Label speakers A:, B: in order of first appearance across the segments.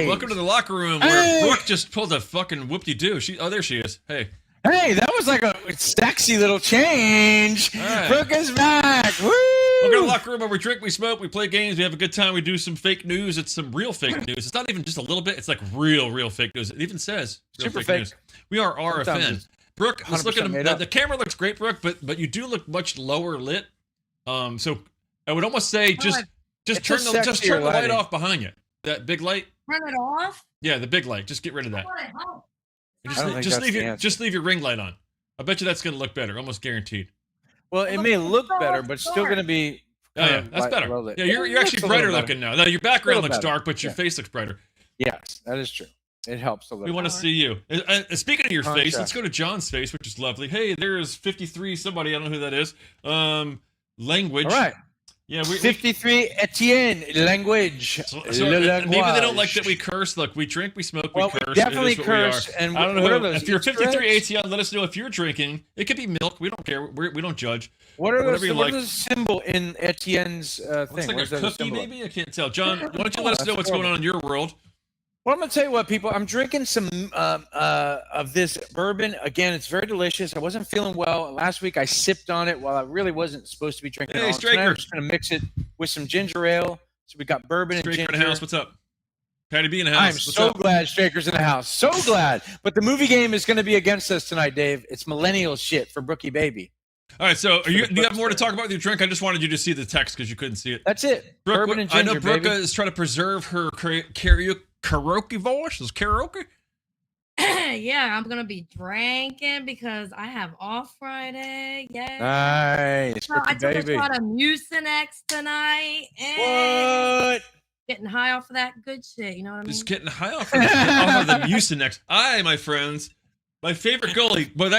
A: Hey, welcome to the locker room where Brooke just pulled a fucking whoop-de-doo. Oh, there she is. Hey.
B: Hey, that was like a sexy little change.
A: Right.
B: Brooke is back. Woo!
A: Welcome to the locker room where we drink, we smoke, we play games, we have a good time, we do some fake news. It's some real fake news. It's not even just a little bit. It's like real fake news. It even says real
B: Super fake
A: news. We are RFN. Brooke, let's look at the camera looks great, Brooke, but you do look much lower lit. So I would almost say just turn the light off behind you. That big light.
C: Turn it off?
A: Yeah, the big light. Just get rid of that. Just leave your ring light on. I bet you that's going to look better, almost guaranteed.
B: Well, it may look better, but still going to be.
A: Oh yeah, that's better. Yeah, you're actually brighter looking now. Now your background looks dark, but your face looks brighter.
B: Yes, that is true. It helps a little.
A: We want to see you. Speaking of your face, let's go to John's face, which is lovely. Hey, there's 53 somebody. I don't know who that is. Language.
B: All right.
A: Yeah,
B: 53 Etienne language.
A: So maybe they don't like that we curse. Look, we drink, we smoke, we curse.
B: Definitely curse.
A: And I don't know if you're 53 Etienne. Let us know if you're drinking. It could be milk. We don't care. We don't judge.
B: What is the symbol in Etienne's thing?
A: Looks like a cookie, maybe. I can't tell. John, why don't you let us know what's going on in your world?
B: Well, I'm going to tell you what, people. I'm drinking some of this bourbon. Again, it's very delicious. I wasn't feeling well. Last week, I sipped on it while I really wasn't supposed to be drinking it.
A: Straker.
B: I'm just going to mix it with some ginger ale. So we got bourbon and ginger.
A: In the house. What's up? Patty B in the house.
B: I'm so glad Straker's in the house. So glad. But the movie game is going to be against us tonight, Dave. It's millennial shit for Brookie Baby.
A: All right, so do you have more to talk about with your drink? I just wanted you to see the text because you couldn't see it.
B: That's it.
A: Brooke,
B: bourbon and ginger,
A: I know Brooke is trying to preserve her karaoke voice. Is karaoke?
C: Yeah, I'm gonna be drinking because I have off Friday. Yeah.
B: Nice.
C: So I took a shot of Mucinex tonight.
B: What?
C: Getting high off of that good shit. You know what I mean?
A: Just getting high off of the Mucinex. My friends. My favorite goalie, but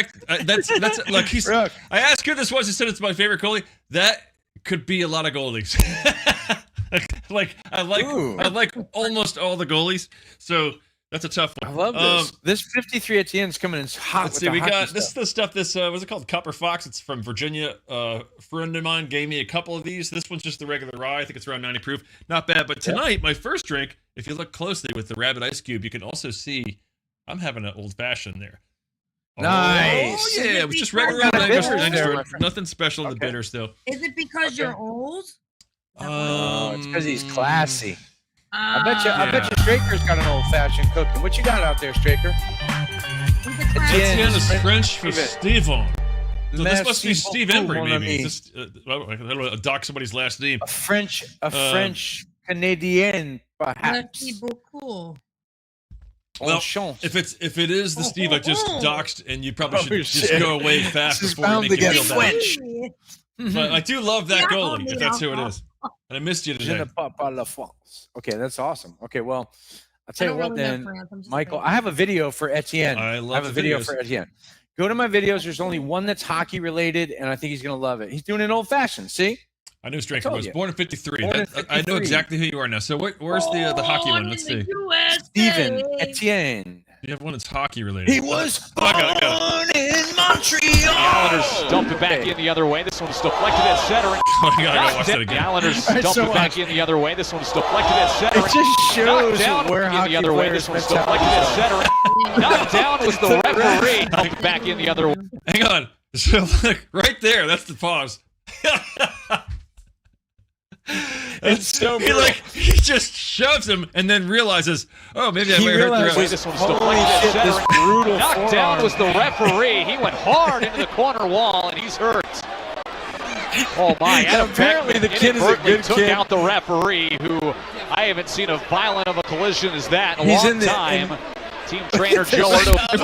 A: that's like he's. I asked who this was. He said it's my favorite goalie. That could be a lot of goalies. I like almost all the goalies. So that's a tough one.
B: I love this. This 53 Etienne's coming in hot.
A: Let's see. We got this is the stuff. This what's it called? Copper Fox. It's from Virginia. A friend of mine gave me a couple of these. This one's just the regular rye. I think it's around 90 proof. Not bad. But tonight, my first drink. If you look closely with the Rabbit Ice Cube, you can also see I'm having an old fashioned there.
B: Nice.
A: Oh, yeah, it was just regular bitters. Nothing special in the bitter still.
C: Is it because you're old?
B: It's because he's classy. I bet you Straker's got an old fashioned cooking. What you got out there, Straker?
A: Etienne is French for Steven. So this must be Steve Embry, maybe. I don't know, dock somebody's last name.
B: A French Canadian, perhaps.
C: Merci beaucoup.
A: Well, if it is the Steve I just doxed, and you probably should just go away fast before you make you feel bad. But I do love that goalie, if that's who it is. And I missed you today.
B: Okay, that's awesome. Okay, well, I'll tell you what then, Michael. I have a video for Etienne. I have a video for Etienne. Go to my videos. There's only one that's hockey related, and I think he's going to love it. He's doing an old fashioned. See?
A: I knew Straker was born in 53. I know exactly who you are now. So where's the hockey one? Let's see.
B: Steven Etienne.
A: You have one that's hockey related.
B: He was born in Montreal.
D: The Islanders dumped it back in the other way. This one's deflected at center.
A: Oh, you gotta go watch that again.
D: The Islanders dumped it back in the other way. This one's deflected at center.
B: It just shows where
D: in the other way. This one's deflected at center. Knocked down was the referee. Dumped back in the other way.
A: Hang on. So look, right there. That's the pause.
B: It's so
A: he just shoves him and then realizes, oh, maybe I might hurt the ref.
D: This one's deflected at center.
B: Brutal
D: knocked down was the referee. He went hard into the corner wall and he's hurt. Oh my!
B: And apparently the kid is a good
D: took
B: kid.
D: out the referee, who I haven't seen a violent of a collision as that in a long time. Team trainer Joe Ordo.
A: It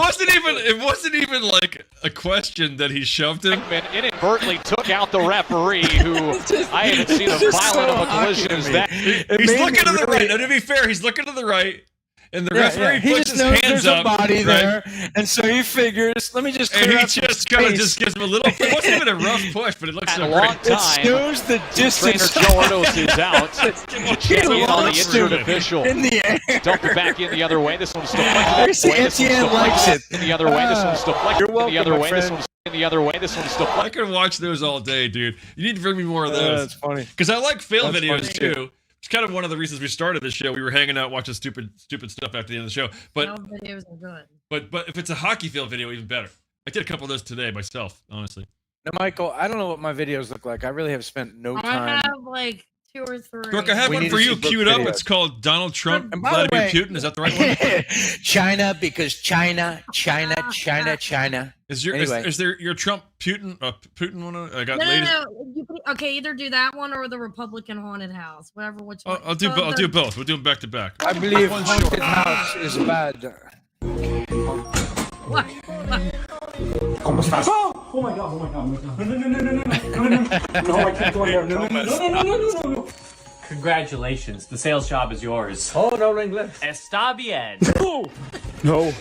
A: wasn't even like a question that he shoved him.
D: Inadvertently took out the referee, who I haven't seen a violent of a collision as that.
A: He's looking to the right. Now, to be fair, he's looking to the right. And the referee puts his hands
B: there's
A: up,
B: a body there, and so he figures, let me just clear
A: and he just kind of just gives him a little. It wasn't even a rough push, but it looks so great.
B: It shows the distance.
D: Trainer Joe Ordos is out. Champion on the injured official.
B: In the air.
D: Dumped it back in the other way. This one's deflected.
B: Etienne likes it.
D: In the other way. This one's deflected.
B: You're welcome,
D: the other way.
B: friend.
D: This one's in the other way. This one's deflected.
A: I could watch those all day, dude. You need to bring me more of those.
B: That's funny.
A: Because I like fail videos too. It's kind of one of the reasons we started this show. We were hanging out watching stupid stuff after the end of the show. But
C: videos are good.
A: But if it's a hockey field video, even better. I did a couple of those today myself, honestly.
B: Now, Michael, I don't know what my videos look like. I really have spent no time.
C: I have like 2 or 3.
A: Brooke, I have one for you queued up. It's called Donald Trump, Vladimir Putin. Is that the right one?
B: China, because China. Is
A: there your Trump Putin Putin one? I got
C: no. You can, okay, either do that one or the Republican haunted house, whatever. Which one?
A: I'll do both. We'll do them back to back.
B: I believe haunted house is bad.
C: What?
E: ¿Cómo estás? Oh my god, No, I can't go in there. No. Congratulations, the sales job is yours.
B: Oh, no English.
E: Está bien.
B: No.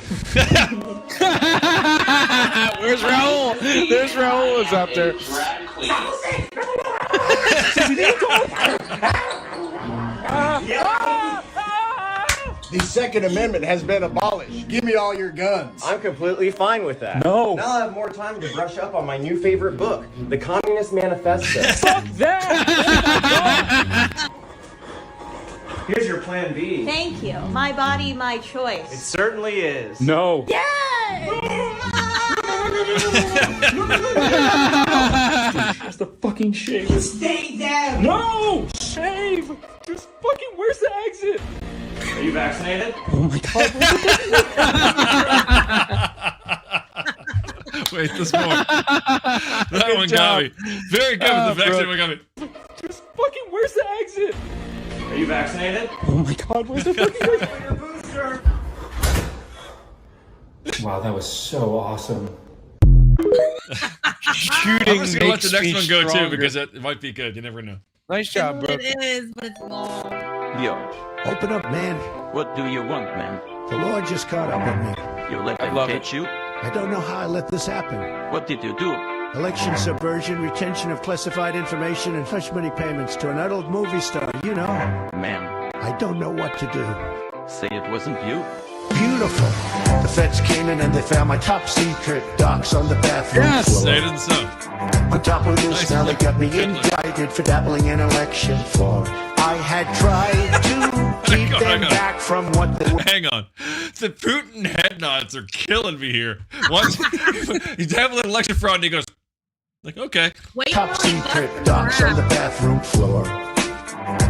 B: Where's Raul? There's Raul is up there.
F: The Second Amendment has been abolished. Give me all your guns.
G: I'm completely fine with that.
B: No.
G: Now I have more time to brush up on my new favorite book, The Communist Manifesto.
E: Fuck that!
G: Here's your plan B.
H: Thank you. My body, my choice.
G: It certainly is.
B: No.
E: Just the fucking shave.
F: Stay down.
E: No! Shave! Just fucking, where's the exit?
G: Are you vaccinated?
E: Oh my god.
A: Wait, this one. That one got me. Very good with the vaccine one got me.
E: Just fucking, where's the exit?
G: Are you vaccinated?
E: Oh my god, where's the fucking exit? Wow, that was so awesome.
B: Shooting.
A: I'm just gonna let the next one go too because it might be good. You never know.
B: Nice job, bro.
C: It is, but it's long.
I: Yo,
F: Open up, man.
I: what do you want, man?
F: The Lord just caught up with me.
I: You let them
B: love
I: catch you?
F: I don't know how I let this happen.
I: What did you do?
F: Election subversion, retention of classified information, and hush money payments to an adult movie star, you know.
I: Man,
F: I don't know what to do.
I: say it wasn't you.
F: Beautiful. The feds came in and they found my top secret docs on the bathroom floor.
A: Say it in the sun.
F: On top of this,
A: Nice.
F: now they got me
A: Good
F: indicted for dabbling in election fraud. I had tried to keep them back from what they were.
A: Hang on. The Putin head nods are killing me here. Once he's having an election fraud and he goes, like, okay.
C: Wait
F: Top
C: till he
F: secret
C: busts
F: docs on the
C: around.
F: bathroom floor.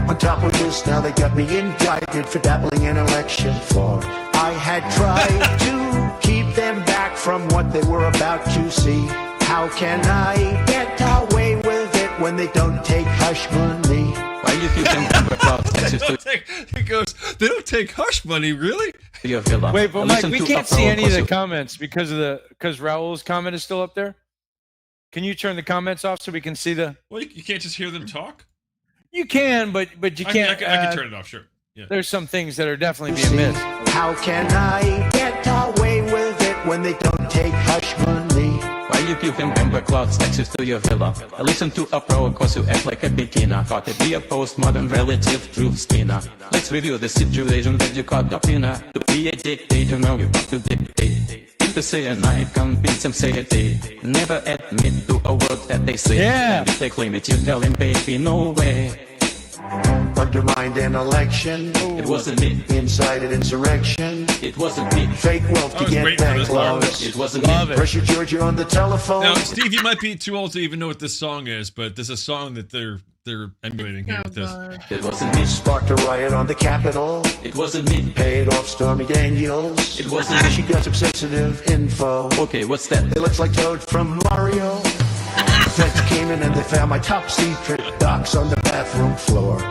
F: On top of this, now they got me indicted for dabbling in election fraud. I had tried to keep them back from what they were about to see. How can I get away with it when they don't take hush money?
I: Why you think
A: He goes, they don't take hush money, really?
B: Wait, but Mike, we can't see any of the comments because Raul's comment is still up there. Can you turn the comments off so we can see the?
A: Well, you can't just hear them talk.
B: You can, but you can't.
A: I can turn it off, sure. Yeah.
B: There's some things that are definitely being missed.
F: How can I get away with it when they don't take hush money?
I: Why you give them amber clouds access to your villa? I listen to a pro cause you act like a beginner. Got to be a postmodern relative truth spinner. Let's review the situation that you caught up in. To be a dictator, now you have to dictate. To say a night, convince them say a day. Never admit to a word that they say.
B: Yeah.
I: If they claim it, you tell them, baby, no way.
F: Undermined an election.
I: It wasn't me.
F: Incited insurrection.
I: It wasn't me.
F: Fake wealth
A: I
F: to
A: was
F: get
A: waiting for
F: bank
A: this part.
F: loans.
I: It wasn't
B: Love
I: me.
B: it.
F: Pressure Georgia on the telephone.
A: Now, Steve, you might be too old to even know what this song is, but there's a song that they're emulating here with this.
I: It wasn't me.
F: Sparked a riot on the Capitol.
I: It wasn't me.
F: Paid off Stormy Daniels.
I: It wasn't me.
F: She got some sensitive info.
I: Okay, what's that?
F: It looks like Toad from Mario. Feds came in and they found my top secret docs on the bathroom floor.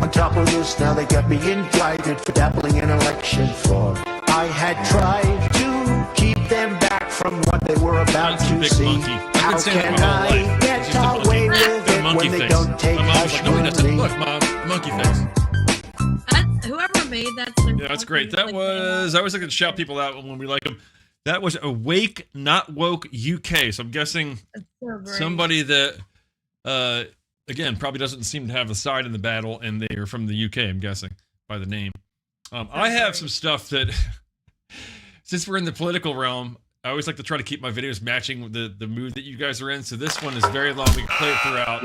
F: On top of this, now they got me indicted for dabbling in election fraud. I had tried to keep them back from what they were about
A: That's a
C: to
A: big
C: see.
A: monkey. I've
C: How
A: been saying
C: can
A: it my whole
C: I
A: life.
C: get
A: It's just a monkey.
C: away with
A: The
C: it
A: monkey
C: when they
A: face.
C: don't take
A: My mom's
C: hush
A: like, no, he doesn't.
C: money?
A: Look, Mom, monkey face.
C: Whoever made that.
A: Yeah, that's great. That was, I always like to shout people out when we like them. That was Awake Not Woke UK. So I'm guessing somebody that, again, probably doesn't seem to have a side in the battle, and they are from the UK, I'm guessing, by the name. I have some stuff that, since we're in the political realm, I always like to try to keep my videos matching with the mood that you guys are in. So this one is very long. We can play it throughout.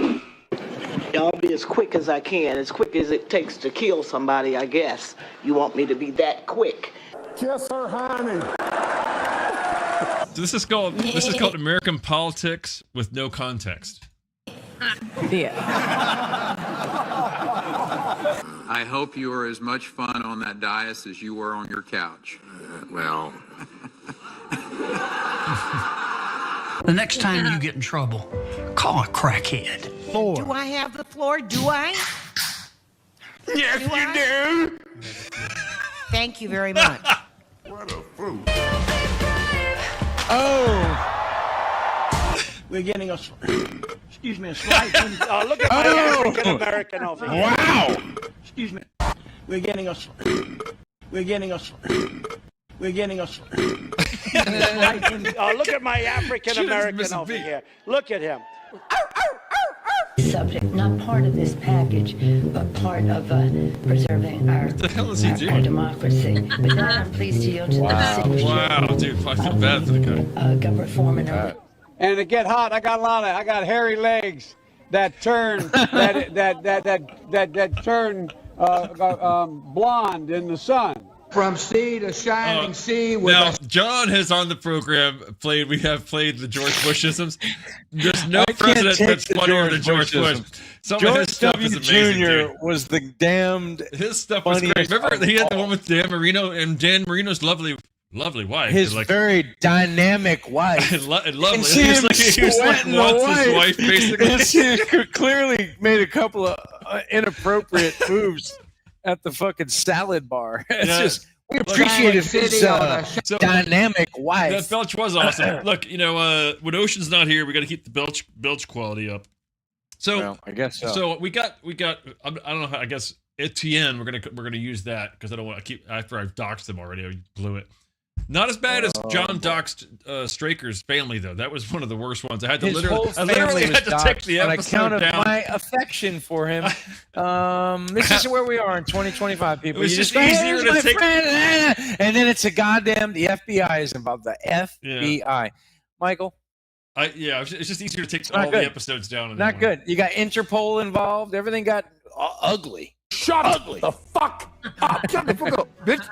J: I'll be as quick as I can, as quick as it takes to kill somebody, I guess. You want me to be that quick?
F: Kiss her, honey.
A: So this is called American politics with no context.
K: Yeah.
L: I hope you were as much fun on that dais as you were on your couch. Well.
M: The next time you get in trouble, call a crackhead.
J: Do I have the floor? Do I?
F: Yes, you do.
J: Thank you very much.
F: What a fool.
J: Oh.
M: We're getting a slight.
J: Look at my African American over here.
F: Wow.
M: Excuse me. We're getting a slight.
J: Look at my African American over here. Look at him.
K: Subject, not part of this package, but part of preserving our democracy. With that, I'm pleased to yield to the signature.
A: Wow, dude, I feel bad for the guy.
K: Governor Foreman.
N: And to get hot, I got hairy legs that turn that turn blonde in the sun. From sea to shining sea.
A: Now, John has on the program we have played the George Bushisms. There's no president that's funnier than George Bush.
B: George W. Jr. was the damned.
A: His stuff was great. Remember, he had the one with Dan Marino, and Dan Marino's lovely wife.
B: His very dynamic wife.
A: and lovely.
B: And see him
A: He was like wants his wife, basically.
B: He clearly made a couple of inappropriate moves at the fucking salad bar. It's just, we appreciated his dynamic wife.
A: That belch was awesome. Look, when Ocean's not here, we got to keep the belch quality up. So
B: well, I guess so.
A: So we got. I don't know how. I guess Etienne. We're gonna use that because I don't want to keep after I've doxed him already. I blew it. Not as bad as John doxed Straker's family though. That was one of the worst ones. I had to literally had to take the episode
B: on account of
A: down.
B: my affection for him. This is where we are in 2025, people.
A: It was
B: You
A: just
B: go,
A: easier
B: "Here's
A: to
B: my
A: take-
B: friend," and then it's the FBI is involved. The FBI, Michael.
A: It's just easier to take
B: not
A: all
B: good.
A: the episodes down. in
B: Not
A: one.
B: good. You got Interpol involved. Everything got ugly.
F: Shut up. The fuck up. Shut the fuck up, bitch.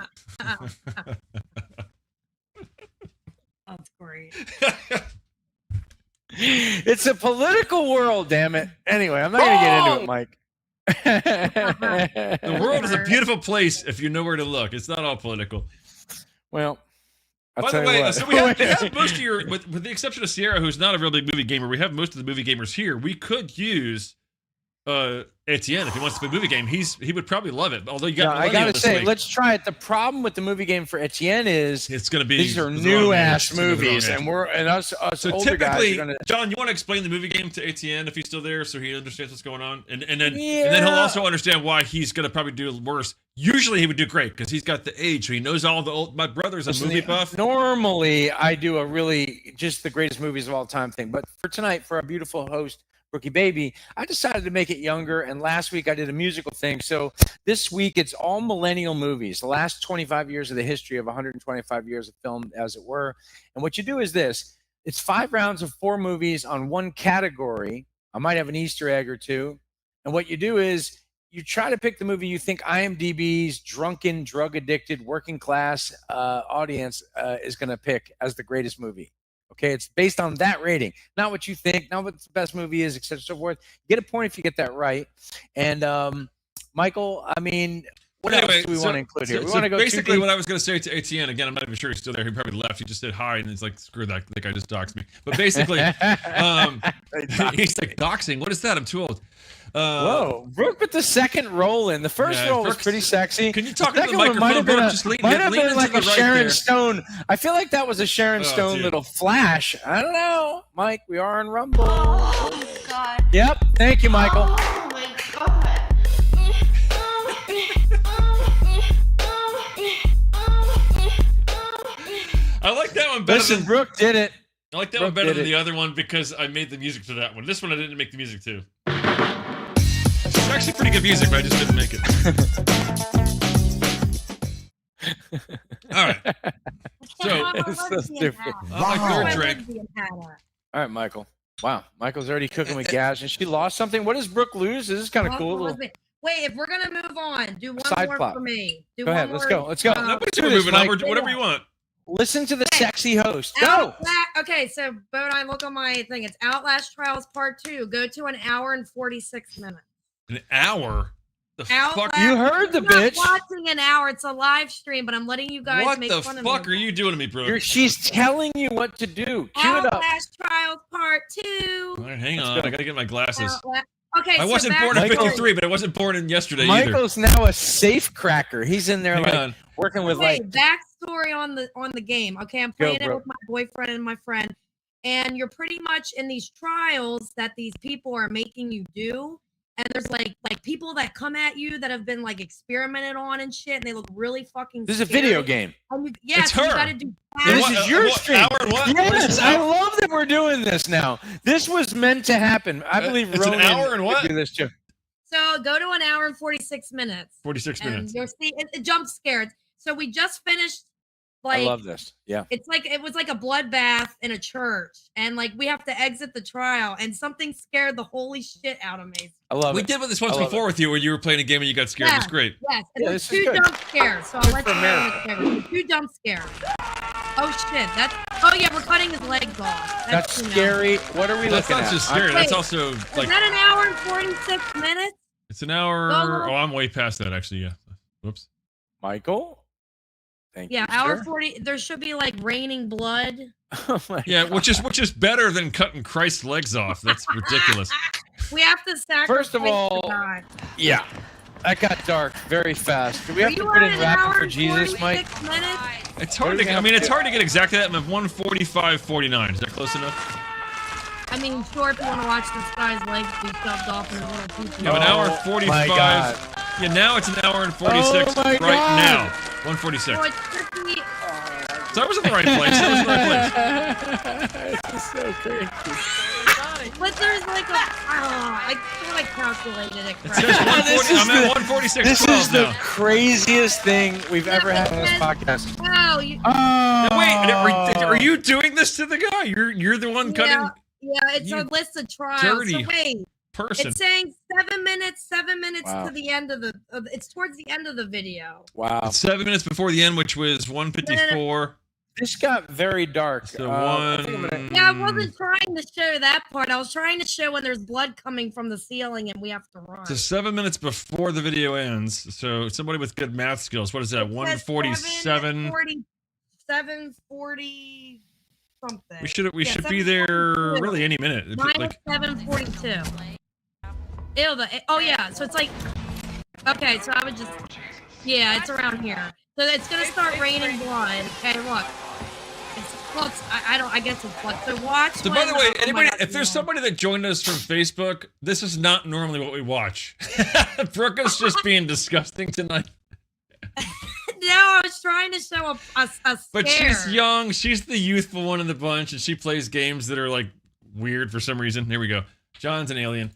C: That's great.
B: It's a political world, damn it. Anyway, I'm not going to get into it, Mike.
A: The world is a beautiful place if you know where to look. It's not all political.
B: Well,
A: by the way, so we have most of your, with the exception of Sierra, who's not a real big movie gamer, we have most of the movie gamers here. We could use Etienne if he wants to play a movie game. He would probably love it. Although you got,
B: I gotta say, let's try it. The problem with the movie game for Etienne is
A: it's going to be
B: these are new ass movies, and us
A: so
B: older
A: typically,
B: guys are gonna.
A: John, you want to explain the movie game to Etienne if he's still there, so he understands what's going on, and then he'll also understand why he's going to probably do worse. Usually he would do great because he's got the age, so he knows all the old. My brother's a movie buff.
B: Normally, I do a really just the greatest movies of all time thing, but for tonight, for our beautiful host. Rookie Baby, I decided to make it younger, and last week I did a musical thing. So this week it's all millennial movies, the last 25 years of the history of 125 years of film, as it were. And what you do is this: it's 5 rounds of 4 movies on one category. I might have an Easter egg or two. And what you do is you try to pick the movie you think IMDb's drunken, drug-addicted, working-class audience is going to pick as the greatest movie. Okay, it's based on that rating, not what you think, not what the best movie is, etc. So forth. You get a point if you get that right. And Michael, I mean, what else do we want to include here? We want to go
A: basically what I was going to say to Etienne again. I'm not even sure he's still there. He probably left. He just said hi, and he's like, "Screw that! That guy just doxed me." But basically, he's like, "Doxing? What is that? I'm too old."
B: Whoa, Brooke put the second roll in. The first roll was pretty sexy.
A: Can you talk to the microphone?
B: Might have been,
A: Just lean
B: like a
A: right
B: Sharon
A: there.
B: Stone. I feel like that was a Sharon Stone little flash. I don't know, Mike. We are on Rumble.
H: Oh my God.
B: Yep. Thank you, Michael.
H: Oh my God.
A: I like that one better.
B: Listen, Brooke did it.
A: I like that one better than the other one because I made the music to that one. This one I didn't make the music to. It's actually pretty good music, but I just didn't make it. All right. So,
B: It's so stupid.
A: I like your drink.
B: All right, Michael. Wow, Michael's already cooking with gas, and she lost something. What does Brooke lose? This is kind of cool.
C: Wait, if we're gonna move on, do one
B: Side
C: more
B: plot.
C: for me.
B: Go ahead. Let's go. Let's go.
A: Nobody's moving on. Whatever you want.
B: Listen to the sexy host. Go.
C: Okay, so Bodine, look on my thing. It's Outlast Trials Part 2. Go to 1 hour and 46 minutes.
A: An hour? The fuck?
B: You heard the
C: I'm
B: bitch.
C: not watching an hour. It's a live stream, but I'm letting you guys
A: What
C: make
A: the
C: fun of
A: fuck
C: me.
A: are you doing to me, bro?
B: She's telling you what to do. Cue it up.
C: Outlast Trials Part 2.
A: All right, hang on. I gotta get my glasses.
C: Okay,
A: I wasn't born in 53, but I wasn't born in yesterday
B: Michael's now a safe cracker. He's in there working with
C: backstory on the game. Okay, I'm playing it
B: bro.
C: with my boyfriend and my friend, and you're pretty much in these trials that these people are making you do. And there's like people that come at you that have been like experimented on and shit, and they look really fucking.
B: This is a
C: scary.
B: video game.
C: And you,
B: It's
C: so you
B: her.
C: gotta do.
B: This is your stream.
A: Hour and what?
B: Yes, I love that we're doing this now. This was meant to happen. I believe
A: it's
B: Ronan
A: an hour and what?
B: could do this too.
C: So go to 1 hour and 46 minutes.
A: 46
C: and
A: minutes.
C: You'll see it jump scared. So we just finished. Like,
B: I love this. Yeah.
C: It was like a bloodbath in a church, and like we have to exit the trial, and something scared the holy shit out of me.
B: I love
A: We
B: it.
A: did this once before with you, where you were playing a game and you got scared. It was great.
C: Yes, and
B: Yeah,
C: there's
B: this is
C: 2
B: good.
C: jump scares, so I'll let you know. There's 2 jump scares. Oh shit! Oh yeah, we're cutting his legs off.
B: That's
C: you know.
B: scary. What are we
A: That's
B: looking
A: not
B: at?
A: just scary. That's also
C: Is
A: like
C: that an hour and 46 minutes?
A: it's an hour.
C: Go.
A: Oh, I'm way past that actually. Yeah. Whoops.
B: Michael? Thank
C: Yeah,
B: you,
C: hour
B: sir.
C: 40. There should be like raining blood.
B: Oh my
A: Yeah, which is better than cutting Christ's legs off. That's ridiculous.
C: We have to sacrifice.
B: First of all,
C: the God.
B: Yeah. That got dark very fast. Do we
C: Are
B: have to
C: you
B: put
C: at
B: in
C: an
B: rapping
C: hour
B: for
C: and
B: Jesus, Mike?
C: 46 minutes?
A: It's hard to. I mean, it's hard to get exactly that. I'm at 1:45:49. Is that close enough?
C: I mean, sure, if you want to watch this guy's legs be shoved off in a little piece.
A: No, an hour and 45.
B: God.
A: Yeah, now it's an hour and 46
B: Oh my
A: right
B: God.
A: now. 1:46.
C: So it's tricky.
A: So I was in the right place. I was in the right place.
B: This is so crazy.
C: But there's like a. I thought I calculated it
A: It says
C: correctly.
A: 140. I'm at 146.
B: This is the
A: now.
B: craziest thing we've ever had on this podcast.
C: Wow, you.
A: Now, wait, are you doing this to the guy? You're the one cutting.
C: Yeah, it's a list of trials.
A: dirty
C: So wait,
A: person.
C: it's saying 7 minutes. 7 minutes
B: Wow.
C: to the end of the. It's towards the end of the video.
B: Wow.
A: It's 7 minutes before the end, which was 1:54.
B: This got very dark.
A: So
B: I think I'm gonna-
C: Yeah, I wasn't trying to show that part. I was trying to show when there's blood coming from the ceiling and we have to run.
A: So 7 minutes before the video ends. So somebody with good math skills. What is that? 1:47.
C: 7:40 something.
A: We should
C: Yeah,
A: should be there
C: 7:42.
A: really any minute.
C: Mine
A: Like,
C: was 7:42. Ew, oh yeah, so it's like, okay, so I would just, yeah, it's around here. So it's gonna start raining blood. Okay, look. It's flux. I guess it's flux. So watch.
A: so by the way,
C: oh my
A: anybody,
C: God,
A: if there's somebody that joined us from Facebook, this is not normally what we watch. Brooke is just being disgusting tonight.
C: No, I was trying to show a
A: But
C: scare.
A: she's young. She's the youthful one in the bunch, and she plays games that are like weird for some reason. Here we go. John's an alien.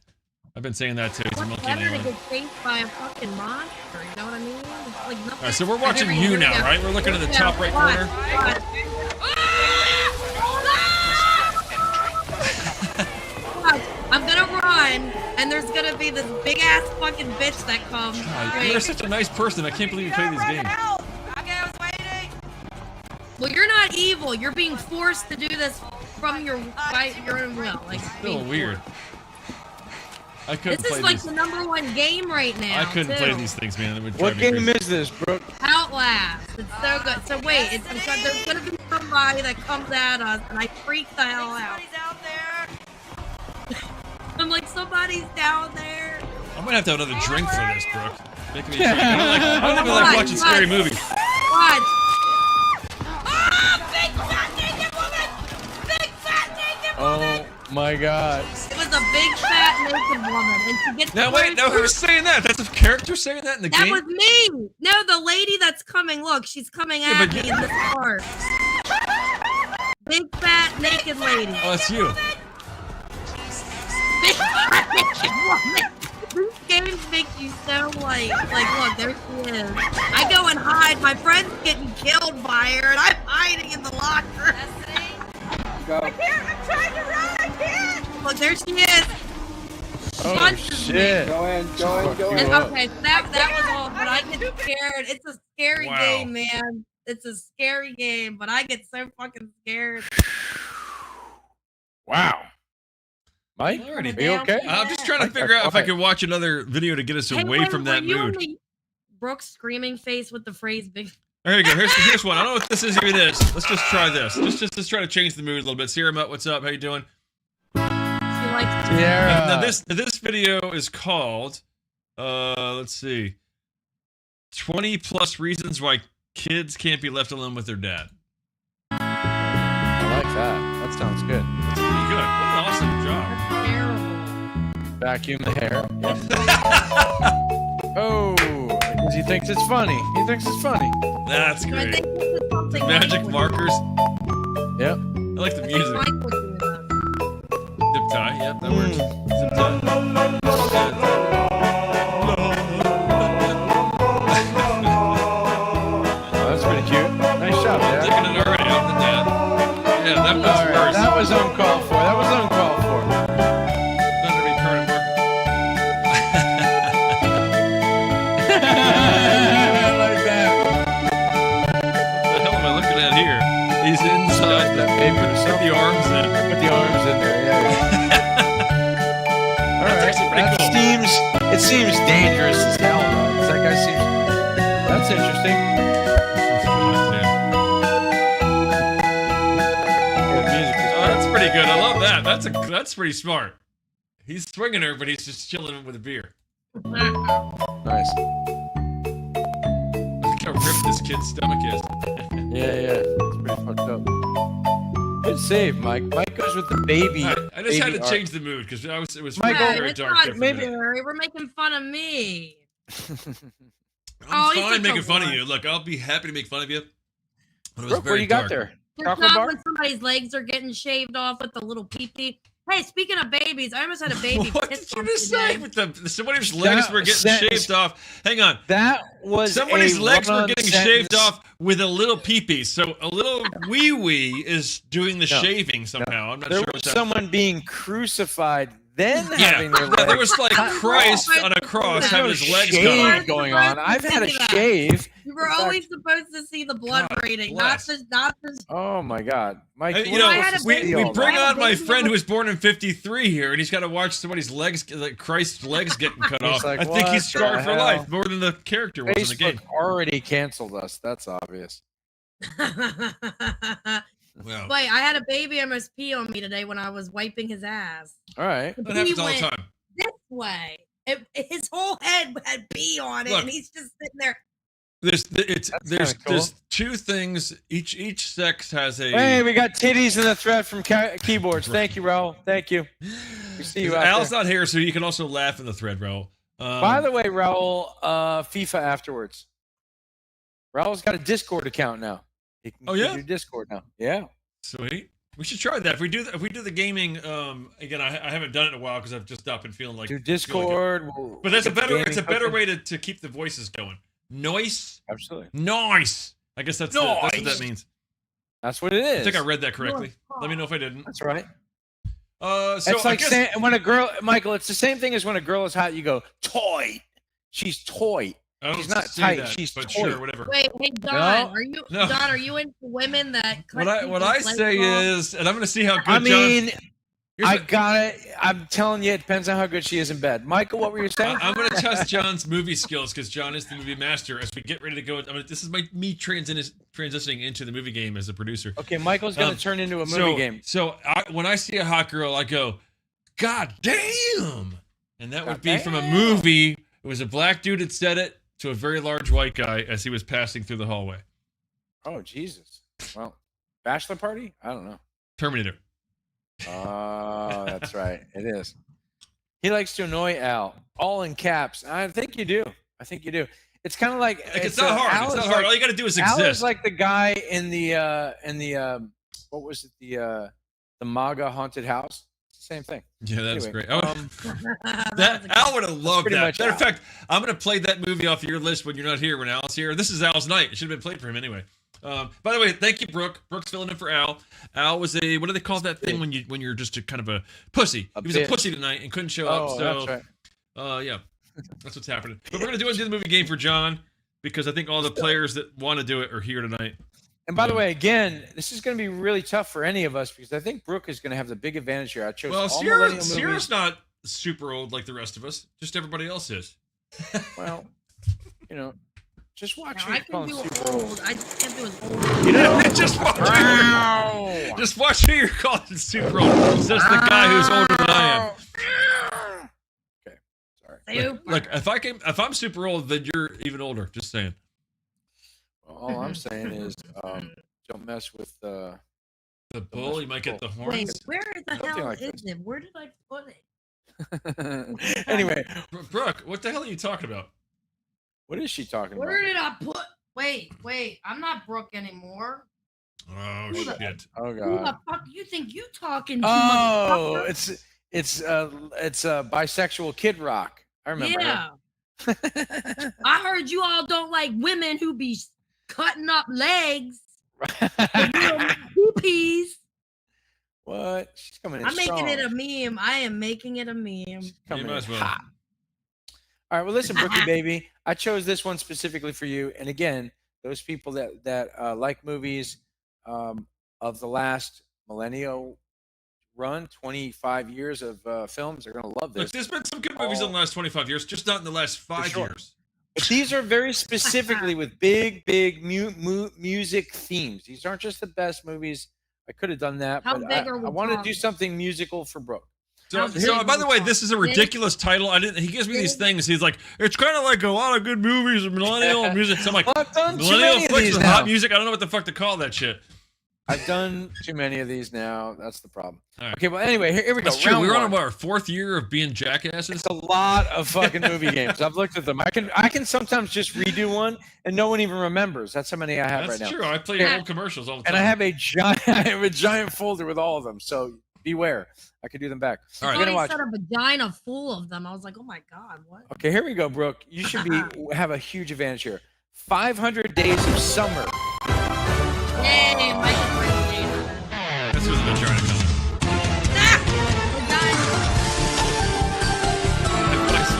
A: I've been saying that too. He's a
C: What's
A: monkey
C: better to
A: alien.
C: get chased by a fucking monster? You know what I mean? It's like nothing.
A: All right, so we're watching
C: Here we
A: you
C: go.
A: now, right? We're looking at the
C: Yeah,
A: top right
C: watch,
A: corner.
C: watch. Watch, I'm gonna run, and there's gonna be this big ass fucking bitch that comes.
A: God,
C: Wait.
A: you're such a nice person. I can't believe you play these games.
C: Well, you're not evil. You're being forced to do this from your own will. Like
A: Still
C: being
A: weird. I couldn't
C: This
A: play
C: is like
A: these.
C: the #1 game right now.
A: I couldn't
C: too.
A: play these things, man. It would
B: What
A: drive me
B: game
A: crazy.
B: is this, Brooke?
C: Outlast. It's so good. So wait, there's gonna be somebody that comes at us, and I freak the hell out. I'm like, somebody's down there.
A: I'm gonna have to have another drink for this, Brooke. Making me drink. I don't even like watching scary movies.
C: Watch.
B: Oh my God.
C: It was a big fat naked woman, and she gets.
A: Now wait, now who's saying that? That's a character saying that in the
C: That
A: game?
C: was me. No, the lady that's coming. Look, she's coming
A: Yeah,
C: at
A: but
C: me in this part. Big fat naked lady.
A: Oh, that's you.
C: Big fat naked woman. These games make you so like look, there she is. I go and hide. My friend's getting killed by her, and I'm hiding in the locker.
N: Go.
C: I can't. I'm trying to run. I can't. Look, there she is.
B: Oh shit!
N: Go in.
C: Okay, that was all, but I get scared. It's a scary game, man. It's a scary game, but I get so fucking scared.
B: Wow. Mike, are you okay?
A: I'm just trying to figure out if I can watch another video to get us away from that mood.
C: Brooke's screaming face with the phrase "big."
A: There you go. Here's one. I don't know what this is. Even this. Let's just try this. Let's try to change the mood a little bit. Sierra Mutt, what's up? How you doing?
B: Yeah.
A: Now this video is called, let's see, 20 plus reasons why kids can't be left alone with their dad.
B: I like that. That sounds good.
A: That's pretty good. What an awesome job.
B: Vacuum the hair. Oh, because he thinks it's funny. He thinks it's funny.
A: That's great. The magic markers.
B: Yep.
A: I like the music. Zip tie. Yep, that works. Zip tie.
B: That's pretty cute. Nice job, Dad.
A: Taking it already off the dad. Yeah, that was worse.
B: That was uncalled for. That was uncalled for.
A: Better be turning work.
B: I like that.
A: What the hell am I looking at here? He's inside the paper. Put the arms in.
B: Put the arms in there. Yeah. All right.
A: That's actually pretty cool.
B: It seems dangerous as hell, though. That guy seems. That's interesting.
A: That's pretty good. I love that. That's pretty smart. He's swinging her, but he's just chilling with a beer.
B: Nice.
A: Look how ripped this kid's stomach is.
B: Yeah. It's pretty fucked up. Good save, Mike. Mike goes with the baby.
A: I just had to change the mood because it was
B: Michael,
A: very dark.
C: Maybe we're making fun of me.
A: I'm fine making fun of you. Look, I'll be happy to make fun of you. But it was
B: Brooke,
A: very
B: what you
A: dark.
B: got there?
C: It's
B: Chocolate
C: not
B: bar?
C: when somebody's legs are getting shaved off with the little pee-pee. Hey, speaking of babies, I almost had a baby.
A: What did you just say? With somebody's legs were getting shaved off. Hang on.
B: That was
A: somebody's legs were getting
B: sentence.
A: shaved off with a little pee-pee. So a little wee-wee is doing the shaving somehow. I'm not
B: There
A: sure
B: was
A: what's
B: someone being crucified, then having their legs.
A: There was like Christ on a cross having his legs cut off.
B: going on. I've had a shave.
C: You were always supposed to see the blood braiding, not the.
B: Oh my God, Mike!
A: You know, we bring on my friend who was born in '53 here, and he's got to watch somebody's legs, like Christ's legs, getting cut off.
B: Like,
A: I think he's scarred for
B: hell?
A: life more than the character was in the game.
B: Facebook already canceled us. That's obvious.
A: Well,
C: Wait, I had a baby almost pee on me today when I was wiping his ass.
B: All right,
A: that happens all the time.
C: This way, his whole head had pee on it,
A: Look,
C: and he's just sitting there.
A: There's two things. Each sex has a.
B: Hey, we got titties in the thread from keyboards. Thank you, Raul. Thank you. We see you out
A: Al's
B: there.
A: not here, so you can also laugh in the thread, Raul.
B: By the way, Raul, FIFA afterwards. Raul's got a Discord account now. He can do Discord now. Yeah.
A: Sweet. We should try that. If we do the gaming, again, I haven't done it in a while because I've just not been feeling like.
B: Do Discord.
A: But that's it's a better way to keep the voices going. Noise.
B: Absolutely.
A: Noise. I guess that's what that means.
B: That's what it is.
A: I think I read that correctly. Let me know if I didn't.
B: That's right.
A: So
B: it's like saying, when a girl, Michael, it's the same thing as when a girl is hot, you go, toy. She's toy. She's not tight. She's
A: but
B: toy.
A: sure, whatever.
C: Wait, hey Don, Don, are you into women that?
A: What I say is, and I'm going to see how good.
B: I mean,
A: John,
B: I got it. I'm telling you, it depends on how good she is in bed. Michael, what were you saying?
A: I'm going to test John's movie skills because John is the movie master. As we get ready to go, this is me transitioning into the movie game as a producer.
B: Okay, Michael's going to turn into a movie game.
A: So when I see a hot girl, I go, God damn, and that would be from a movie. It was a black dude that said it to a very large white guy as he was passing through the hallway.
B: Oh Jesus! Well, bachelor party? I don't know.
A: Terminator.
B: Oh, that's right. It is. He likes to annoy Al. All in caps. I think you do. It's kind of like
A: it's not hard. It's not hard. All you got to do is exist.
B: Al is like the guy in the what was it, the MAGA haunted house. Same thing.
A: Yeah, that's
B: anyway,
A: great. Al would have loved that. Matter of fact, I'm going to play that movie off your list when you're not here. When Al's here, this is Al's night. It should have been played for him anyway. By the way, thank you, Brooke. Brooke's filling in for Al. Al was a, what do they call that thing when you're just a kind of a pussy? He was a pussy tonight and couldn't show up. So,
B: that's right.
A: Yeah, that's what's happening. But we're gonna do the movie game for John because I think all the players that want to do it are here tonight.
B: And by the way, again, this is going to be really tough for any of us because I think Brooke is going to have the big advantage here. I chose all millennial movies.
A: Sierra's not super old like the rest of us. Just everybody else is.
B: Well, you know, just watch.
C: I can do old. I just can't do as old.
A: You know, just watch who you're calling super old. It's just the guy who's older than I am.
B: Okay, sorry.
A: Look, if I'm super old, then you're even older. Just saying.
B: Well, all I'm saying is, don't mess with
A: the bull. You might get the horns.
C: Wait, where the hell is it? Where did I put it?
B: Anyway,
A: Brooke, what the hell are you talking about?
B: What is she talking about?
C: Where did I put? Wait, I'm not Brooke anymore.
A: Oh shit!
B: Oh
C: Who
B: god!
C: the fuck you think you talking to?
B: Oh, it's bisexual Kid Rock. I remember.
C: Yeah. I heard you all don't like women who be cutting up legs. Poopies.
B: What? She's coming in
C: I'm making
B: strong.
C: it a meme. I am making it a meme.
B: Coming
A: You might as well.
B: hot. All right, well, listen, Brookie baby, I chose this one specifically for you. And again, those people that like movies of the last millennial run, 25 years of films, are going to love this.
A: Look, there's been some good movies in the last 25 years, just not in the last 5 years.
B: But these are very specifically with big music themes. These aren't just the best movies. I could have done that,
C: How
B: but
C: big are we
B: I want to do
C: talking?
B: something musical for Brooke.
A: So by the way, this is a ridiculous title. He gives me these things. He's like, it's kind of like a lot of good movies of millennial music. So I'm like,
B: I've done too
A: millennial
B: many of
A: flicks
B: these
A: with
B: now.
A: hot music. I don't know what the fuck to call that shit.
B: I've done too many of these now. That's the problem.
A: All right.
B: Okay, well, anyway, here we go.
A: That's true.
B: Round
A: We're on
B: one.
A: our 4th year of being jackasses.
B: It's a lot of fucking movie games. I've looked at them. I can sometimes just redo one and no one even remembers. That's how many I have
A: That's
B: right now.
A: true. I play old commercials all the time.
B: And I have a giant folder with all of them. So beware. I could do them back.
A: All right.
B: We're gonna
C: I
B: watch.
C: said a vagina full of them. I was like, oh my god, what?
B: Okay, here we go, Brooke. You should have a huge advantage here. 500 Days of Summer.
C: Yay, Michael
A: That's with the vagina coming.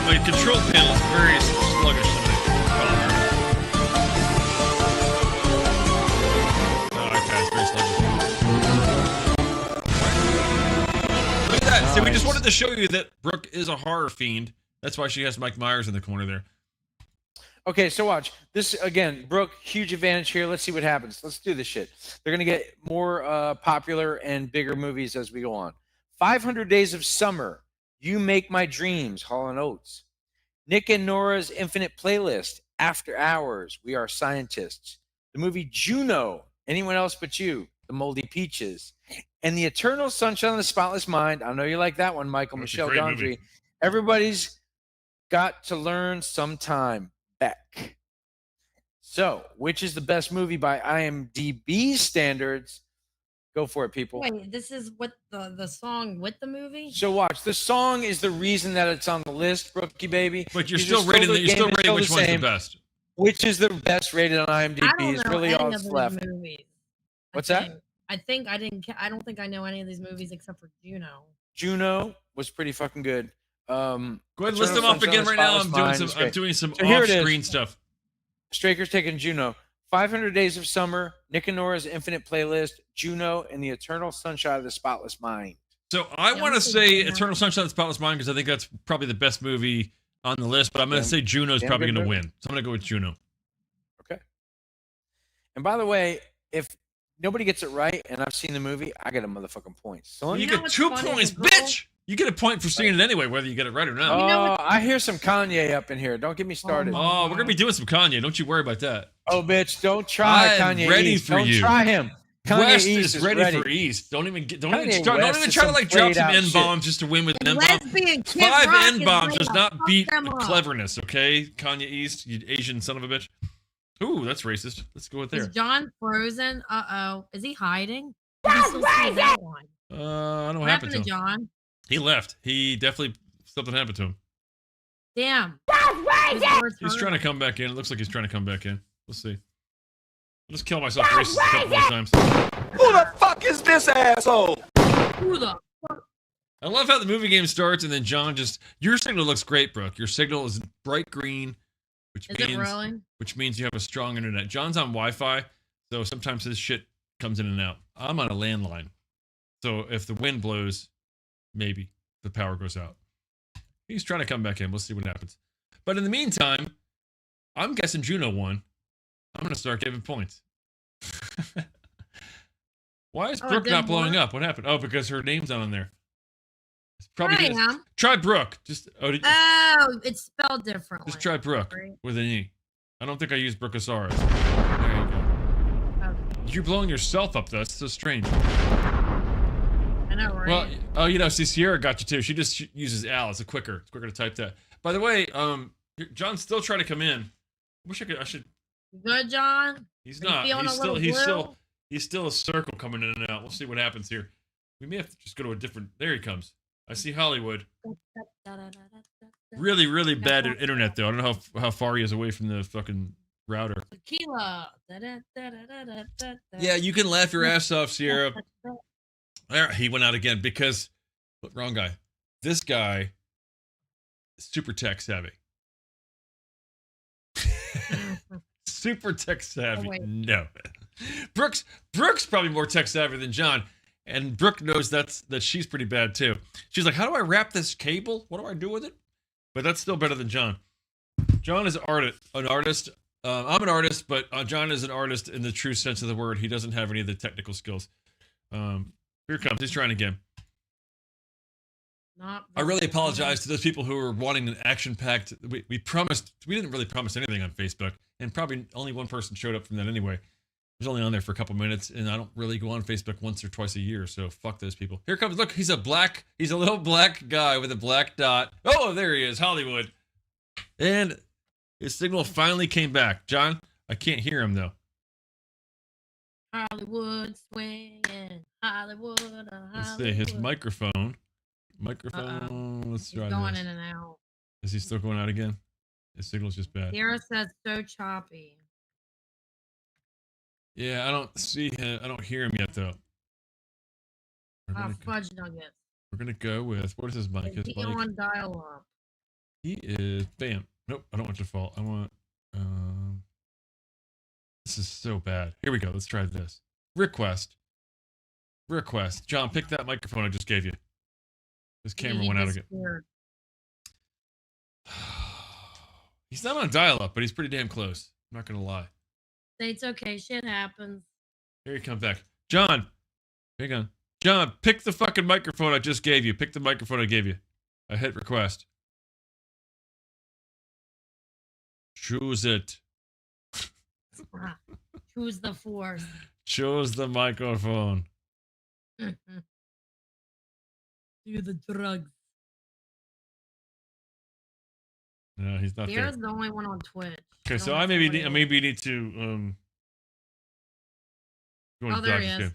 A: My control panel is very sluggish tonight. Oh, okay, it's very sluggish. Look at that. So we just wanted to show you that Brooke is a horror fiend. That's why she has Mike Myers in the corner there.
B: Okay, so watch. This, again, Brooke, huge advantage here. Let's see what happens. Let's do this shit. They're going to get more popular and bigger movies as we go on. 500 Days of Summer. You Make My Dreams, Hall & Oates. Nick and Nora's Infinite Playlist, After Hours, We Are Scientists. The movie Juno, Anyone Else But You, The Moldy Peaches. And The Eternal Sunshine of the Spotless Mind. I know you like that one, Michael.
A: That's a
B: Michelle
A: great
B: Gondry.
A: movie.
B: Everybody's got to learn sometime. Beck. So, which is the best movie by IMDb standards? Go for it, people.
C: Wait, this is what the song with the movie?
B: So watch. The song is the reason that it's on the list, Brookie baby.
A: But you're
B: These
A: still
B: are
A: rating
B: the
A: you're still
B: game,
A: rating which
B: the
A: one's the
B: same.
A: best.
B: Which is the best rated on IMDb?
C: I don't
B: Is
C: know
B: really
C: any
B: all
C: of
B: that's
C: these
B: left.
C: movies.
B: What's
C: I
B: that?
C: think I don't think I know any of these movies except for Juno.
B: Juno was pretty fucking good.
A: Go ahead and list them off again right now. I'm doing some off-screen stuff.
B: Straker's taking Juno. 500 Days of Summer, Nick and Nora's Infinite Playlist, Juno, and The Eternal Sunshine of the Spotless Mind.
A: So I want to say Eternal Sunshine of the Spotless Mind because I think that's probably the best movie on the list, but I'm going to say Juno's probably going to win. So I'm going to go with Juno.
B: Okay. And by the way, if nobody gets it right and I've seen the movie, I get a motherfucking point. So
A: You get 2 points, bitch! You get a point for seeing it anyway, whether you get it right or not.
B: Oh, I hear some Kanye up in here. Don't get me started.
A: Oh, we're going to be doing some Kanye. Don't you worry about that.
B: Oh, bitch, don't try
A: I'm
B: Kanye
A: ready
B: East.
A: for
B: Don't
A: you.
B: try him. Kanye
A: West
B: East
A: is ready for East. Don't even try to like drop some N bombs just to win with N bombs.
C: Lesbian Kid
A: 5
C: Rock
A: N
C: is
A: bombs
C: ready
A: does
C: to
A: not
C: fuck
A: beat
C: them up.
A: cleverness, okay? Kanye East, you Asian son of a bitch. Ooh, that's racist. Let's go with there.
C: Is John frozen? Uh-oh. Is he hiding? He still see that one.
A: I don't know
C: What
A: what happened to him.
C: John?
A: He left. He definitely something happened to him.
C: Damn.
A: He's trying to come back in. It looks like he's trying to come back in. We'll see. just kill myself racist a couple more times.
O: Who the fuck is this asshole?
C: Who the fuck?
A: I love how the movie game starts and then John just. Your signal looks great, Brooke. Your signal is bright green, which means you have a strong internet. John's on Wi-Fi, so sometimes his shit comes in and out. I'm on a landline, so if the wind blows, maybe the power goes out. He's trying to come back in. We'll see what happens. But in the meantime, I'm guessing Juno won. I'm gonna start giving points. Why is Brooke not blowing up? What happened? Oh, because her name's not on there. It's probably try Brooke. Just
C: it's spelled differently.
A: Just try Brooke with an E. I don't think I used Brookosaurus. There you go. Okay. You're blowing yourself up though. That's so strange.
C: I know, right?
A: Well, oh, you know, see, Sierra got you too. She just uses Al. It's quicker to type that. By the way, John's still trying to come in. I wish I should.
C: Good, John.
A: He's not. He's still a circle coming in and out. We'll see what happens here. We may have to just go to a different. There he comes. I see Hollywood. Really, really bad internet though. I don't know how far he is away from the fucking router.
C: Tequila.
A: Yeah, you can laugh your ass off, Sierra. There, he went out again because wrong guy. This guy is super tech savvy. Super tech savvy.
C: Oh,
A: no. Brooke's probably more tech savvy than John. And Brooke knows that she's pretty bad too. She's like, how do I wrap this cable? What do I do with it? But that's still better than John. John is an artist. I'm an artist, but John is an artist in the true sense of the word. He doesn't have any of the technical skills. Here comes. He's trying again. I really apologize to those people who are wanting an action-packed. We didn't really promise anything on Facebook, and probably only one person showed up from that anyway. He was only on there for a couple minutes, and I don't really go on Facebook once or twice a year, so fuck those people. Here comes, look, he's a little black guy with a black dot. Oh, there he is, Hollywood. And his signal finally came back. John, I can't hear him though.
C: Hollywood swinging, Hollywood.
A: Let's see his microphone. Let's try
C: going
A: this.
C: in and out.
A: Is he still going out again? His signal's just bad.
C: Sierra says so choppy.
A: Yeah, I don't see him. I don't hear him yet though.
C: Fudge nuggets.
A: We're gonna go with what is his mic? His mic.
C: On dial up.
A: He is bam. Nope, I don't want default. I want this is so bad. Here we go. Let's try this. Request. John, pick that microphone I just gave you. His camera went out again. He's not on dial-up, but he's pretty damn close. I'm not gonna lie.
C: It's okay. Shit happens.
A: Here he comes back. John, hang on. John, pick the fucking microphone I just gave you. Pick the microphone I gave you. I hit request. Choose it.
C: Choose the force.
A: Choose the microphone.
C: Do the drugs.
A: No, he's not
C: Sierra's
A: there.
C: the only one on Twitch.
A: Okay, so I maybe need to
C: Oh, there he is.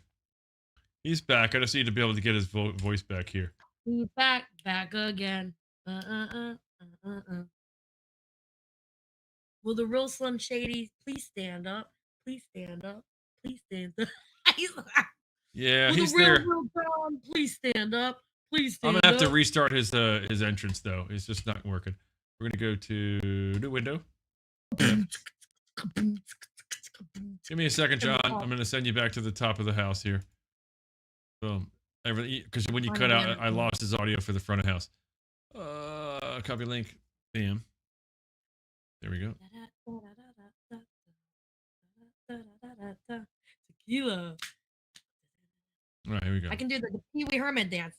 A: He's back. I just need to be able to get his voice back here.
C: He's back again. Will the real Slim Shady please stand up? Please stand up. Please stand up.
A: Yeah,
C: Will
A: he's
C: the real
A: there.
C: John please stand up? Please stand
A: I'm
C: up.
A: gonna have to restart his entrance though. It's just not working. We're gonna go to new window. Give me a second, John. I'm gonna send you back to the top of the house here. Boom. Because when you cut out, I lost his audio for the front of house. Copy link. Bam. There we go.
C: Tequila.
A: All right, here we go.
C: I can do the Pee Wee Herman dance.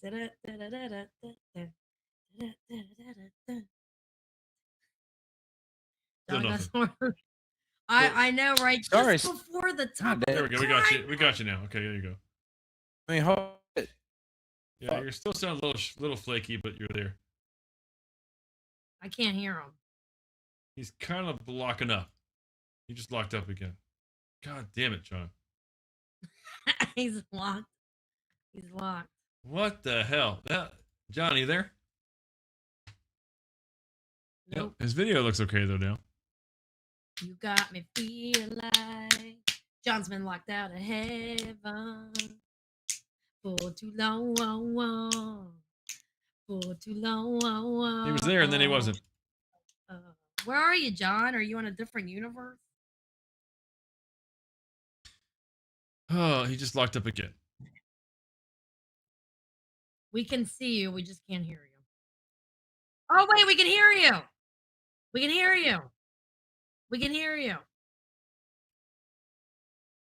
C: I know, right?
B: Sorry.
C: Just before the top.
A: There we go. We got you now. Okay, there you go.
B: I mean, hold it.
A: Yeah, you're still sounding a little flaky, but you're there.
C: I can't hear him.
A: He's kind of locking up. He just locked up again. God damn it, John.
C: He's locked. He's locked.
A: What the hell? John, you there?
C: Nope.
A: His video looks okay though now.
C: You got me feeling like John's been locked out of heaven for too long. For too long.
A: He was there and then he wasn't.
C: Where are you, John? Are you in a different universe?
A: Oh, he just locked up again.
C: We can see you. We just can't hear you. Oh, wait, we can hear you. We can hear you. We can hear you.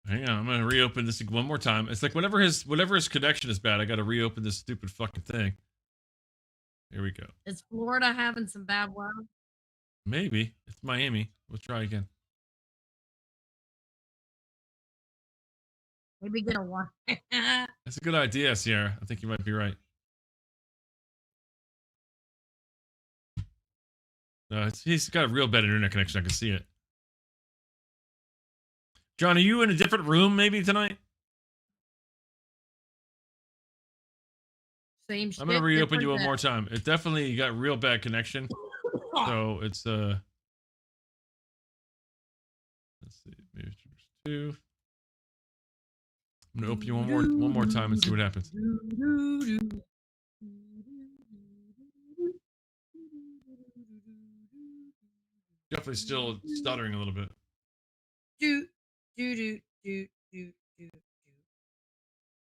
A: Hang on, I'm gonna reopen this one more time. It's like whenever his connection is bad, I gotta reopen this stupid fucking thing. Here we go.
C: Is Florida having some bad weather?
A: Maybe. It's Miami. We'll try again.
C: Maybe get a one.
A: That's a good idea, Sierra. I think you might be right. No, he's got a real bad internet connection. I can see it. John, are you in a different room maybe tonight?
C: Same shit.
A: I'm gonna reopen you one more time. It definitely got real bad connection. So it's let's see, maybe 2. I'm gonna open you one more time and see what happens. Definitely still stuttering a little bit.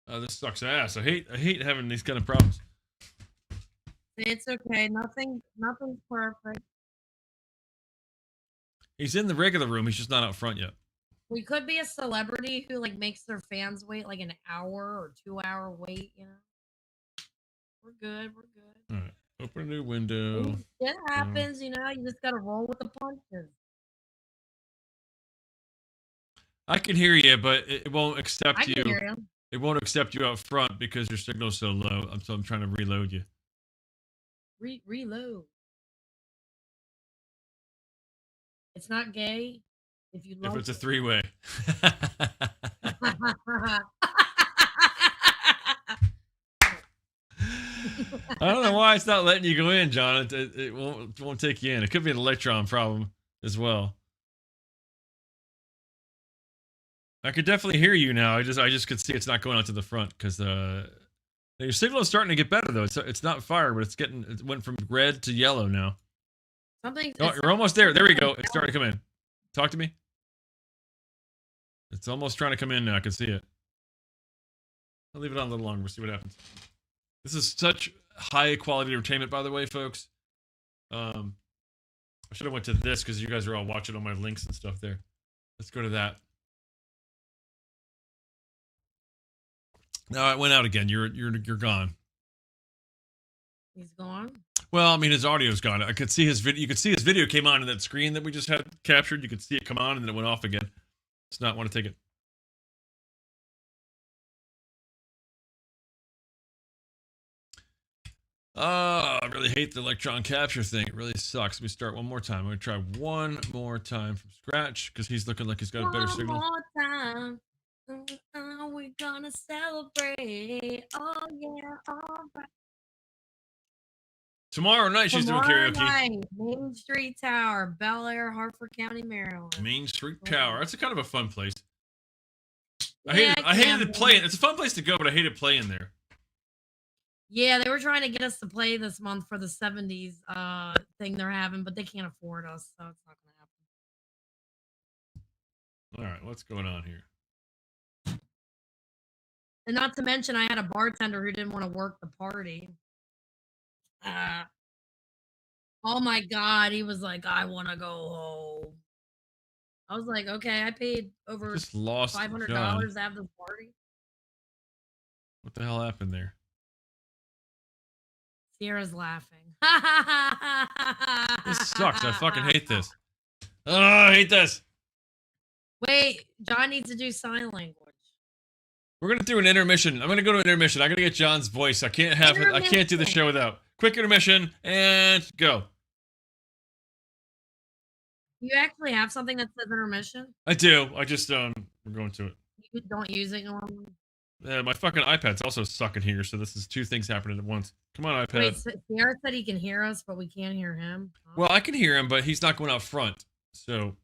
A: This sucks ass. I hate having these kind of problems.
C: It's okay. Nothing's perfect.
A: He's in the regular room. He's just not out front yet.
C: We could be a celebrity who like makes their fans wait like an hour or 2-hour wait, you know. We're good.
A: All right. Open a new window.
C: It happens, you know. You just gotta roll with the punches.
A: I can hear you, but it won't accept
C: I can
A: you.
C: hear you.
A: It won't accept you out front because your signal's so low. So I'm trying to reload you.
C: Reload. It's not gay if you
A: If
C: love
A: it's a 3-way. I don't know why it's not letting you go in, John. It won't take you in. It could be an Electron problem as well. I could definitely hear you now. I just could see it's not going out to the front because your signal is starting to get better though. It's not fire, but it went from red to yellow now.
C: Something.
A: Oh, you're almost there. There we go. It's starting to come in. Talk to me. It's almost trying to come in now. I can see it. I'll leave it on a little longer. We'll see what happens. This is such high quality entertainment, by the way, folks. I should have went to this because you guys are all watching all my links and stuff there. Let's go to that. No, it went out again. You're gone.
C: He's gone.
A: Well, I mean, his audio's gone. I could see his video. You could see his video came on in that screen that we just had captured. You could see it come on and then it went off again. Does not want to take it. I really hate the electron capture thing. It really sucks. Let me start one more time. I'm going to try one more time from scratch because he's looking like he's got a better signal.
C: One more time. We're gonna celebrate. Oh, yeah. All right.
A: Tomorrow night she's doing karaoke.
C: Night, Main Street Tower, Bel Air, Hartford County, Maryland.
A: Main Street Tower. That's a kind of a fun place. I hated playing. It's a fun place to go, but I hated playing there.
C: Yeah, they were trying to get us to play this month for the 70s thing they're having, but they can't afford us, so it's not going to happen.
A: All right, what's going on here?
C: And not to mention, I had a bartender who didn't want to work the party. Oh my God, he was like, I want to go home. I was like, okay, I paid over $500 to have this party.
A: What the hell happened there?
C: Sierra's laughing.
A: This sucks. I fucking hate this. Oh, I hate this.
C: Wait, John needs to do sign language.
A: We're gonna do an intermission. I'm gonna go to an intermission. I gotta get John's voice. I can't have it. I can't do the show without. Quick intermission and go.
C: You actually have something that says intermission?
A: I do. I just we're going to it.
C: You don't use it normally?
A: Yeah, my fucking iPad's also sucking here, so this is two things happening at once. Come on, iPad.
C: Wait, so Sierra said he can hear us, but we can't hear him.
A: Well, I can hear him, but he's not going out front. So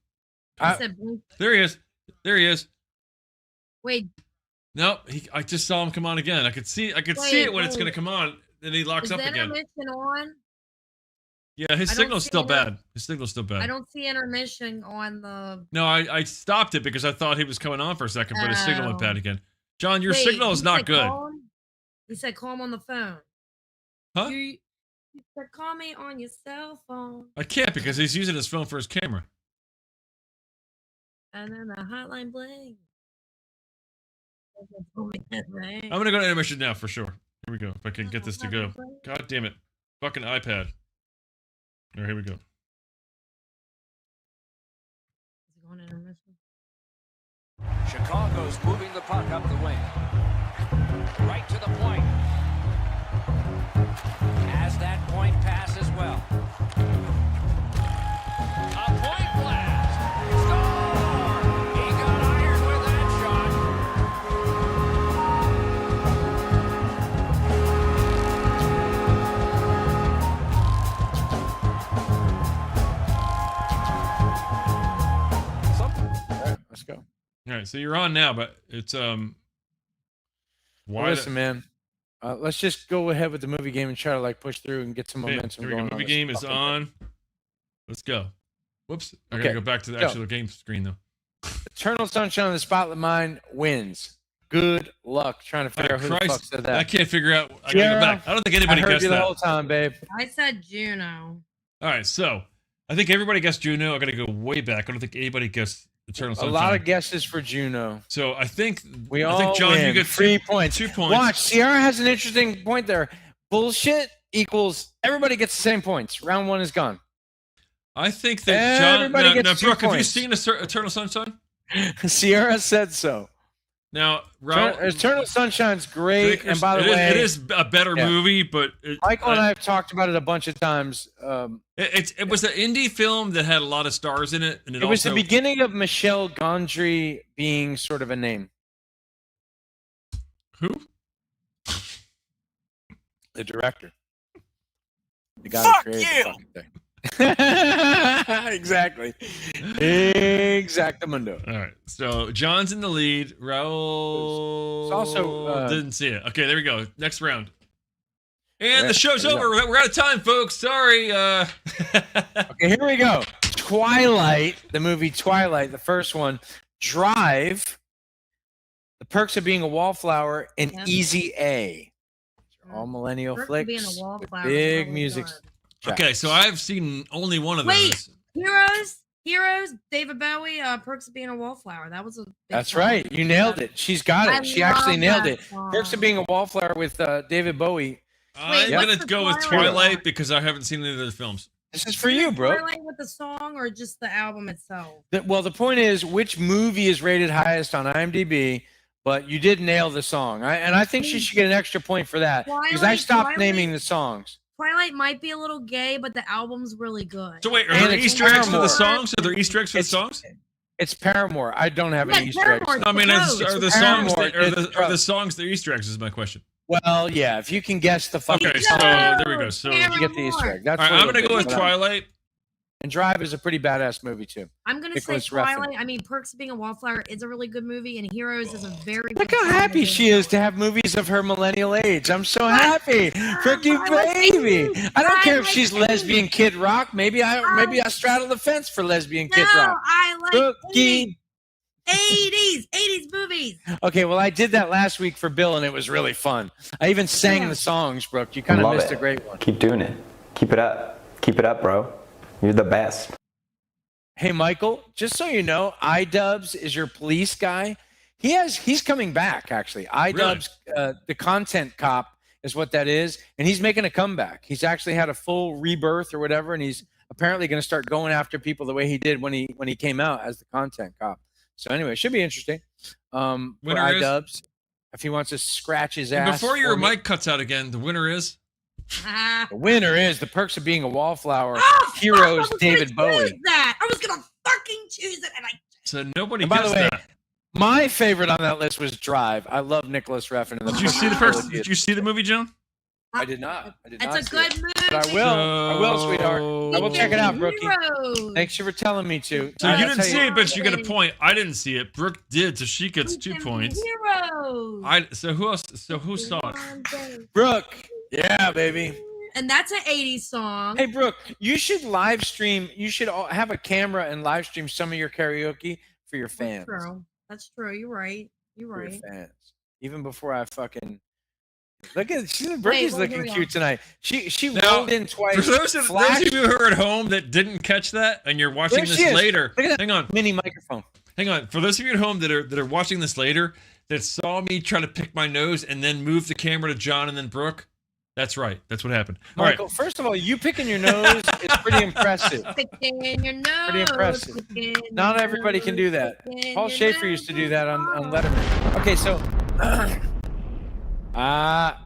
C: I said,
A: there he is. There he is.
C: Wait.
A: No, I just saw him come on again. I could see it when it's gonna come on, and he locks up again.
C: Is intermission on?
A: Yeah, his signal's still bad. His signal's still bad.
C: I don't see intermission on the.
A: No, I stopped it because I thought he was coming on for a second, but his signal went bad again. John, your signal is not good.
C: He said call him on the phone.
A: Huh?
C: You said call me on your cell phone.
A: I can't because he's using his phone for his camera.
C: And then the hotline bling.
A: I'm gonna go to intermission now for sure. Here we go. If I can get this to go. God damn it. Fucking iPad. All right, here we go.
P: Chicago's moving the puck up the wing. Right to the point. Has that point pass as well. A point blast. Score! He got iron with that
B: All right, let's go.
A: All right, so you're on now, but it's
B: Well, listen, man. Let's just go ahead with the movie game and try to push through and get some momentum
A: here we
B: going.
A: go. Movie game is on. Let's go. Whoops. I gotta go back to the actual game screen though.
B: Eternal Sunshine of the Spotless Mind wins. Good luck trying to figure out who the fuck said that.
A: I can't figure out. I gotta go back. I don't think anybody
B: I heard
A: guessed
B: you the
A: that.
B: whole time, babe.
C: I said Juno.
A: All right, so I think everybody guessed Juno. I gotta go way back. I don't think anybody guessed Eternal Sunshine.
B: A lot of guesses for Juno.
A: So I think
B: John,
A: win. You get
B: 3 points.
A: 2 points.
B: Watch, Sierra has an interesting point there. Bullshit equals everybody gets the same points. Round 1 is gone.
A: I think that John.
B: Everybody gets 2
A: Brooke, have you
B: points.
A: seen Eternal Sunshine?
B: Sierra said so.
A: Now,
B: Eternal Sunshine's great, and by the way,
A: it is a better movie. But
B: Michael and I have talked about it a bunch of times.
A: It was an indie film that had a lot of stars in it, and
B: it was the beginning of Michel Gondry being sort of a name.
A: Who?
B: The director. The guy
O: Fuck
B: who created
O: you!
B: the fucking thing. Exactly. Exactamundo.
A: All right. So John's in the lead. Raul
B: It's also
A: didn't see it. Okay, there we go. Next round. And the show's over. We're out of time, folks. Sorry.
B: Okay, here we go. Twilight, the movie Twilight, the first one. Drive, The Perks of Being a Wallflower, and Easy A. All millennial flicks with big music.
A: Okay, so I've seen only one of those.
C: Heroes, David Bowie, Perks of Being a Wallflower. That was a big
B: That's
C: song.
B: right. You nailed it. She's got it.
C: I
B: She actually
C: love
B: nailed
C: that
B: it.
C: song.
B: Perks of Being a Wallflower with David Bowie.
A: I'm going to go with Twilight because I haven't seen any of the films.
B: This is for you, bro.
C: Twilight with the song or just the album itself?
B: Well, the point is, which movie is rated highest on IMDb? But you did nail the song. And I think she should get an extra point for that because I stopped naming the songs.
C: Twilight might be a little gay, but the album's really good.
A: So wait, are there Easter eggs for the songs? Are there Easter eggs for the songs?
B: It's Paramore. I don't have any Easter eggs.
A: I mean, are the songs are the songs the Easter eggs? Is my question.
B: Well, yeah. If you can guess the fucking
A: okay, so there we go. So
B: you get the Easter egg. That's
A: all right, I'm gonna go with Twilight.
B: And Drive is a pretty badass movie too.
C: I'm gonna say Twilight. I mean, Perks of Being a Wallflower is a really good movie, and Heroes is a very.
B: Look how happy she is to have movies of her millennial age. I'm so happy, Cookie baby. I don't care if she's lesbian Kid Rock. Maybe I straddle the fence for lesbian Kid Rock.
C: I like
B: Cookie.
C: 80s movies.
B: Okay, well, I did that last week for Bill, and it was really fun. I even sang the songs, Brooke. You kind of missed a great one.
Q: Keep doing it. Keep it up. Keep it up, bro. You're the best.
B: Hey, Michael, just so you know, iDubbbz is your police guy. He's coming back, actually. iDubbbz, the content cop is what that is, and he's making a comeback. He's actually had a full rebirth or whatever, and he's apparently going to start going after people the way he did when he came out as the content cop. So anyway, it should be interesting. For iDubbbz, if he wants to scratch his ass.
A: Before your mic cuts out again, the winner is.
B: The winner is The Perks of Being a Wallflower. Heroes, David Bowie.
C: That I was gonna fucking choose it, and I.
A: So nobody.
B: And by
A: guessed
B: the way,
A: that.
B: my favorite on that list was Drive. I love Nicholas Refn.
A: Did you see the first? Did you see the movie, John?
B: I did not.
C: It's a good movie.
B: But I will, sweetheart. I will check it out, Brookie. Thanks for telling me to.
A: So you didn't see it, but you get a point. I didn't see it. Brooke did, so she gets 2 points.
C: Heroes.
A: So who else? So who saw it?
B: Brooke. Yeah, baby.
C: And that's an 80s song.
B: Hey, Brooke, you should live stream. You should have a camera and live stream some of your karaoke for your fans.
C: That's true. That's true. You're right. You're
B: For
C: right.
B: your fans. Even before I fucking look at Brookie's looking cute tonight. She rolled in twice.
A: For those of you who are at home that didn't catch that, and you're watching this later, hang on,
B: mini microphone.
A: Hang on. For those of you at home that are watching this later, that saw me try to pick my nose and then move the camera to John and then Brooke. That's right. That's what happened. All
B: Michael,
A: right.
B: First of all, you picking your nose is pretty impressive.
C: Picking your nose.
B: Pretty impressive. Not everybody can do that. Paul Schaefer used to do that on Letterman. Okay, so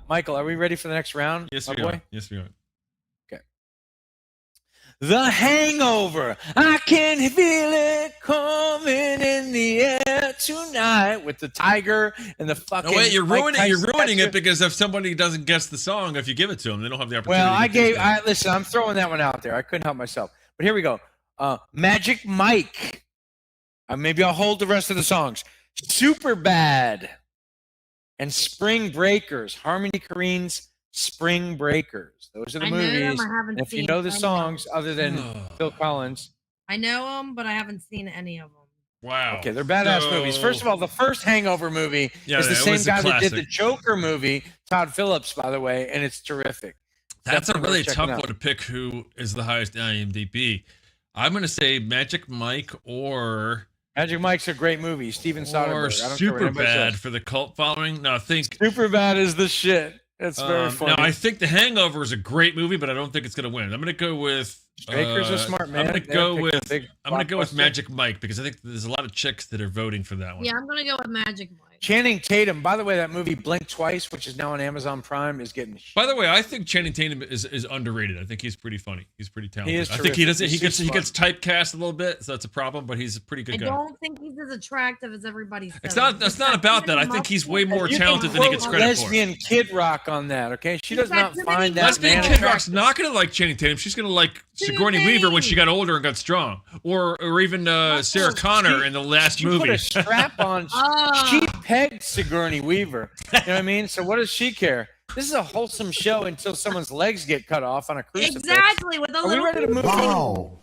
B: Michael, are we ready for the next round?
A: Yes, we are. Yes, we are.
B: Okay. The Hangover. I can feel it coming in the air tonight with the tiger and the fucking.
A: No, wait, you're ruining it because if somebody doesn't guess the song, if you give it to them, they don't have the opportunity.
B: Well, listen, I'm throwing that one out there. I couldn't help myself. But here we go. Magic Mike. Maybe I'll hold the rest of the songs. Super Bad. And Spring Breakers. Harmony Korine's Spring Breakers. Those are the movies. And if you know the songs other than Phil Collins.
C: I know them, but I haven't seen any of them.
A: Wow.
B: Okay, they're badass movies. First of all, the first Hangover movie is the same guy that did the Joker movie, Todd Phillips, by the way, and it's terrific.
A: That's a really tough one to pick who is the highest IMDb. I'm going to say Magic Mike or...
B: Magic Mike's a great movie. Steven Soderbergh.
A: Or Super Bad for the cult following. No, I think...
B: Super Bad is the shit. It's very funny.
A: No, I think The Hangover is a great movie, but I don't think it's going to win. I'm going to go with...
B: Straker's a smart man.
A: I'm going to go with Magic Mike because I think there's a lot of chicks that are voting for that one.
C: Yeah, I'm going to go with Magic Mike.
B: Channing Tatum. By the way, that movie Blink Twice, which is now on Amazon Prime, is getting.
A: By the way, I think Channing Tatum is underrated. I think he's pretty funny. He's pretty talented.
B: He is
A: I think he doesn't. He gets
B: typecast
A: a little bit, so that's a problem. But he's a pretty good guy.
C: I don't think he's as attractive as everybody says.
A: It's not. That's not about that. I think he's way more talented than he gets credit for.
B: Lesbian Kid Rock on that. Okay, she does not find that.
A: Lesbian Kid Rock's not going to like Channing Tatum. She's going to like Sigourney Weaver when she got older and got strong, or even Sarah Connor in the last movie.
B: Put a strap on. She pegged Sigourney Weaver. You know what I mean? So what does she care? This is a wholesome show until someone's legs get cut off on a crucifix.
C: Exactly. With a
B: Are we ready to move on?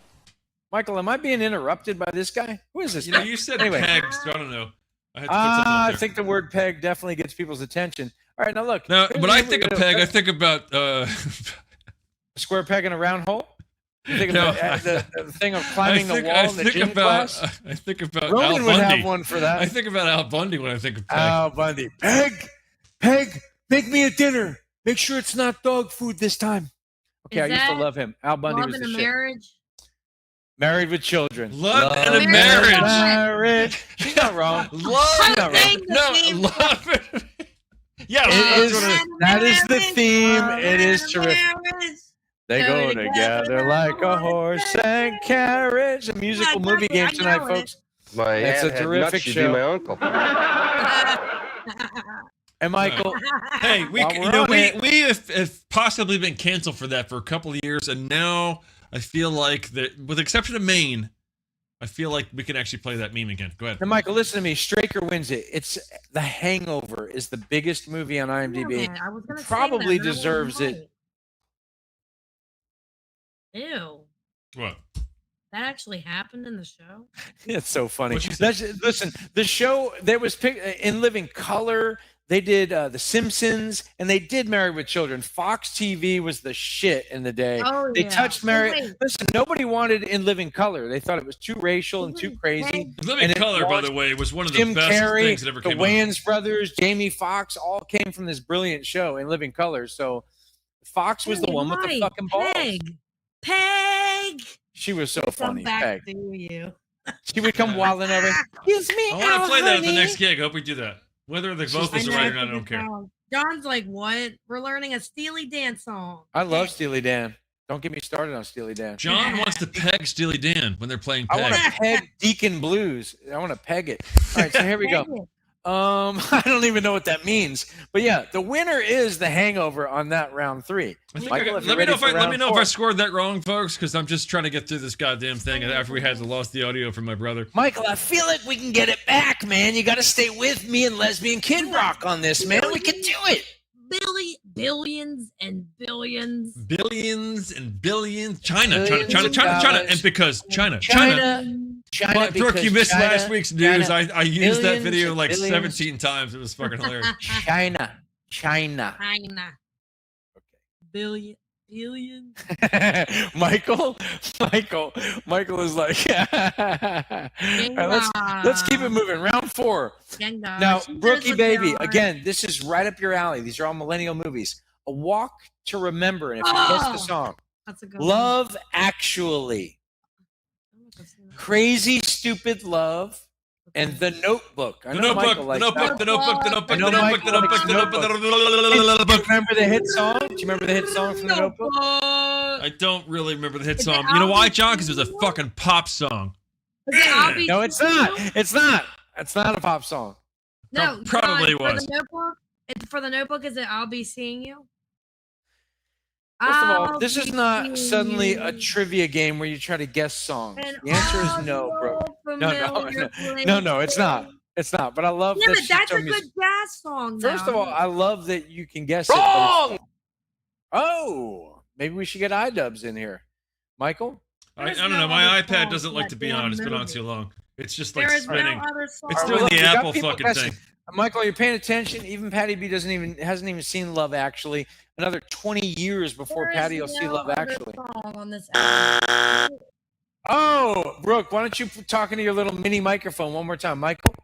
B: Michael, am I being interrupted by this guy? Who is this guy?
A: You said pegged, so I don't know.
B: I think the word peg definitely gets people's attention. All right, now look.
A: No, but I think of peg. I think about
B: a square peg in a round hole. You think about the thing of climbing the wall in the gym class?
A: I think about
B: Roman
A: Al Bundy.
B: would have one for that.
A: I think about Al Bundy when I think of peg.
B: Al Bundy. Peg, make me a dinner. Make sure it's not dog food this time. Okay, I used to love him. Al Bundy was the shit.
C: Marriage?
B: Married with Children.
A: Love and a marriage.
B: Marriage. She's not wrong.
A: Love. Love it. Yeah,
B: that is the theme. It is terrific. They go together like a horse and carriage. A musical movie game tonight, folks. It's a terrific show.
R: My uncle.
B: And Michael,
A: hey, we have possibly been canceled for that for a couple of years, and now I feel like that, with the exception of Maine, I feel like we can actually play that meme again. Go ahead.
B: And Michael, listen to me. Straker wins it. It's The Hangover is the biggest movie on IMDb. Probably deserves it.
C: Ew.
A: What?
C: That actually happened in the show?
B: It's so funny. Listen, the show, there was in Living Color. They did The Simpsons, and they did Married with Children. Fox TV was the shit in the day.
C: Oh,
B: they touched Married. Listen, nobody wanted In Living Color. They thought it was too racial and too crazy.
A: Living Color, by the way, was one of the
B: Jim
A: best
B: Carrey,
A: things that ever came out.
B: The Wayans brothers, Jamie Foxx, all came from this brilliant show In Living Color. So Fox was the one with the fucking balls.
C: Peg.
B: She was so funny.
C: Back
B: Peg.
C: to you.
B: She would come wilding over. Excuse me.
A: I want to play that at the next gig. I hope we do that. Whether the vocals are right or not, I don't care.
C: John's like, what? We're learning a Steely Dan song.
B: I love Steely Dan. Don't get me started on Steely Dan.
A: John wants to peg Steely Dan when they're playing peg.
B: I want to peg Deacon Blues. I want to peg it. All right, so here we go. I don't even know what that means. But yeah, the winner is The Hangover on that round 3. Michael,
A: let me know if I scored that wrong, folks, because I'm just trying to get through this goddamn thing after we had lost the audio from my brother.
B: Michael, I feel like we can get it back, man. You got to stay with me and Lesbian Kid Rock on this, man. We can do it.
C: Billions and billions.
A: Billions and billions. China. And because China. But Brooke, you missed last week's news. I used that video like 17 times. It was fucking hilarious.
B: China.
C: Billions.
B: Michael is like, all right, let's keep it moving. Round 4. Now, Brookie Baby, again, this is right up your alley. These are all millennial movies. A Walk to Remember, and if you guess the song,
C: that's a good
B: Love Actually, Crazy Stupid Love, and The Notebook.
A: The Notebook.
B: Remember the hit song? Do you remember the hit song from The Notebook?
A: I don't really remember the hit song. You know why, John? Because it was a fucking pop song.
B: No, it's not. It's not a pop song.
C: No,
A: probably
C: John,
A: was.
C: For the Notebook, is it I'll Be Seeing You?
B: First of all, this is not suddenly a trivia game where you try to guess songs. The answer is no, bro. No, it's not. It's not. But I love that.
C: Yeah, but that's a good jazz song.
B: First of all, I love that you can guess
O: Wrong!
B: it. Oh, maybe we should get iDubbbz in here. Michael?
A: I don't know. My iPad doesn't like to be on. It's been on too long. It's just like spinning. It's
B: Right,
A: doing
B: look,
A: the
B: we got
A: Apple
B: people
A: fucking
B: guessing.
A: thing.
B: Michael, you're paying attention. Even Patty B hasn't even seen Love Actually. Another 20 years before Patty will see Love Actually.
C: On this
B: Oh, Brooke, why don't you talk into your little mini microphone one more time, Michael?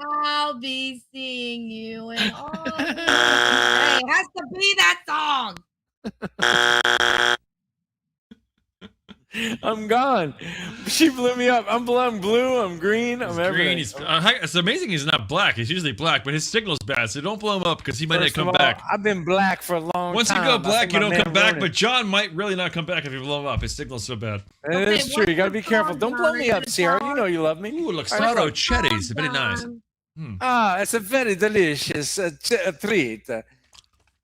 C: I'll be seeing you and all. Hey, it has to be that song.
B: I'm gone. She blew me up. I'm blue. I'm green. I'm everything.
A: It's amazing he's not black. He's usually black, but his signal's bad, so don't blow him up because he might not come back.
B: I've been black for a long time.
A: Once you go black, you don't come back, but John might really not come back if you blow him up. His signal's so bad.
B: It is true. You got to be careful. Don't blow me up, Sierra. You know you love me.
A: Ooh, Luxardo Chetties. Very nice.
B: It's a very delicious treat.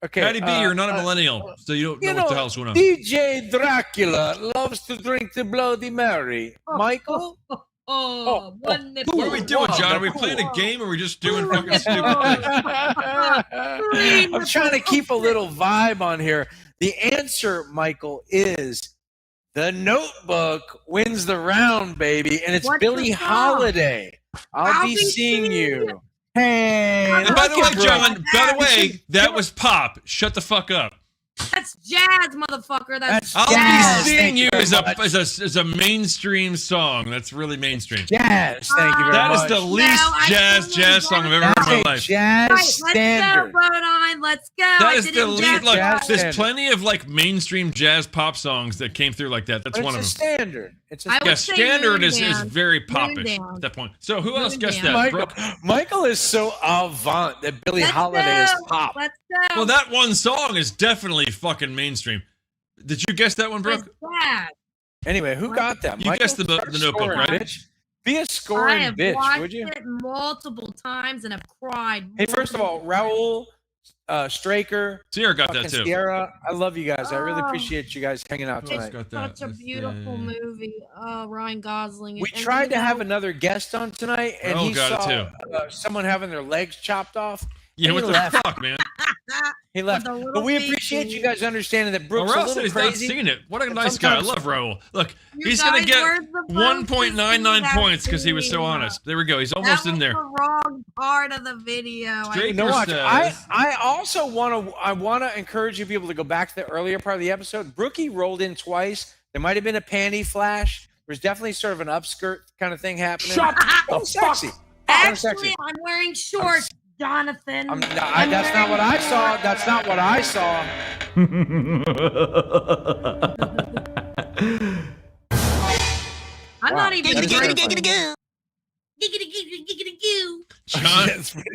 B: Okay,
A: Patty B, you're not a millennial, so you don't know what the hell's going on.
B: DJ Dracula loves to drink the Bloody Mary. Michael?
A: What are we doing, John? Are we playing a game or are we just doing fucking stupid things?
B: I'm trying to keep a little vibe on here. The answer, Michael, is The Notebook wins the round, baby, and it's Billie Holiday. I'll be seeing you. Hey,
A: and by the way, John, that was pop. Shut the fuck up.
C: That's jazz, motherfucker. That's
A: I'll Be Seeing You is a mainstream song. That's really mainstream.
B: Jazz, thank you very much.
A: That is the least jazz song I've ever heard in my life.
B: Jazz standard.
C: Let's go, Rhode Island. Let's go.
A: That is the least. There's plenty of mainstream jazz pop songs that came through like that. That's one of them.
B: It's a standard.
A: Standard is very popish at that point. So who else guessed that?
B: Michael is so avant that Billie Holiday is pop.
C: Let's go.
A: Well, that one song is definitely fucking mainstream. Did you guess that one, Brooke?
B: Anyway, who got that?
A: You guessed the Notebook, right?
B: Bitch. Be a scoring bitch, would you?
C: I have watched it multiple times and have cried.
B: Hey, first of all, Raul, Straker,
A: Sierra got that too.
B: Sierra, I love you guys. I really appreciate you guys hanging out tonight.
C: It's such a beautiful movie. Ryan Gosling.
B: We tried to have another guest on tonight, and he saw someone having their legs chopped off.
A: Yeah, what the fuck, man?
B: He left. But we appreciate you guys understanding that Brooke's a little
A: he's
B: crazy.
A: Not seen it. What a nice guy. I love Raul. Look, he's going to get 1.99 points because he was so honest. There we go. He's almost in there.
C: The wrong part of the video.
B: I also want to encourage you people to go back to the earlier part of the episode. Brookie rolled in twice. There might have been a panty flash. There's definitely sort of an upskirt kind of thing happening.
O: Shut the fuck.
C: Actually, I'm wearing shorts. Jonathan.
B: That's not what I saw. That's not what I saw.
C: I'm not even.
B: Giggity.
A: John. I'm sorry.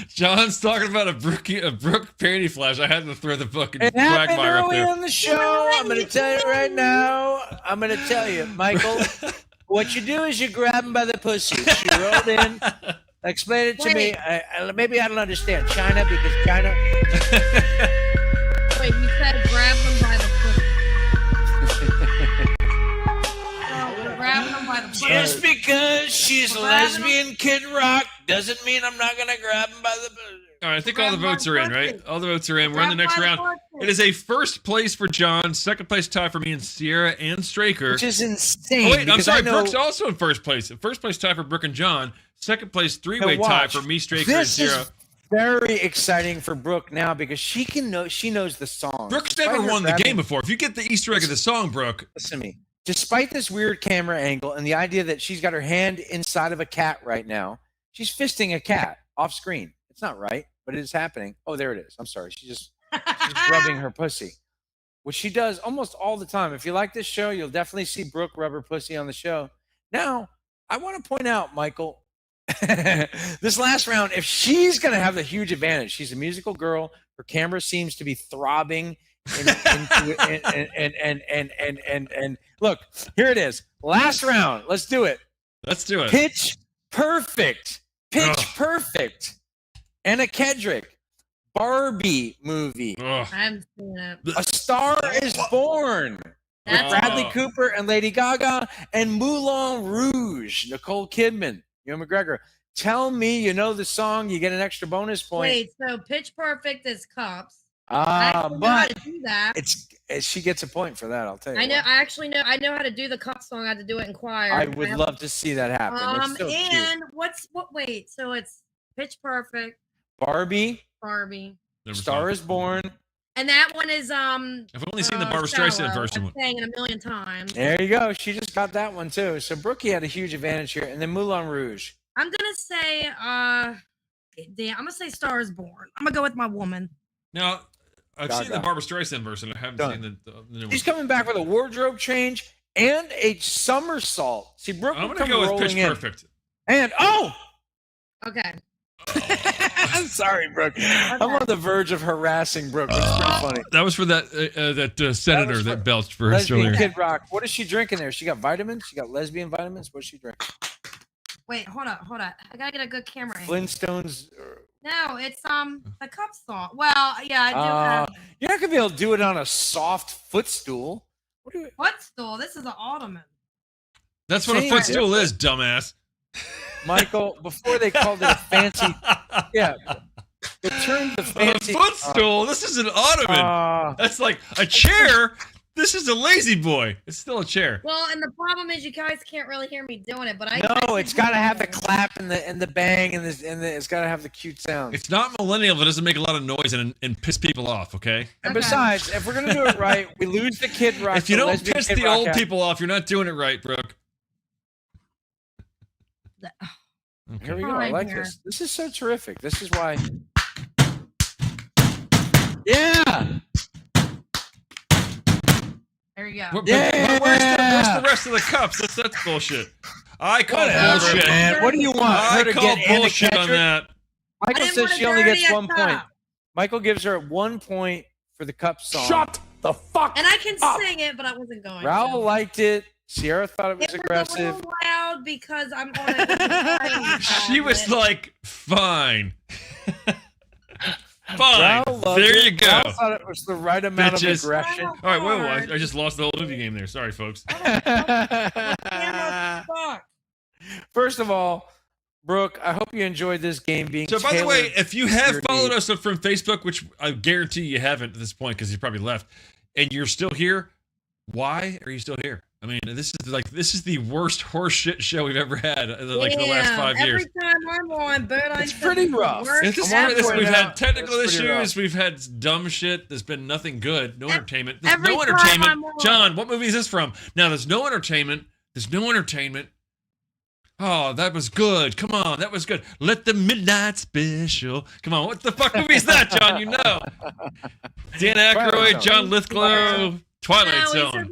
A: John's talking about a Brooke panty flash. I had to throw the fucking
B: It happened
A: quagmire up
B: earlier
A: there.
B: on the show. I'm going to tell you right now. I'm going to tell you, Michael. What you do is you grab him by the pussy. She rolled in. Explain it to me. Maybe I don't understand. China, because China.
C: Wait, you said grab them by the pussy. Grab them by the pussy.
B: Just because she's a lesbian, Kid Rock, doesn't mean I'm not going to grab him by the pussy.
A: All right, I think all the votes are in, right? All the votes are in. We're in the next round. It is a first place for John, second place tie for me and Sierra and Straker.
B: Which is insane.
A: Oh, wait, I'm sorry. Brooke's also in first place. First place tie for Brooke and John. Second place three-way tie for me, Straker, and Sierra.
B: This is very exciting for Brooke now because she knows the song.
A: Brooke's never won the game before. If you get the Easter egg of the song, Brooke.
B: Listen to me. Despite this weird camera angle and the idea that she's got her hand inside of a cat right now, she's fisting a cat off screen. It's not right, but it is happening. Oh, there it is. I'm sorry. She's rubbing her pussy, which she does almost all the time. If you like this show, you'll definitely see Brooke rub her pussy on the show. Now, I want to point out, Michael, this last round, if she's going to have a huge advantage, she's a musical girl. Her camera seems to be throbbing. And look, here it is. Last round. Let's do it.
A: Let's do it.
B: Pitch Perfect. Perfect. Anna Kendrick. Barbie movie.
C: I haven't seen it.
B: A Star is Born. With Bradley Cooper and Lady Gaga and Moulin Rouge. Nicole Kidman. Ewan McGregor. Tell me you know the song. You get an extra bonus point.
C: Wait, so Pitch Perfect is Cops. I know how to do that.
B: She gets a point for that. I'll tell you.
C: I know. I actually know. I know how to do the Cop song. I had to do it in choir.
B: I would love to see that happen. It's so
C: and
B: cute.
C: Wait. So it's Pitch Perfect.
B: Barbie.
A: Star
B: is Born.
C: And that one is
A: I've only seen the Barbara Streisand version.
C: I've sang it a million times.
B: There you go. She just got that one too. So Brookie had a huge advantage here, and then Moulin Rouge.
C: I'm gonna say, I'm gonna say Star is Born. I'm gonna go with my woman.
A: Now, I've seen the Barbara Streisand version. I haven't seen the new one.
B: She's coming back with a wardrobe change and a somersault. See, Brooke
A: I'm
B: will
A: gonna
B: come
A: go with Pitch
B: in.
A: Perfect.
B: And
C: Okay.
B: I'm sorry, Brooke. I'm on the verge of harassing Brooke. It's pretty funny.
A: That was for that senator that belched for us earlier.
B: Kid Rock. What is she drinking there? She got vitamins? She got lesbian vitamins? What's she drinking?
C: Wait, hold on. I gotta get a good camera angle.
B: Flintstones.
C: No, it's the Cup song. Well, yeah, I do have.
B: You're not gonna be able to do it on a soft footstool.
C: Footstool. This is an ottoman.
A: That's what a footstool is, dumbass.
B: Michael, before they called it a fancy, they turned the fancy
A: footstool. This is an ottoman. That's like a chair. This is a lazy boy. It's still a chair.
C: Well, and the problem is you guys can't really hear me doing it, but
B: it's got to have the clap and the bang and it's got to have the cute sound.
A: It's not millennial, but it doesn't make a lot of noise and piss people off. Okay.
B: And besides, if we're gonna do it right, we lose the Kid Rock.
A: If you don't piss the old people off, you're not doing it right, Brooke.
B: Okay. Here we go. I like this. This is so terrific. This is why. Yeah.
C: There you go.
A: Where's the rest of the cups? That's bullshit. I call bullshit.
B: Man. What do you want?
A: I call bullshit on that.
B: Michael says she only gets 1 point. Michael gives her 1 point for the cup song.
O: Shut the fuck
C: And I can sing it, but I wasn't going.
B: Raul liked it. Sierra thought it was aggressive.
C: It was a little loud because I'm on it.
A: She was like, fine. Fine. There you go.
B: I thought it was the right amount of aggression.
A: All right, whoa. I just lost the whole movie game there. Sorry, folks.
B: First of all, Brooke, I hope you enjoyed this game being
A: So, by the way, if you have followed us from Facebook, which I guarantee you haven't at this point because you probably left, and you're still here, why are you still here? I mean, this is the worst horse shit show we've ever had in the last 5 years.
C: Every time I'm on,
B: it's pretty rough.
A: We've had technical issues. We've had dumb shit. There's been nothing good. No entertainment. There's no entertainment. John, what movie is this from? Now, there's no entertainment. Oh, that was good. Come on, that was good. Let the Midnight Special. Come on, what the fuck movie is that, John? You know. Dan Aykroyd, John Lithgow. Twilight Zone.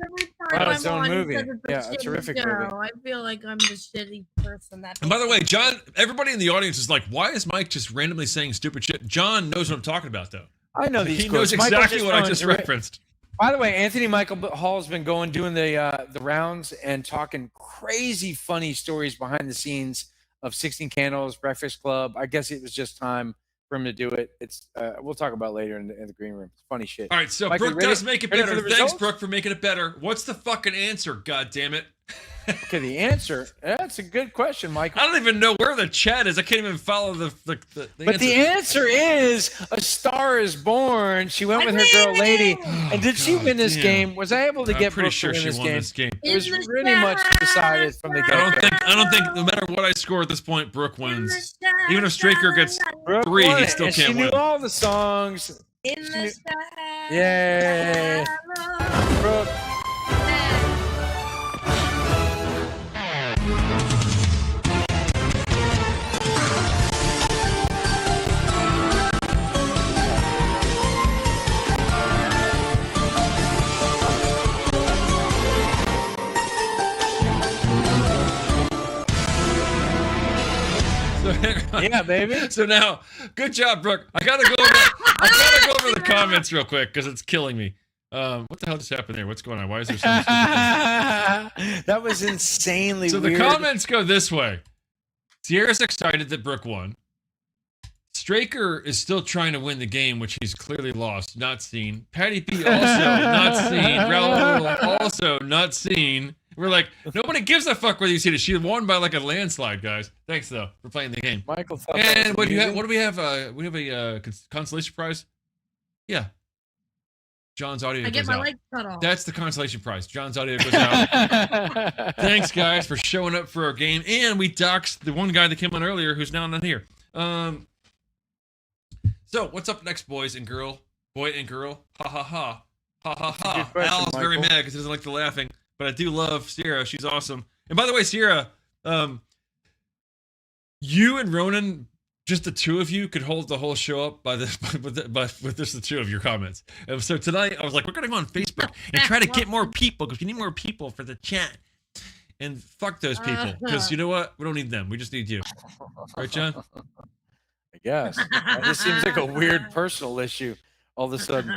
B: Twilight Zone movie. Yeah, a terrific movie.
C: I feel like I'm the shitty person.
A: And by the way, John, everybody in the audience is like, why is Mike just randomly saying stupid shit? John knows what I'm talking about, though.
B: I know these.
A: He knows exactly what I just referenced.
B: By the way, Anthony Michael Hall's been doing the rounds and talking crazy funny stories behind the scenes of 16 Candles, Breakfast Club. I guess it was just time for him to do it. It's we'll talk about later in the green room. It's funny shit.
A: All right, so
B: Michael,
A: Brooke does make it better. Thanks,
B: results?
A: Brooke, for making it better. What's the fucking answer? God damn it!
B: Okay, the answer. That's a good question, Michael.
A: I don't even know where the chat is. I can't even follow the
B: But
A: answer.
B: the answer is A Star Is Born. She went with her girl, Lady. And did she win this game? Was I able to get
A: pretty
B: Brooke
A: sure
B: to win
A: she won
B: this game?
A: this game.
B: It was pretty much decided from the get-go.
A: I don't think no matter what I score at this point, Brooke wins. Even if Straker gets 3, he still can't
B: she
A: win.
B: knew all the songs.
C: In the sky.
B: Yay. Brooke. Yeah, baby.
A: So now, good job, Brooke. I gotta go over the comments real quick because it's killing me. What the hell just happened there? What's going on? Why is there so much?
B: That was insanely
A: So
B: weird.
A: the comments go this way. Sierra's excited that Brooke won. Straker is still trying to win the game, which he's clearly lost. Not seen. Patty B also not seen. Raul also not seen. We're like, nobody gives a fuck whether you see it. She won by like a landslide, guys. Thanks though for playing the game.
B: Michael thought
A: And what do you have? What do we have? We have a consolation prize. Yeah. John's audio
C: I get
A: goes
C: my
A: out.
C: leg cut off.
A: That's the consolation prize. John's audio goes out. Thanks, guys, for showing up for our game. And we doxed the one guy that came on earlier who's now not here. So, what's up next, boys and girl? Boy and girl. Ha ha ha. Ha ha ha. Al's very mad because he doesn't like the laughing. But I do love Sierra. She's awesome. And by the way, Sierra, you and Ronan, just the two of you, could hold the whole show up with just the two of your comments. And so tonight, I was like, we're going to go on Facebook and try to get more people because we need more people for the chat. And fuck those people because you know what? We don't need them. We just need you. Right, John?
B: I guess. This seems like a weird personal issue all of a sudden.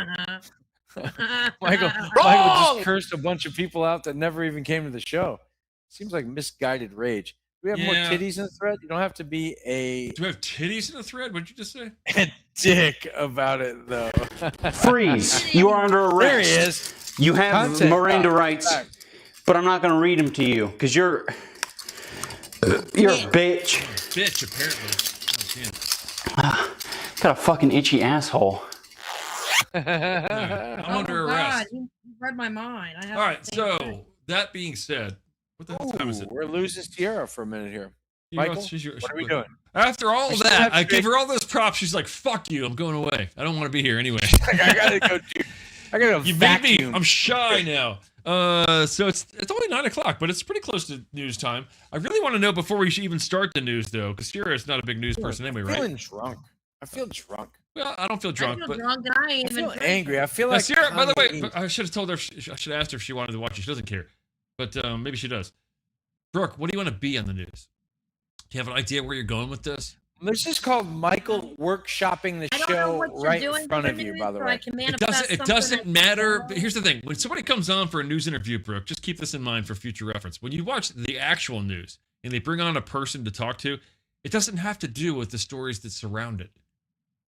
B: Michael just cursed a bunch of people out that never even came to the show. Seems like misguided rage. Do we have more titties in the thread? You don't have to be a...
A: Do we have titties in the thread? What did you just say?
B: A dick about it, though.
R: Freeze. You are under arrest.
B: There he is.
R: You have
B: Content.
R: Miranda rights, but I'm not going to read them to you because you're a bitch.
A: Bitch, apparently.
R: Got a fucking itchy asshole.
A: I'm under arrest.
C: God, you read my mind. I have
A: All right, so that being said, what the hell time is it?
B: We're losing Sierra for a minute here.
A: You know,
B: Michael, what are we doing?
A: After all that, I gave her all those props. She's like, fuck you. I'm going away. I don't want to be here anyway.
B: I gotta go, dude. I gotta
A: You made me. I'm shy now. So it's only 9 o'clock, but it's pretty close to news time. I really want to know before we should even start the news, though, because Sierra is not a big news person anyway, right?
B: I'm feeling drunk. I feel drunk.
A: Well, I don't feel drunk,
C: I feel
A: but
C: drunk and I ain't
B: I feel
C: even
B: angry. I feel
A: now,
B: like
A: Sierra. By the way, I should have told her. I should have asked her if she wanted to watch it. She doesn't care, but maybe she does. Brooke, what do you want to be on the news? Do you have an idea where you're going with this?
B: This is called Michael workshopping the show right in front of you, by the way.
A: It doesn't matter. But here's the thing: when somebody comes on for a news interview, Brooke, just keep this in mind for future reference. When you watch the actual news and they bring on a person to talk to, it doesn't have to do with the stories that surround it.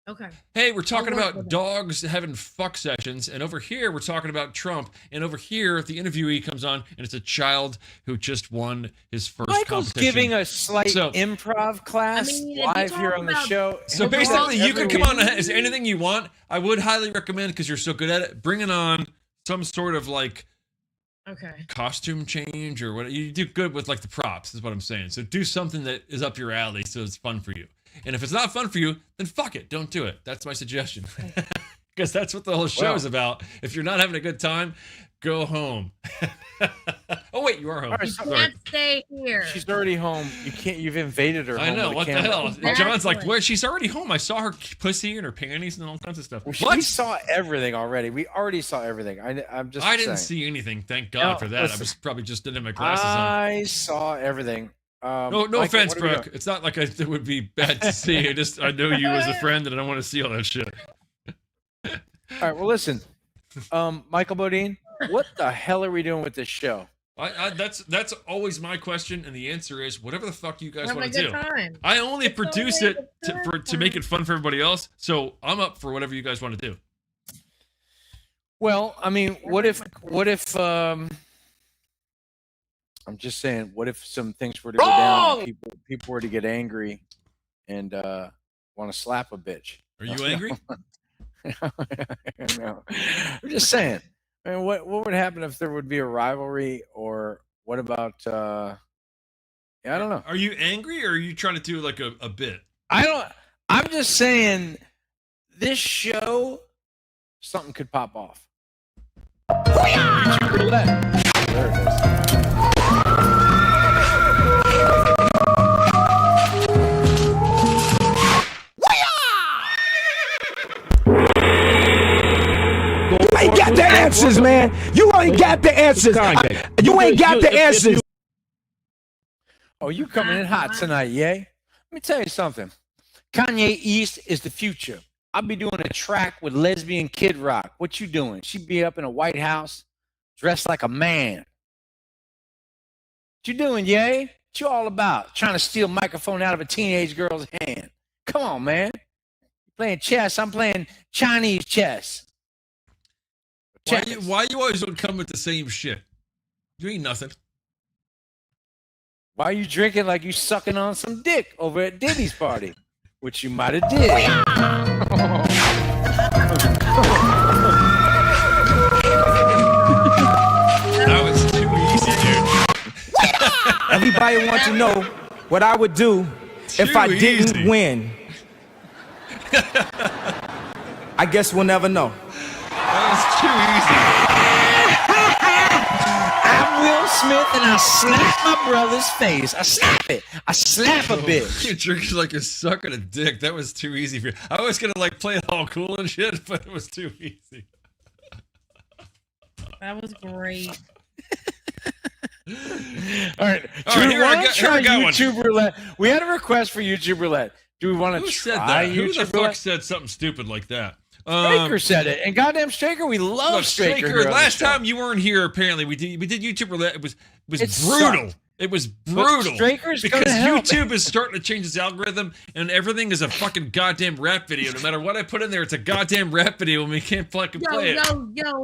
C: Okay.
A: Hey, we're talking about dogs having fuck sessions, and over here we're talking about Trump, and over here the interviewee comes on, and it's a child who just won his first
B: Michael's
A: competition.
B: giving a slight improv class live here on the show.
A: So basically, you can come on as anything you want. I would highly recommend, because you're so good at it, bringing on some sort of like costume change or what. You do good with like the props, is what I'm saying. So do something that is up your alley, so it's fun for you. And if it's not fun for you, then fuck it. Don't do it. That's my suggestion. Because that's what the whole show is about. If you're not having a good time, go home. Oh wait, you are home.
B: All right,
C: You
B: so-
C: can't stay here.
B: She's already home. You can't. You've invaded her.
A: I
B: home
A: know,
B: with a
A: what the
B: camera.
A: hell?
C: Exactly.
A: John's like, where? She's already home. I saw her pussy and her panties and all kinds of stuff.
B: Well,
A: What?
B: we saw everything already. We already saw everything. I'm just.
A: I didn't
B: saying.
A: see anything. Thank God
B: No,
A: for that.
B: listen.
A: I was probably just didn't have my glasses on.
B: I saw everything.
A: No
B: Michael,
A: offense,
B: what are we
A: Brooke. It's not like it would be bad to see. I know you as a friend, and I don't want to see all that shit.
B: All right. Well, listen, Michael Bodine, what the hell are we doing with this show?
A: That's always my question, and the answer is whatever the fuck you guys
C: Having
A: want
C: a
A: to do.
C: good time.
A: I only produce
C: always
A: it
C: a good
A: to make it fun for everybody else, so I'm up for whatever you guys want to do.
B: Well, I mean, what if I'm just saying, what if some things were to go down, and people were to get angry and want to slap a bitch?
A: Are you angry?
B: No. I'm just saying. I mean, what would happen if there would be a rivalry, or what about? I don't know.
A: Are you angry, or are you trying to do like a bit?
B: I'm just saying, this show, something could pop off. Roulette. There it is.
O: You ain't got the answers, man. You ain't got the answers. You ain't got the answers.
B: Oh, you coming in hot tonight, yay? Let me tell you something. Kanye East is the future. I'll be doing a track with lesbian Kid Rock. What you doing? She'd be up in a White House, dressed like a man. What you doing, yay? What you all about? Trying to steal a microphone out of a teenage girl's hand. Come on, man. You're playing chess. I'm playing Chinese chess.
A: Why you always don't come with the same shit? You ain't nothing.
B: Why are you drinking like you sucking on some dick over at Diddy's party? Which you might have did.
A: That was too easy, dude.
O: Everybody wants to know what I would do if I didn't
A: easy.
O: win. I guess we'll never know.
A: That
B: I'm Will Smith, and I slap my brother's face. I slap it. I slap a bitch.
A: You're drinking like you're sucking a dick. That was too easy for you. I was gonna like play it all cool and shit, but it was too easy.
C: That was great.
B: All right,
A: here I got one.
B: YouTube roulette. We had a request for YouTube roulette. Do we want to
A: Who
B: try
A: said that? Who the
B: YouTube
A: fuck
B: roulette?
A: said something stupid like that?
B: Straker said it, and goddamn Straker, we love
A: Look,
B: Straker.
A: Straker,
B: here on
A: last
B: the show.
A: time you weren't here, apparently we did YouTube roulette. It was
B: It
A: brutal.
B: sucked.
A: It was
B: But
A: brutal
B: Straker's
A: because
B: gonna help.
A: YouTube is starting to change its algorithm, and everything is a fucking goddamn rap video. No matter what I put in there, it's a goddamn rap video, and we can't fucking play it.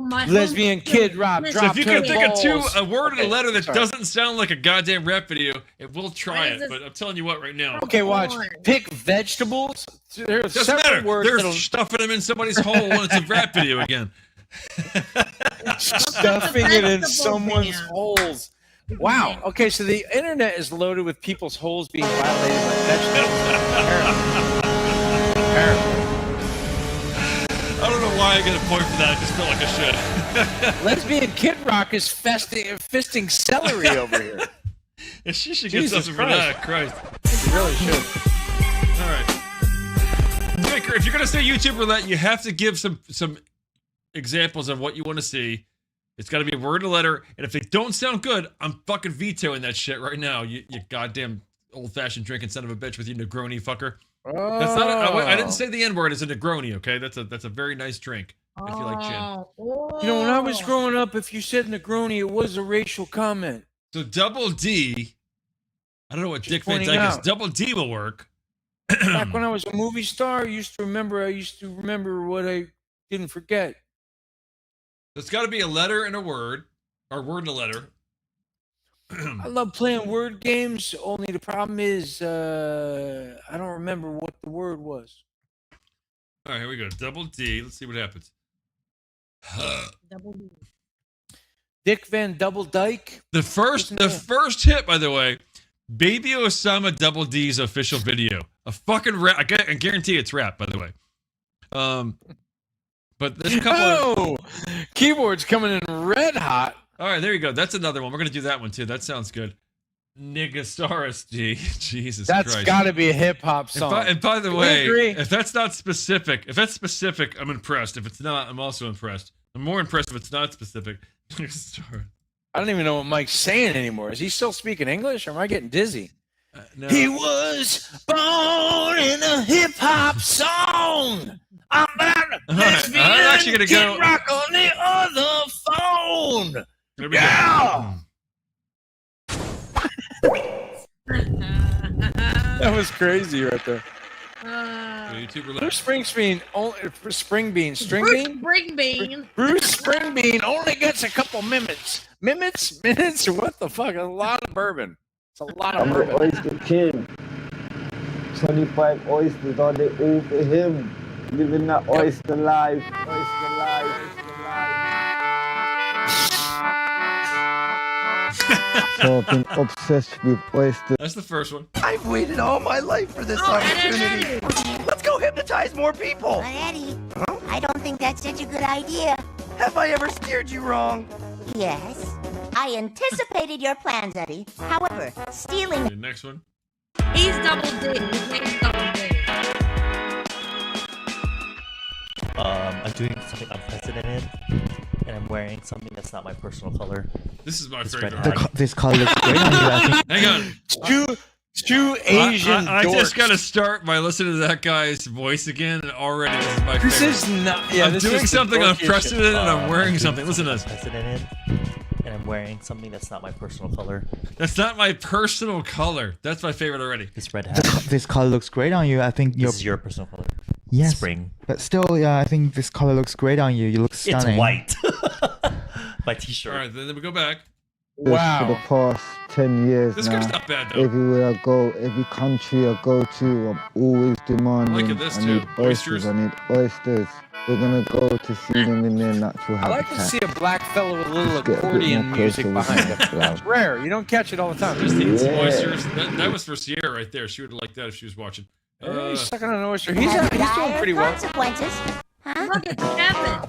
C: My
B: Lesbian Kid Rock.
A: So if you can think of a word in a
B: Okay,
A: letter that
B: sorry.
A: doesn't sound like a goddamn rap video, we'll try
C: Why
A: it.
C: is this-
A: But I'm telling you what, right now,
B: Okay, watch. Pick vegetables. There's
A: doesn't
B: several
A: matter.
B: words
A: They're
B: that'll
A: stuffing them in somebody's hole, and it's a rap video again.
B: stuffing it in
C: vegetable
B: someone's
C: ban.
B: holes. Wow. Okay, so the internet is loaded with people's holes being violated by vegetables. Apparently.
A: I don't know why I get a point for that. I just felt like I should.
B: Lesbian Kid Rock is fisting celery over here.
A: Yeah, she should get
B: Jesus
A: something
B: Christ.
A: for that. Christ.
B: She really should.
A: All right. Baker, if you're gonna say YouTube roulette, you have to give some examples of what you want to see. It's got to be a word and a letter, and if they don't sound good, I'm fucking vetoing that shit right now. You goddamn old-fashioned drinking son of a bitch with you Negroni fucker. That's not. I didn't say the N-word. It's a Negroni. Okay, that's a very nice drink if you like gin.
B: You know, when I was growing up, if you said Negroni, it was a racial comment.
A: So Double D. I don't know what Dick Van
B: pointing
A: Dyke is.
B: out.
A: Double D will work.
B: Back when I was a movie star, I used to remember what I didn't forget.
A: It's got to be a letter and a word, or word and a letter.
B: I love playing word games, only the problem is I don't remember what the word was.
A: All right, here we go. Double D. Let's see what happens.
C: Double D.
B: Dick Van Double Dyke.
A: The first hit, by the way, Baby Osama Double D's official video. A fucking rap. I guarantee it's rap, by the way. But there's a couple.
B: Keyboard's coming in red hot.
A: All right, there you go. That's another one. We're gonna do that one too. That sounds good. Niggasaurus G. Jesus Christ.
B: That's got to be a hip hop song.
A: And by the way, if that's not specific, I'm impressed. If it's not, I'm also impressed. I'm more impressed if it's not specific.
B: I don't even know what Mike's saying anymore. Is he still speaking English, or am I getting dizzy?
A: No.
B: He was born in a hip hop song. I'm
A: actually gonna go.
B: Rock on the other phone.
A: There we go.
B: That was crazy right there.
A: Bruce
B: Springsteen Bruce Springsteen only gets a couple minutes. Minutes? What the fuck? A lot of bourbon. It's a lot of bourbon.
S: I'm the Oyster King. 25 oysters on the ooh for him. Living that oyster life. Oyster life. So I've been obsessed with oysters.
A: That's the first one.
O: I've waited all my life for this opportunity. Let's go hypnotize more people.
T: But Eddie, I don't think that's such a good idea.
O: Have I ever steered you wrong?
T: Yes. I anticipated your plans, Eddie. However, stealing...
A: The next one.
C: He's Double D. His name's Double D.
U: I'm doing something unprecedented, and I'm wearing something that's not my personal color.
A: This is my favorite.
U: This color looks great on you. I think.
A: Hang on.
B: Two Asian
A: I just
B: dorks.
A: gotta start by listening to that guy's voice again, and already this is my favorite.
B: This is not. Yeah,
A: I'm
B: this
A: doing
B: is
A: something
B: the dorkiest
A: unprecedented,
B: shit.
A: and I'm wearing something. Listen to this.
U: Unprecedented, and I'm wearing something that's not my personal color.
A: That's not my personal color. That's my favorite already.
U: This red hat.
V: This color looks great on you. I think
U: This is your personal color.
V: Yes.
U: Spring.
V: But still, yeah, I think this color looks great on you. You look stunning.
U: It's white. My t-shirt.
A: All right, then we go back.
S: For the past 10 years
A: This
S: now,
A: guy's not bad, though.
S: everywhere I go, every country I go to, I'm always demanding.
A: Look at this,
S: I
A: too.
S: need oysters. I need oysters. We're gonna go to see them in their natural
B: I like
S: habitat.
B: to see a black fellow with a little
S: Just get a bit
B: accordion
S: more
B: music
S: closer with
B: behind
S: my
B: him.
S: flower.
B: It's rare. You don't catch it all the time.
A: Just eat some oysters. That was for Sierra right there. She would have liked that if she was watching.
B: He's sucking on an oyster. He's doing pretty well.
T: Consequences. Huh?
C: Look at Kevin.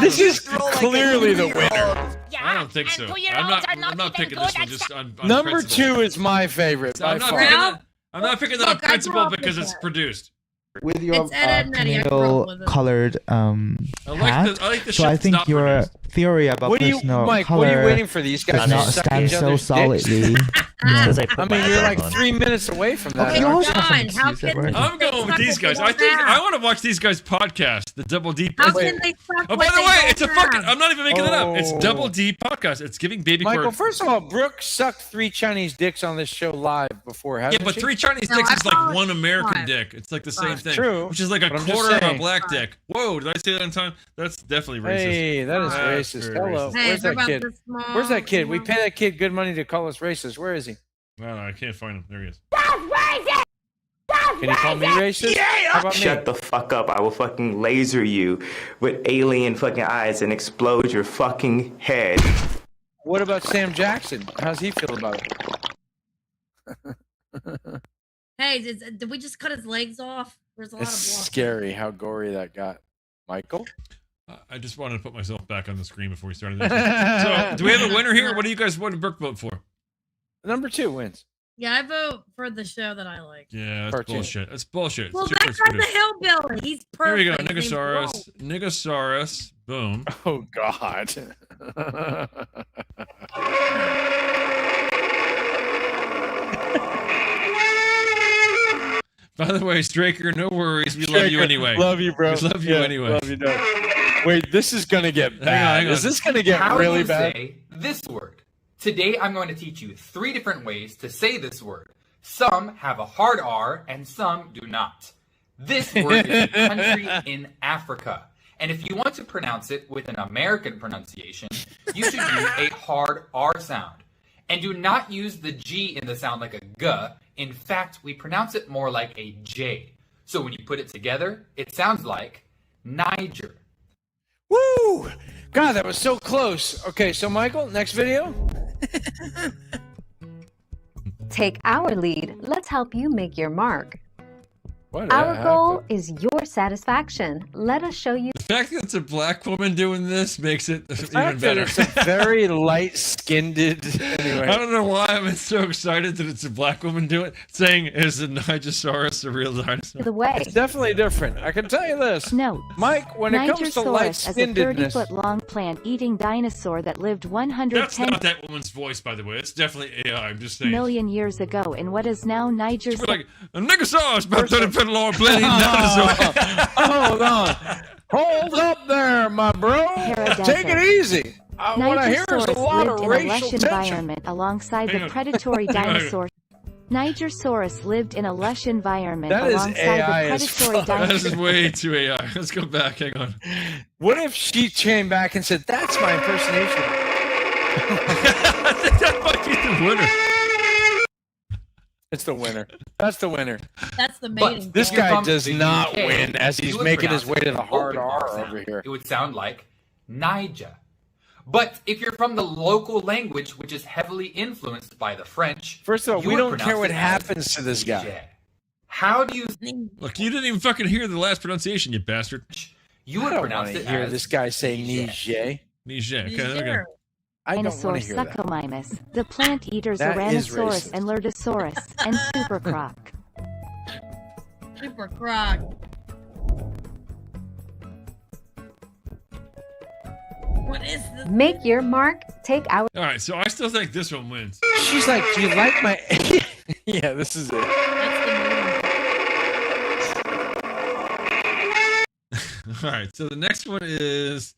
B: This is clearly the winner.
A: I don't think so. I'm not picking this one just on
B: Number
A: principle.
B: 2 is my favorite by far.
A: I'm not picking that on principle because it's produced.
V: With your
C: It's Ed and Eddie. I grew up with
V: camel
C: it.
V: colored hat.
A: I like the
V: so
A: shit
V: I
A: that's
V: think
A: not
V: your theory about
B: What do you,
V: personal
B: Mike?
V: color
B: What are you waiting for? These guys
V: does not
B: to suck
V: stand
B: each
V: so
B: other's dicks?
V: solidly.
B: I mean, you're like 3 minutes away from that.
V: Okay, you
B: aren't
V: also
B: you?
V: have something to use that word.
A: I'm going with these guys. I think I want to watch these guys podcast, the Double D.
C: How can they suck
A: Oh, by
C: what
A: the
C: they
A: way,
C: don't
A: it's a fucking.
C: have?
A: I'm not even making it up. It's
B: Oh.
A: Double D podcast. It's giving baby
B: Michael,
A: corn.
B: first of all, Brooke sucked 3 Chinese dicks on this show live before,
A: Yeah,
B: hasn't
A: but
B: she?
A: 3 Chinese
C: No,
A: dicks
C: I
A: is like
C: followed
A: 1 American
C: five.
A: dick. It's like the same thing.
B: True,
A: Which is like a
B: but I'm just
A: quarter of a
B: saying.
A: black dick. Whoa, did I say that in time? That's definitely racist.
B: Hey, that is
A: That's
B: racist.
A: very
B: Hello.
A: racist.
C: Hey,
B: Where's
C: they're
B: that
C: about
B: kid?
C: this small.
B: Where's that kid? We pay that kid good money to call us racist. Where is he?
A: No, I can't find him. There he is.
B: Can you call me racist? How about me?
Q: Shut the fuck up. I will fucking laser you with alien fucking eyes and explode your fucking head.
B: What about Sam Jackson? How's he feel about it?
C: Hey, did we just cut his legs off? There's a lot
B: It's
C: of blood.
B: scary how gory that got. Michael?
A: I just wanted to put myself back on the screen before we started this. So, do we have a winner here? What do you guys want to Brooke vote for?
B: Number 2 wins.
C: Yeah, I vote for the show that I like.
A: Yeah, that's
B: Cartoon.
A: bullshit. That's bullshit.
C: Well,
A: It's
C: that
A: too
C: guy's
A: produced.
C: the hillbilly. He's
A: Here
C: perfect.
A: we go.
C: His name's
A: Nigosaurus. Nigosaurus. Boom.
B: Oh, God.
A: By the way, Straker, no worries. We love you
B: Straker,
A: anyway.
B: Love you, bro.
A: We love you
B: Yeah,
A: anyway.
B: Love you, dog. Wait, this is going to get bad.
A: hang on.
B: Is this going to get
W: How
B: really
W: do you
B: bad?
W: say this word? Today I'm going to teach you 3 different ways to say this word. Some have a hard R and some do not. This word is a country in Africa. And if you want to pronounce it with an American pronunciation, you should use a hard R sound. And do not use the G in the sound like a G. In fact, we pronounce it more like a J. So when you put it together, it sounds like Niger.
B: Woo! God, that was so close. Okay, so Michael, next video.
X: Take our lead. Let's help you make your mark.
D: Our goal is your satisfaction. Let us show you.
A: The fact that it's a black woman doing this makes it even
B: fact that
A: better.
B: it's a very light-skinned. Anyway,
A: I don't know why I'm so excited that it's a black woman doing it. Saying, is the Nigersaurus a real dinosaur?
D: the way.
B: it's definitely different. I can tell you this.
D: No.
B: Mike, when it comes to
D: Nigersaurus is a
B: light-skinnedness,
D: 30-foot-long plant-eating dinosaur that lived
A: That's
D: 110
A: not that woman's voice, by the way. It's definitely AI. I'm just saying.
D: million years ago in what is now Niger's.
A: Like a Nigersaurus, about 30 foot long, bloody dinosaur.
B: hold on. Hold up there, my bro. Take it easy. What I hear is a lot
D: lived
B: of
D: in a
B: racial
D: lush
B: tension.
D: environment alongside
A: Hang
D: the
A: on.
D: predatory
A: Hang on.
D: dinosaur. Nigersaurus lived in a lush environment
B: That is
D: alongside
B: AI
D: the
B: as
D: predatory
B: fuck.
A: That is
D: dinosaur.
A: way too AI. Let's go back. Hang on.
B: What if she came back and said, "That's my impersonation"?
A: I think that might be the winner.
B: It's the winner. That's the winner.
C: That's the main.
B: This guy
W: From
B: does
W: the
B: not
W: UK,
B: win as he's
W: you would
B: making his
W: pronounce
B: way to
W: it
B: the
W: an
B: hard
W: open
B: R
W: sound.
B: over here.
W: It would sound like Niger. But if you're from the local language, which is heavily influenced by the French,
B: First of all,
W: you
B: we
W: would
B: don't care
W: pronounce
B: what
W: it as
B: happens to this guy.
W: Niger. How do you?
A: Look, you didn't even fucking hear the last pronunciation, you bastard.
W: You
B: I
W: would
B: don't
W: pronounce
B: want to
W: it
B: hear
W: as
B: this guy say Niger.
A: Niger. Okay, there we go.
B: I don't
D: Dinosaur
B: want to hear that.
D: Suchomimus, the plant eaters
B: That is
D: Tyrannosaurus
B: racist.
D: and Lurdosaurus, and Super Croc.
C: Super Croc. What is this?
D: Make your mark, take our.
A: All right, so I still think this one wins.
B: She's like, "Do you like my?" Yeah, this is it.
A: All right, so the next one is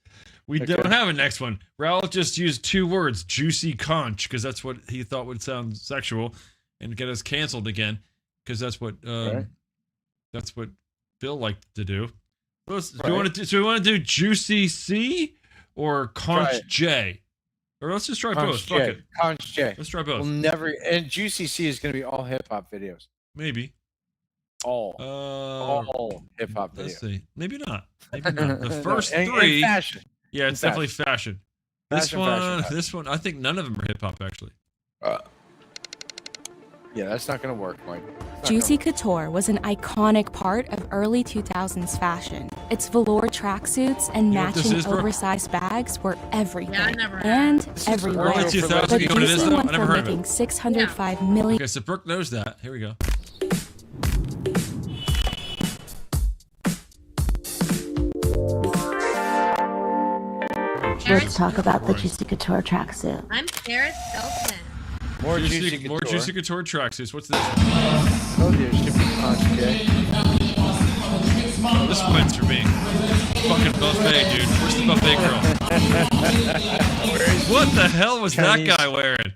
A: we
B: Okay.
A: don't have a next one. Raul just used 2 words, juicy conch, because that's what he thought would sound sexual, and get us canceled again, because that's what that's what Bill liked to do. Do we want to do juicy C or conch
B: Try it.
A: J, or let's just try both.
B: Conch
A: Fuck
B: J.
A: it.
B: Conch J.
A: Let's try both.
B: We'll never. And Juicy C is going to be all hip hop videos.
A: Maybe.
B: All hip hop videos.
A: Let's see. Maybe not. Maybe not. The
B: No,
A: first
B: and
A: 3.
B: fashion.
A: Yeah, it's
B: And
A: definitely fashion. This
B: Fashion.
A: this one, I think none of them are hip hop actually.
B: Yeah, that's not going to work, Mike. It's not
E: Juicy Couture was an iconic part of early 2000s fashion. Its velour tracksuits and
A: know what this
E: matching
A: is, bro?
E: oversized bags were everything
C: Yeah, I never had
E: and
C: it.
E: everywhere.
A: Early 2000s,
E: But
A: you know what it is,
E: Juicy
A: though?
E: went
A: I never
E: from
A: heard of it.
E: making 605 million.
A: Okay, so Brooke knows that. Here we go.
G: Let's talk about the Juicy Couture tracksuit.
C: I'm Paris Hilton.
B: More
A: More Juicy Couture tracksuits. What's this?
B: Oh, dear, should be Conch J.
A: Oh, this wins for me. Fucking buffet, dude. Where's the buffet girl? What the hell was
B: Chinese.
A: that guy wearing?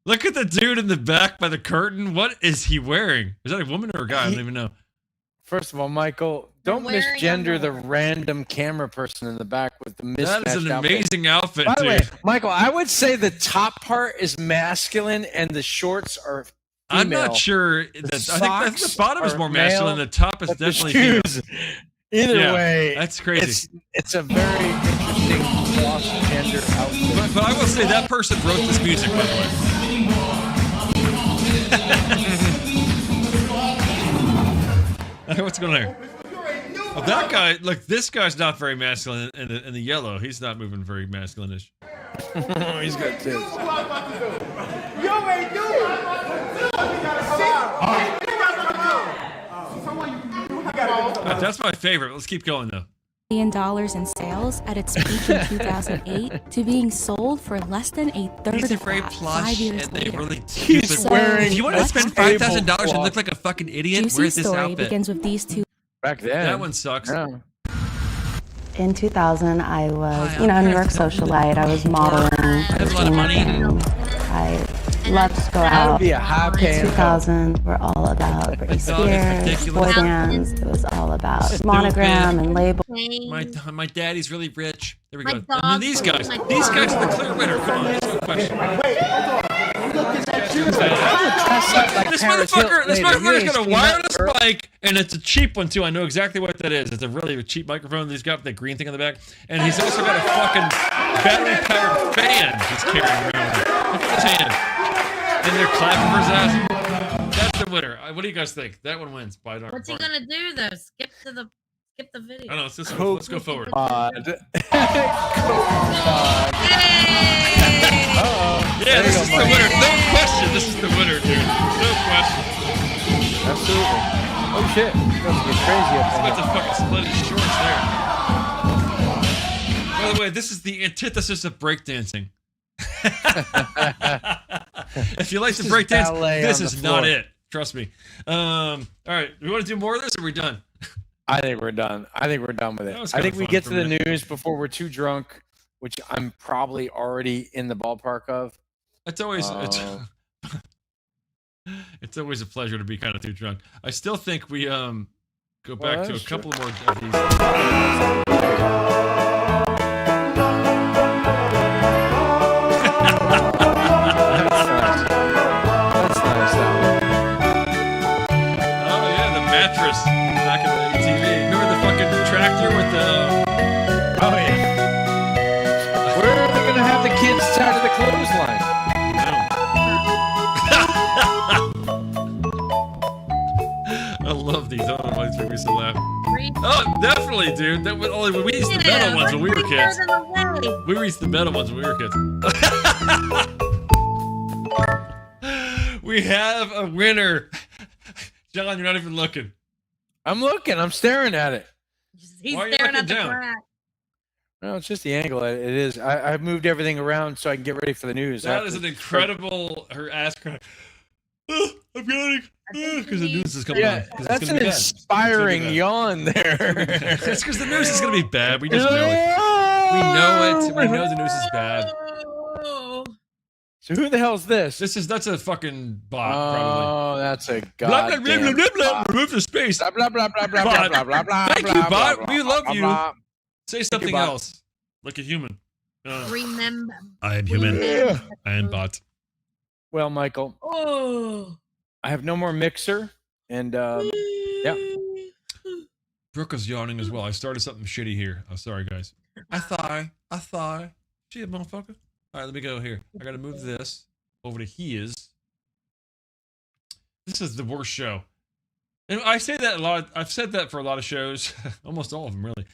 A: Look at the dude in the back by the curtain. What is he wearing? Is that a woman or a guy? I don't even know.
B: First of all, Michael, don't
C: wearing
B: misgender the random camera person in the back with the mismatched
A: That is an
B: outfit.
A: amazing outfit,
B: By the
A: dude.
B: way, Michael, I would say the top part is masculine and the shorts are female.
A: I'm not sure.
B: The
A: That, I think the
B: socks
A: bottom is
B: are
A: more masculine.
B: male,
A: The top is
B: but the
A: definitely
B: shoes-
A: female.
B: Either
A: Yeah,
B: way,
A: that's crazy.
B: It's a very interesting cross-gender outfit.
A: But I will say that person wrote this music, by the way. What's going on here? Oh, that guy, look, this guy's not very masculine in the yellow. He's not moving very masculine-ish.
B: He's got tits.
A: That's my favorite. Let's keep going, though.
E: $1 in sales at its peak in 2008 to being sold for less than a third
A: These are
E: of
A: very
E: that
A: plush
E: 5 years
A: and they
E: later.
A: really stupid.
E: So,
A: If you want to spend
E: let's-
A: $5,000 and look like a fucking idiot,
E: Juicy
A: where's this
E: story
A: outfit?
E: begins with these two.
B: Back then.
A: That one sucks.
G: In 2000, I was, a New York socialite. I was modeling. I
A: have a lot of money.
G: I loved to go
B: That
G: out.
B: would be a high paying
G: 2000 were all about Britney
A: That's
G: Spears,
A: ridiculous.
G: boy bands. It was all about monogram and label.
A: My daddy's really rich. There we
C: My
A: go.
C: dog
A: And then these
C: food,
A: guys.
C: my
A: These
C: dog
A: guys are the clear winner. Come on, let's go question. This motherfucker's got a wireless mic, and it's a cheap one too. I know exactly what that is. It's a really cheap microphone. He's got the green thing on the back, and he's also got a fucking battery-powered fan he's carrying around. Look at his hand. And they're clapping for his ass. That's the winner. What do you guys think? That one wins by dark.
C: What's he gonna do though? Skip the video.
A: I know. It's this one. Let's go forward.
B: Yeah,
A: this is the winner. No question. This is the winner, dude. No question.
B: Absolutely. Oh shit. It's about to get crazy up
A: It's
B: there.
A: about to fucking split his shorts there. By the way, this is the antithesis of breakdancing. If you like to breakdance, this is not it. Trust me. All right. We want to do more of this, or are we done?
B: I think we're done. I think we're done with it. I think we get to the news before we're too drunk, which I'm probably already in the ballpark of.
A: It's always it's always a pleasure to be kind of too drunk. I still think we go back to a couple more of these. Mattress back in the ATV. Remember the fucking tractor with the...
B: Oh, yeah. Where are they going to have the kids tied to the clothesline?
A: I love these. I don't know why these make me so laugh. Oh, definitely, dude. That was only we used the metal ones when we were kids. We used the metal ones when we were kids. We have a winner. John, you're not even looking.
B: I'm looking. I'm staring at it.
C: He's
A: Why are you
C: staring at
A: looking
C: the
A: down?
C: crack.
B: No, it's just the angle. It is. I've moved everything around so I can get ready for the news.
A: That is an incredible. Her ass crying. Oh, I'm yawning because the news is coming on.
B: That's an inspiring yawn there.
A: It's because the news is gonna be bad. We just know it. We know it. We know the news is bad.
B: So who the hell's this?
A: That's a fucking bot, probably.
B: Oh, that's a
A: Blah, blah,
B: goddamn
A: blah, blah, blah, blah. Remove the space.
B: Blah, blah, blah, blah, blah,
A: Bot.
B: blah, blah, blah,
A: Thank
B: blah,
A: you,
B: blah,
A: bot.
B: blah,
A: We love
B: blah,
A: you.
B: blah.
A: Say something
B: bot.
A: else, like a human.
C: Remember.
A: I am human.
B: Yeah.
A: I am bot.
B: Well, Michael,
C: Oh.
B: I have no more mixer, and yeah.
A: Brooke is yawning as well. I started something shitty here. I'm sorry, guys. I thought. Shit, motherfucker. All right, let me go here. I gotta move this over to his. This is the worst show. And I say that a lot. I've said that for a lot of shows. Almost all of them, really.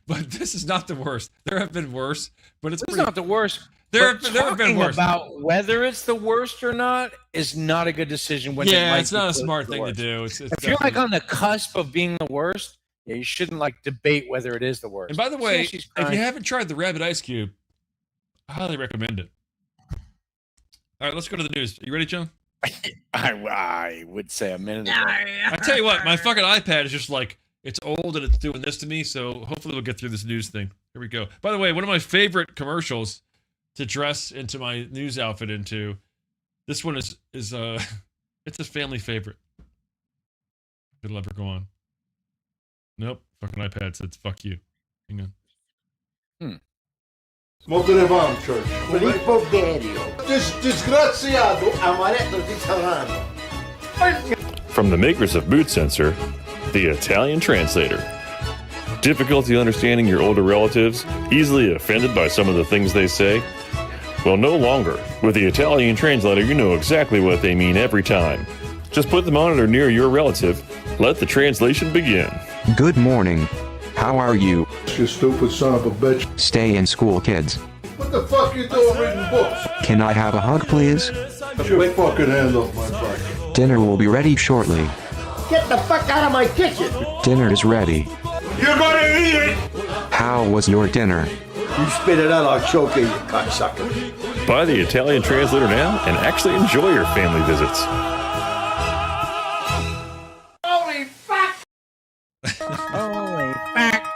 A: But this is not the worst. There have been worse, but it's
B: not the worst.
A: There have been worse.
B: About whether it's the worst or not is not a good decision. When
A: it's not a smart thing to do. It's
B: if you're like on the cusp of being the worst, yeah, you shouldn't like debate whether it is the worst.
A: And by the way,
B: She's
A: if you
B: crying.
A: haven't tried the Rabbit Ice Cube, I highly recommend it. All right, let's go to the news. You ready, John?
B: I would say a minute ago.
A: I tell you what, my fucking iPad is just like, it's old and it's doing this to me, so hopefully we'll get through this news thing. Here we go. By the way, one of my favorite commercials to dress into my news outfit into, this one is it's a family favorite. Did it ever go on? Nope. Fucking iPad says fuck you. Hang on.
F: Molto levante, Church. Filippo Berio. Disgraziato, amaretto di Salerno.
I: From the makers of Boot Sensor, the Italian Translator. Difficulty understanding your older relatives? Easily offended by some of the things they say? Well, no longer. With the Italian Translator, you know exactly what they mean every time. Just put the monitor near your relative. Let the translation begin.
L: Good morning. How are you?
F: You stupid son of a bitch.
L: Stay in school, kids.
F: What the fuck you doing reading books?
L: Can I have a hug, please?
F: Get your fucking hand off my back.
L: Dinner will be ready shortly.
F: Get the fuck out of my kitchen!
L: Dinner is ready.
F: You're gonna eat it!
L: How was your dinner?
F: You spit it out, I'll choke you, you cocksucker.
I: Buy the Italian Translator now and actually enjoy your family visits.
F: Holy fuck!
B: Holy fuck!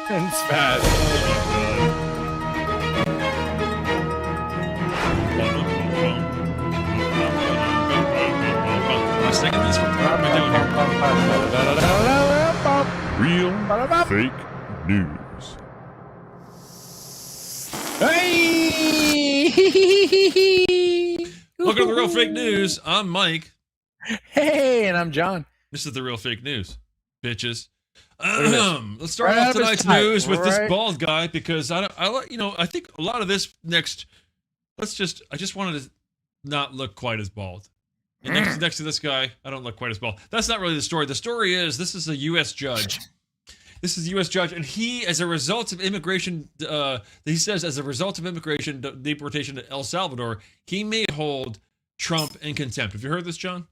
B: It's bad.
A: Am I singing this? What am I doing here?
I: Real fake news.
B: Hey!
A: Welcome to the Real Fake News. I'm Mike.
B: Hey, and I'm John.
A: This is the Real Fake News, bitches.
B: at this.
A: Let's start
B: Right
A: off
B: out of his
A: tonight's
B: pipe,
A: news with this
B: right?
A: bald guy because I think a lot of this next. I just wanted to not look quite as bald. And next to this guy, I don't look quite as bald. That's not really the story. The story is this is a U.S. judge. This is a U.S. judge, and he, as a result of immigration, he says as a result of immigration deportation to El Salvador, he may hold Trump in contempt. Have you heard this, John?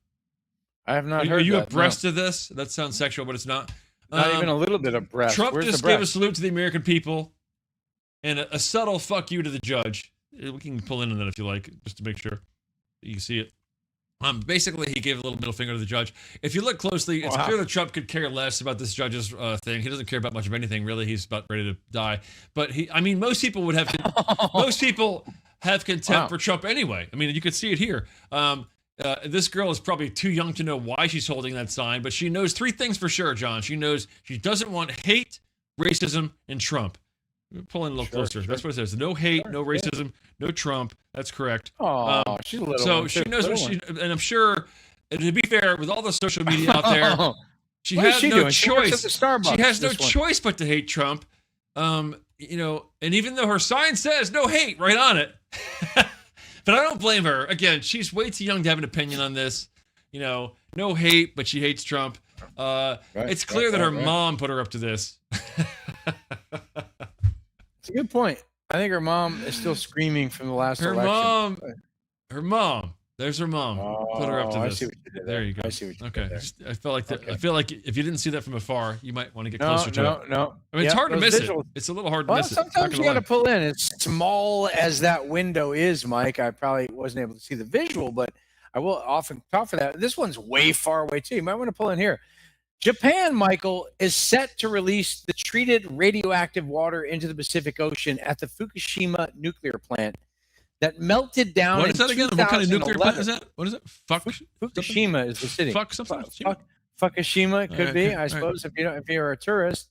B: I have not heard.
A: Are you
B: that,
A: abreast of this? That sounds sexual, but it's not.
B: Not even a little bit abreast.
A: Trump
B: Where's
A: just
B: the
A: gave a
B: breast?
A: salute to the American people, and a subtle fuck you to the judge. We can pull in on that if you like, just to make sure you can see it. Basically, he gave a little middle finger to the judge. If you look closely, it's clear that Trump could care less about this judge's thing. He doesn't care about much of anything, really. He's about ready to die. But most people would have, most people have contempt for Trump anyway. I mean, you could see it here. This girl is probably too young to know why she's holding that sign, but she knows 3 things for sure, John. She knows she doesn't want hate, racism, and Trump. Pull in a little closer. That's what it says. No hate, no racism, no Trump. That's correct.
B: Oh, she's a little
A: so
B: one,
A: she
B: too.
A: knows what
B: Little
A: she, and I'm sure, and to be fair, with all the social media out there, she
B: What is
A: has
B: she
A: no
B: doing? She works
A: choice.
B: at the Starbucks,
A: She has no
B: this one.
A: choice but to hate Trump. And even though her sign says no hate right on it, but I don't blame her. Again, she's way too young to have an opinion on this. No hate, but she hates Trump. It's clear that her mom put her up to this.
B: It's a good point. I think her mom is still screaming from the last election.
A: Her mom. There's her mom. Put her up to
B: I
A: this.
B: see what you did
A: There you go.
B: I see what you
A: okay.
B: did there.
A: I feel like I feel like if you didn't see that from afar, you might want to get
B: No,
A: closer to it.
B: no.
A: I mean, it's
B: Yeah,
A: hard to
B: those
A: miss
B: visuals.
A: it. It's a little hard to
B: Well,
A: miss it.
B: sometimes you got to pull in. As small as that window is, Mike, I probably wasn't able to see the visual, but I will often talk for that. This one's way far away too. You might want to pull in here. Japan, Michael, is set to release the treated radioactive water into the Pacific Ocean at the Fukushima nuclear plant that melted down.
A: What is that again? What kind of nuclear plant is that? What is it?
B: Fukushima is the city. Fukushima could be, I suppose, if you're a tourist.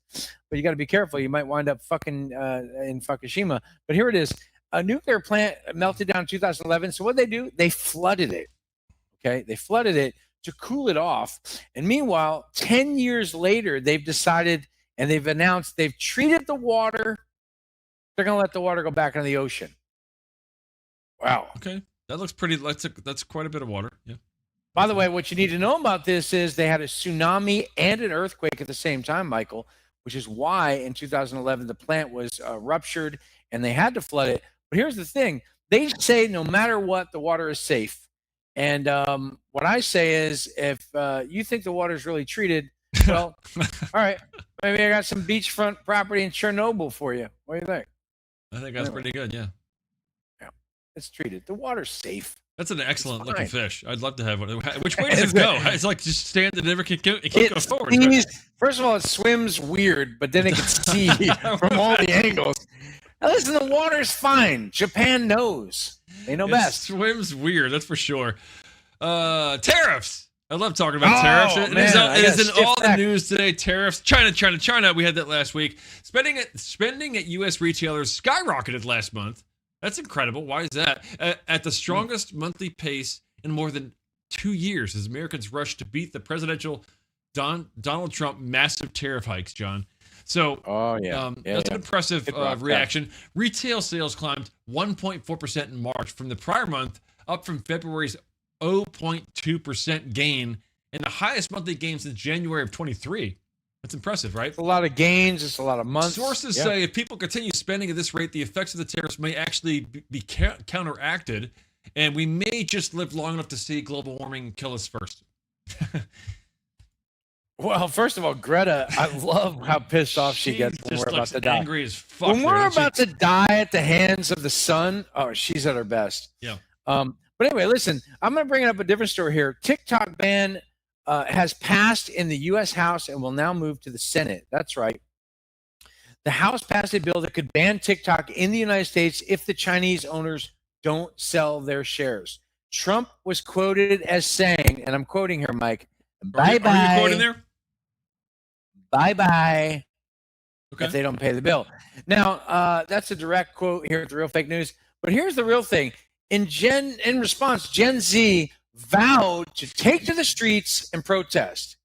B: But you got to be careful. You might wind up fucking in Fukushima. But here it is. A nuclear plant melted down in 2011. So what did they do? They flooded it. Okay, they flooded it to cool it off. And meanwhile, 10 years later, they've decided and they've announced they've treated the water. They're going to let the water go back into the ocean. Wow.
A: Okay. That looks pretty. That's quite a bit of water. Yeah.
B: By the way, what you need to know about this is they had a tsunami and an earthquake at the same time, Michael, which is why in 2011 the plant was ruptured and they had to flood it. But here's the thing. They say no matter what, the water is safe. And what I say is if you think the water is really treated, well, all right, maybe I got some beachfront property in Chernobyl for you. What do you think?
A: I think that's pretty good. Yeah.
B: Yeah. It's treated. The water's safe.
A: That's an excellent looking
B: fine.
A: fish. I'd love to have one. Which way does it go? It's like just stand and never can go forward.
B: First of all, it swims weird, but then it can see from all the angles. Now, listen, the water's fine. Japan knows. They know best.
A: Swims weird, that's for sure. Tariffs. I love talking about tariffs. It is in all the news today. Tariffs. China. We had that last week. Spending at U.S. retailers skyrocketed last month. That's incredible. Why is that? At the strongest monthly pace in more than 2 years as Americans rush to beat the presidential Donald Trump massive tariff hikes, John. So that's an impressive reaction. Retail sales climbed 1.4% in March from the prior month, up from February's 0.2% gain and the highest monthly gain since January of 23. That's impressive, right?
B: It's a lot of gains. It's a lot of months.
A: Sources say if people continue spending at this rate, the effects of the tariffs may actually be counteracted, and we may just live long enough to see global warming kill us first.
B: Well, first of all, Greta, I love how pissed off she gets when we're about to die.
A: Angry as fuck.
B: When we're about to die at the hands of the sun, oh, she's at her best.
A: Yeah.
B: But anyway, listen, I'm going to bring up a different story here. TikTok ban has passed in the U.S. House and will now move to the Senate. That's right. The House passed a bill that could ban TikTok in the United States if the Chinese owners don't sell their shares. Trump was quoted as saying, and I'm quoting here, Mike, bye-bye.
A: Are you quoting there?
B: Bye-bye.
A: Okay.
B: If they don't pay the bill. Now, that's a direct quote here at the Real Fake News. But here's the real thing. In response, Gen Z vowed to take to the streets and protest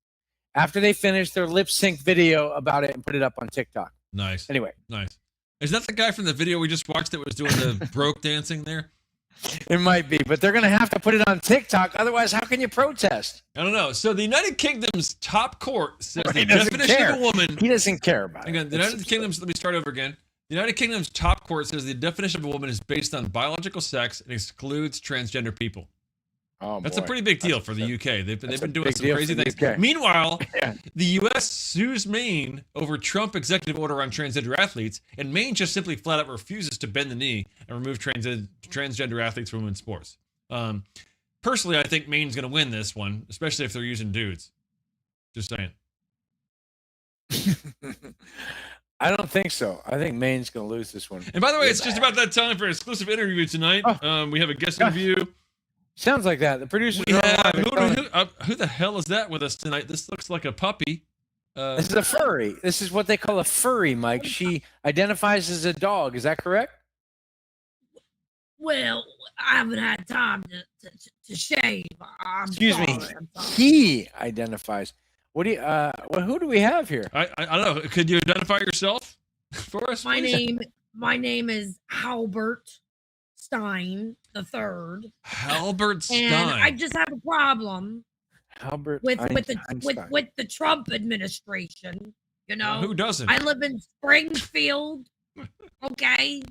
B: after they finished their lip sync video about it and put it up on TikTok.
A: Nice.
B: Anyway.
A: Nice. Is that the guy from the video we just watched that was doing the broke dancing there?
B: It might be, but they're going to have to put it on TikTok. Otherwise, how can you protest?
A: I don't know. So the United Kingdom's top court says
B: He
A: the
B: doesn't
A: definition
B: care.
A: of a woman.
B: He doesn't care about it.
A: Again, the United Kingdom's. Let me start over again. The United Kingdom's top court says the definition of a woman is based on biological sex and excludes transgender people.
B: Oh,
A: that's a pretty big deal for the UK. They've been doing
B: big
A: some
B: deal
A: crazy
B: for the
A: things.
B: UK.
A: Meanwhile, the US sues Maine over Trump executive order on transgender athletes, and Maine just simply flat out refuses to bend the knee and remove transgender athletes from women's sports. Personally, I think Maine's going to win this one, especially if they're using dudes. Just saying.
B: I don't think so. I think Maine's going to lose this one.
A: And by the way, it's just about that time for an exclusive interview tonight. We have a guest interview.
B: Sounds like that. The producers
A: We
B: are
A: have,
B: online.
A: who the hell is that with us tonight? This looks like a puppy.
B: This is a furry. This is what they call a furry, Mike. She identifies as a dog. Is that correct?
C: Well, I haven't had time to shave.
B: Excuse me. He identifies. What do you? Who do we have here?
A: I don't know. Could you identify yourself for us?
C: My
A: please?
C: name is Halbert Stein the Third.
A: Halbert Stein.
C: And I just have a problem
B: Halbert
C: with
B: Einstein.
C: the Trump administration. You know,
A: who doesn't?
C: I live in Springfield, okay,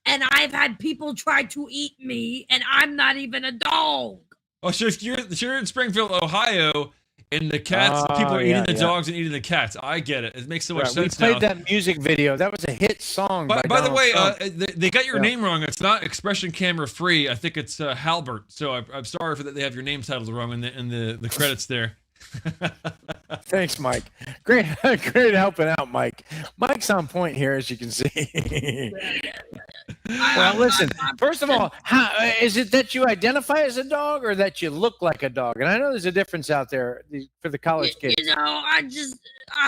C: and I've had people try to eat me, and I'm not even a dog.
A: Oh, so if you're in Springfield, Ohio, and the cats, people are eating the dogs and eating the cats. I get it. It makes so much sense
B: We
A: now.
B: played that music video. That was a hit song.
A: By the
B: Donald
A: way,
B: Trump.
A: they got your name wrong. It's not Expression Camera Free. I think it's Halbert. So I'm sorry for that. They have your name titled wrong in the credits there.
B: Thanks, Mike. Great helping out, Mike. Mike's on point here, as you can see. Well, listen. First of all, is it that you identify as a dog or that you look like a dog? And I know there's a difference out there for the college kids.
C: You know, I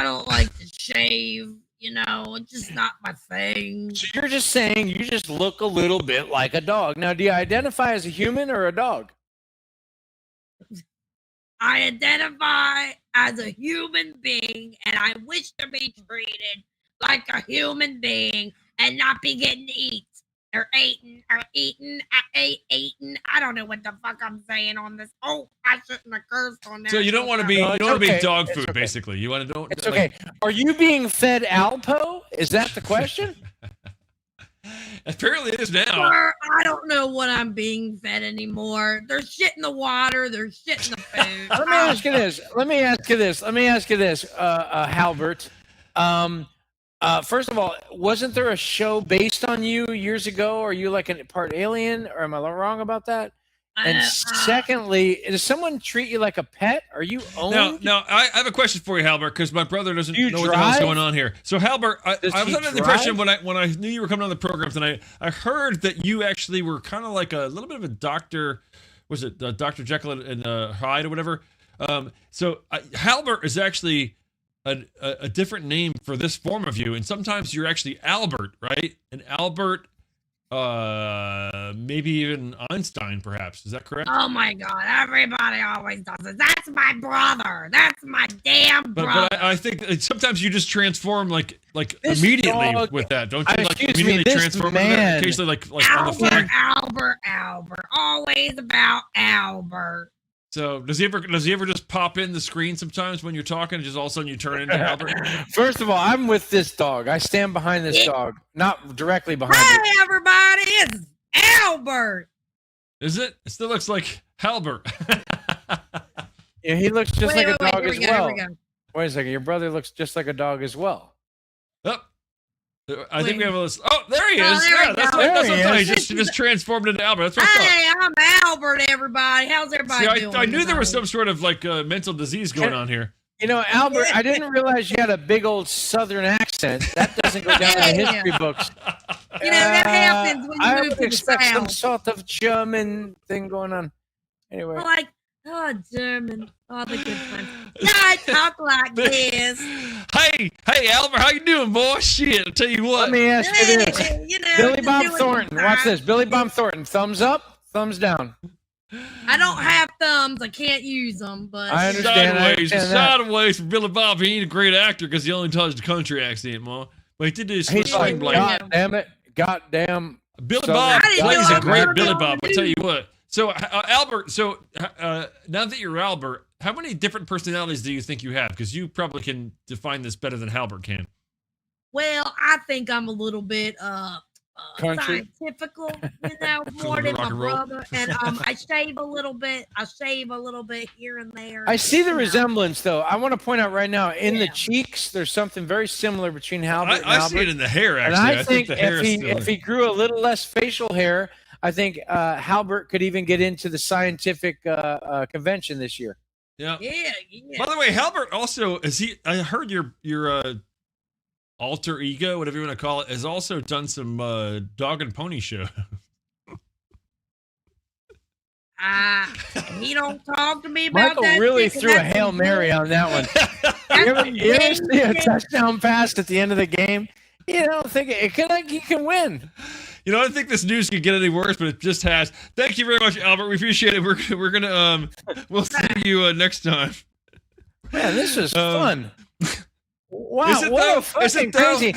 C: don't like to shave. You know, it's just not my thing.
B: So you're just saying you just look a little bit like a dog. Now, do you identify as a human or a dog?
C: I identify as a human being, and I wish to be treated like a human being and not be getting eaten. I don't know what the fuck I'm saying on this. Oh, I shouldn't have cursed on that.
A: So you don't want to be dog food, basically. You want to don't.
B: It's okay. Are you being fed Alpo? Is that the question?
A: Apparently it is now.
C: Sir, I don't know what I'm being fed anymore. There's shit in the water. There's shit in the food.
B: Let me ask you this, Halbert. First of all, wasn't there a show based on you years ago? Are you like a part alien, or am I wrong about that? And secondly, does someone treat you like a pet? Are you owned?
A: No, I have a question for you, Halbert, because my brother doesn't know what the
B: drive?
A: hell's going on here. So, Halbert, I was
B: he
A: under the impression when I knew you were coming on the program tonight, I heard that you actually were kind of like a little bit of a doctor. Was it Dr. Jekyll and Hyde or whatever? So Halbert is actually a different name for this form of you, and sometimes you're actually Albert, right? And Albert. Maybe even Einstein, perhaps. Is that correct?
C: Oh my God! Everybody always does it. That's my brother. That's my damn brother.
A: But I think that sometimes you just transform like immediately with that, don't you? Like immediately transform with that? Occasionally, like on the fly.
C: Albert. Always about Albert.
A: So does he ever just pop in the screen sometimes when you're talking, and just all of a sudden you turn into Albert?
B: First of all, I'm with this dog. I stand behind this dog, not directly behind it.
C: Hey, everybody! It's Albert.
A: Is it? It still looks like Halbert.
B: Yeah, he looks just like a dog
C: here
B: as
C: we go,
B: well.
C: here we go.
B: Wait a second, your brother looks just like a dog as well.
A: Oh, I think we have a list. Oh, there he
C: Oh,
A: is.
C: there
A: Yeah,
C: we
A: that's
C: go.
A: what
B: There he
A: I thought. He
B: is.
A: just transformed into Albert. That's what I thought.
C: Hey, I'm Albert. Everybody, how's everybody
A: See,
C: doing?
A: I knew there was
C: tonight?
A: some sort of like mental disease going on here.
B: You know, Albert, I didn't realize you had a big old Southern accent. That doesn't go down in the history books.
C: You know that happens when you
B: I
C: move
B: would
C: to the
B: expect some
C: South.
B: sort of German thing going on. Anyway.
C: Like, German. Oh, the good times. Yeah, I talk like this.
A: Hey, Albert, how you doing, boy? Shit, I'll tell you what.
B: Let me ask you this.
C: You know,
B: Billy
C: just
B: Bob
C: doing
B: Thornton.
C: the
B: Watch
C: time.
B: this. Billy Bob Thornton. Thumbs up, thumbs down.
C: I don't have thumbs. I can't use them, but
B: I understand.
A: Sideways for Billy Bob. He ain't a great actor because he only does the country accent, Ma. But he did this
B: He's
A: Sling
B: like,
A: Blade.
B: God damn it. Goddamn.
A: Billy Bob plays a great Billy Bob. I'll tell you what. So Albert, now that you're Albert, how many different personalities do you think you have? Because you probably can define this better than Albert can.
C: Well, I think I'm a little bit scientifical, more than my brother. And I shave a little bit. I shave a little bit here and there.
B: I see the resemblance, though. I want to point out right now, in the cheeks, there's something very similar between Albert and Albert.
A: I see it in the hair, actually.
B: And I think
A: the hair
B: if he grew a little less facial hair, I think Halbert could even get into the scientific convention this year.
A: Yeah.
C: Yeah.
A: By the way, Halbert also I heard your alter ego, whatever you want to call it, has also done some dog and pony show.
C: He don't talk to me about
B: Michael
C: that.
B: really threw a Hail Mary on that one. you ever see a touchdown pass at the end of the game? You don't think it could, like, you can win.
A: You know, I don't think this news could get any worse, but it just has. Thank you very much, Albert. We appreciate it. We're gonna we'll see you next time.
B: Man, this is fun. Wow,
A: Is it
B: what
A: though?
B: a fucking
A: Is it though?
B: crazy.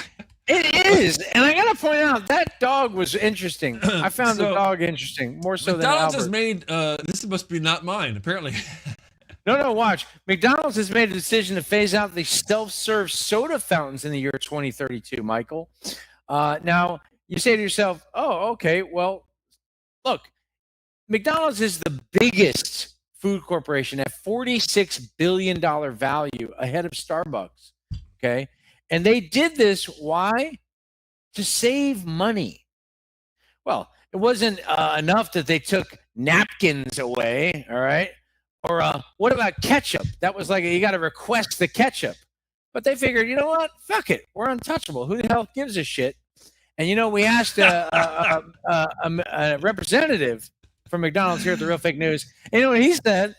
B: It is. And I gotta point out, that dog was interesting. I found the dog interesting, more so
A: McDonald's
B: than
A: has
B: Albert.
A: made this must be not mine, apparently.
B: No, watch. McDonald's has made a decision to phase out the self-serve soda fountains in the year 2032, Michael. Now, you say to yourself, oh, okay, well, look, McDonald's is the biggest food corporation at $46 billion value ahead of Starbucks, okay? And they did this, why? To save money. Well, it wasn't enough that they took napkins away, all right? Or what about ketchup? That was like, you got to request the ketchup. But they figured, you know what? Fuck it. We're untouchable. Who the hell gives a shit? And, you know, we asked a representative from McDonald's here at the Real Fake News. And you know what he said?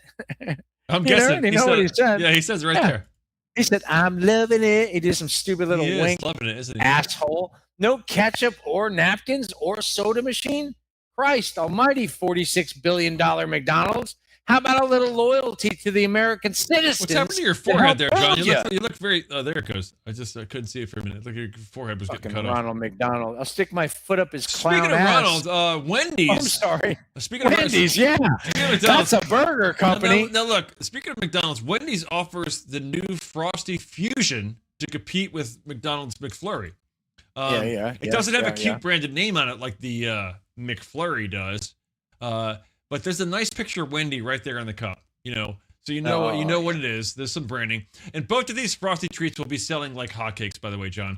A: I'm guessing.
B: You know what he said?
A: Yeah, he says right there.
B: He said, I'm loving it. He did some stupid little wink.
A: Loving it, isn't he?
B: Asshole. No ketchup or napkins or soda machine? Christ almighty, $46 billion McDonald's. How about a little loyalty to the American citizens?
A: What's happened to your forehead there, John? You look very. There it goes. I couldn't see it for a minute. Look, your forehead was getting cut off.
B: Ronald McDonald. I'll stick my foot up his clown
A: Speaking of
B: ass.
A: Ronald, Wendy's.
B: I'm sorry.
A: Speaking of
B: Wendy's, yeah. That's a burger company.
A: Now look. Speaking of McDonald's, Wendy's offers the new Frosty Fusion to compete with McDonald's McFlurry. It doesn't have a cute branded name on it like the McFlurry does. But there's a nice picture of Wendy right there on the cup, you know, so you know what it is. There's some branding, and both of these Frosty treats will be selling like hotcakes, by the way, John,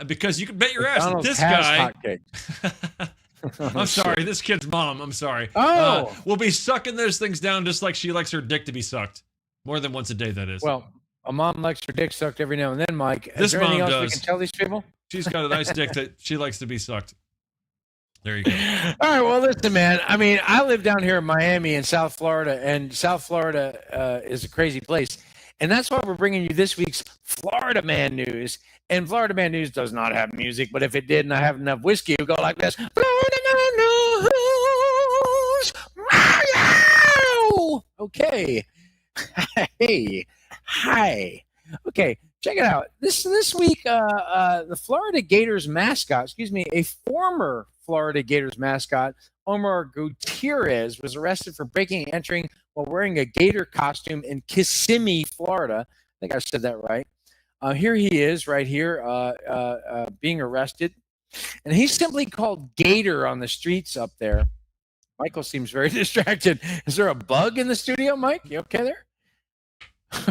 A: because you can bet your ass that this guy. I'm sorry, this kid's mom. I'm sorry. Will be sucking those things down just like she likes her dick to be sucked, more than once a day. That is.
B: Well, a mom likes her dick sucked every now and then, Mike.
A: This
B: is there anything
A: mom
B: else
A: does.
B: we can tell these people?
A: She's got a nice dick that she likes to be sucked. There you go.
B: All right, well, listen, man. I mean, I live down here in Miami in South Florida, and South Florida is a crazy place. And that's why we're bringing you this week's Florida Man News. And Florida Man News does not have music, but if it did and I have enough whiskey, it would go like this. Florida Man News. Okay. Hey. Hi. Okay. Check it out. This week, the Florida Gators mascot, a former Florida Gators mascot, Omar Gutierrez, was arrested for breaking and entering while wearing a gator costume in Kissimmee, Florida. I think I said that right. Here he is right here being arrested. And he's simply called Gator on the streets up there. Michael seems very distracted. Is there a bug in the studio, Mike? You okay there?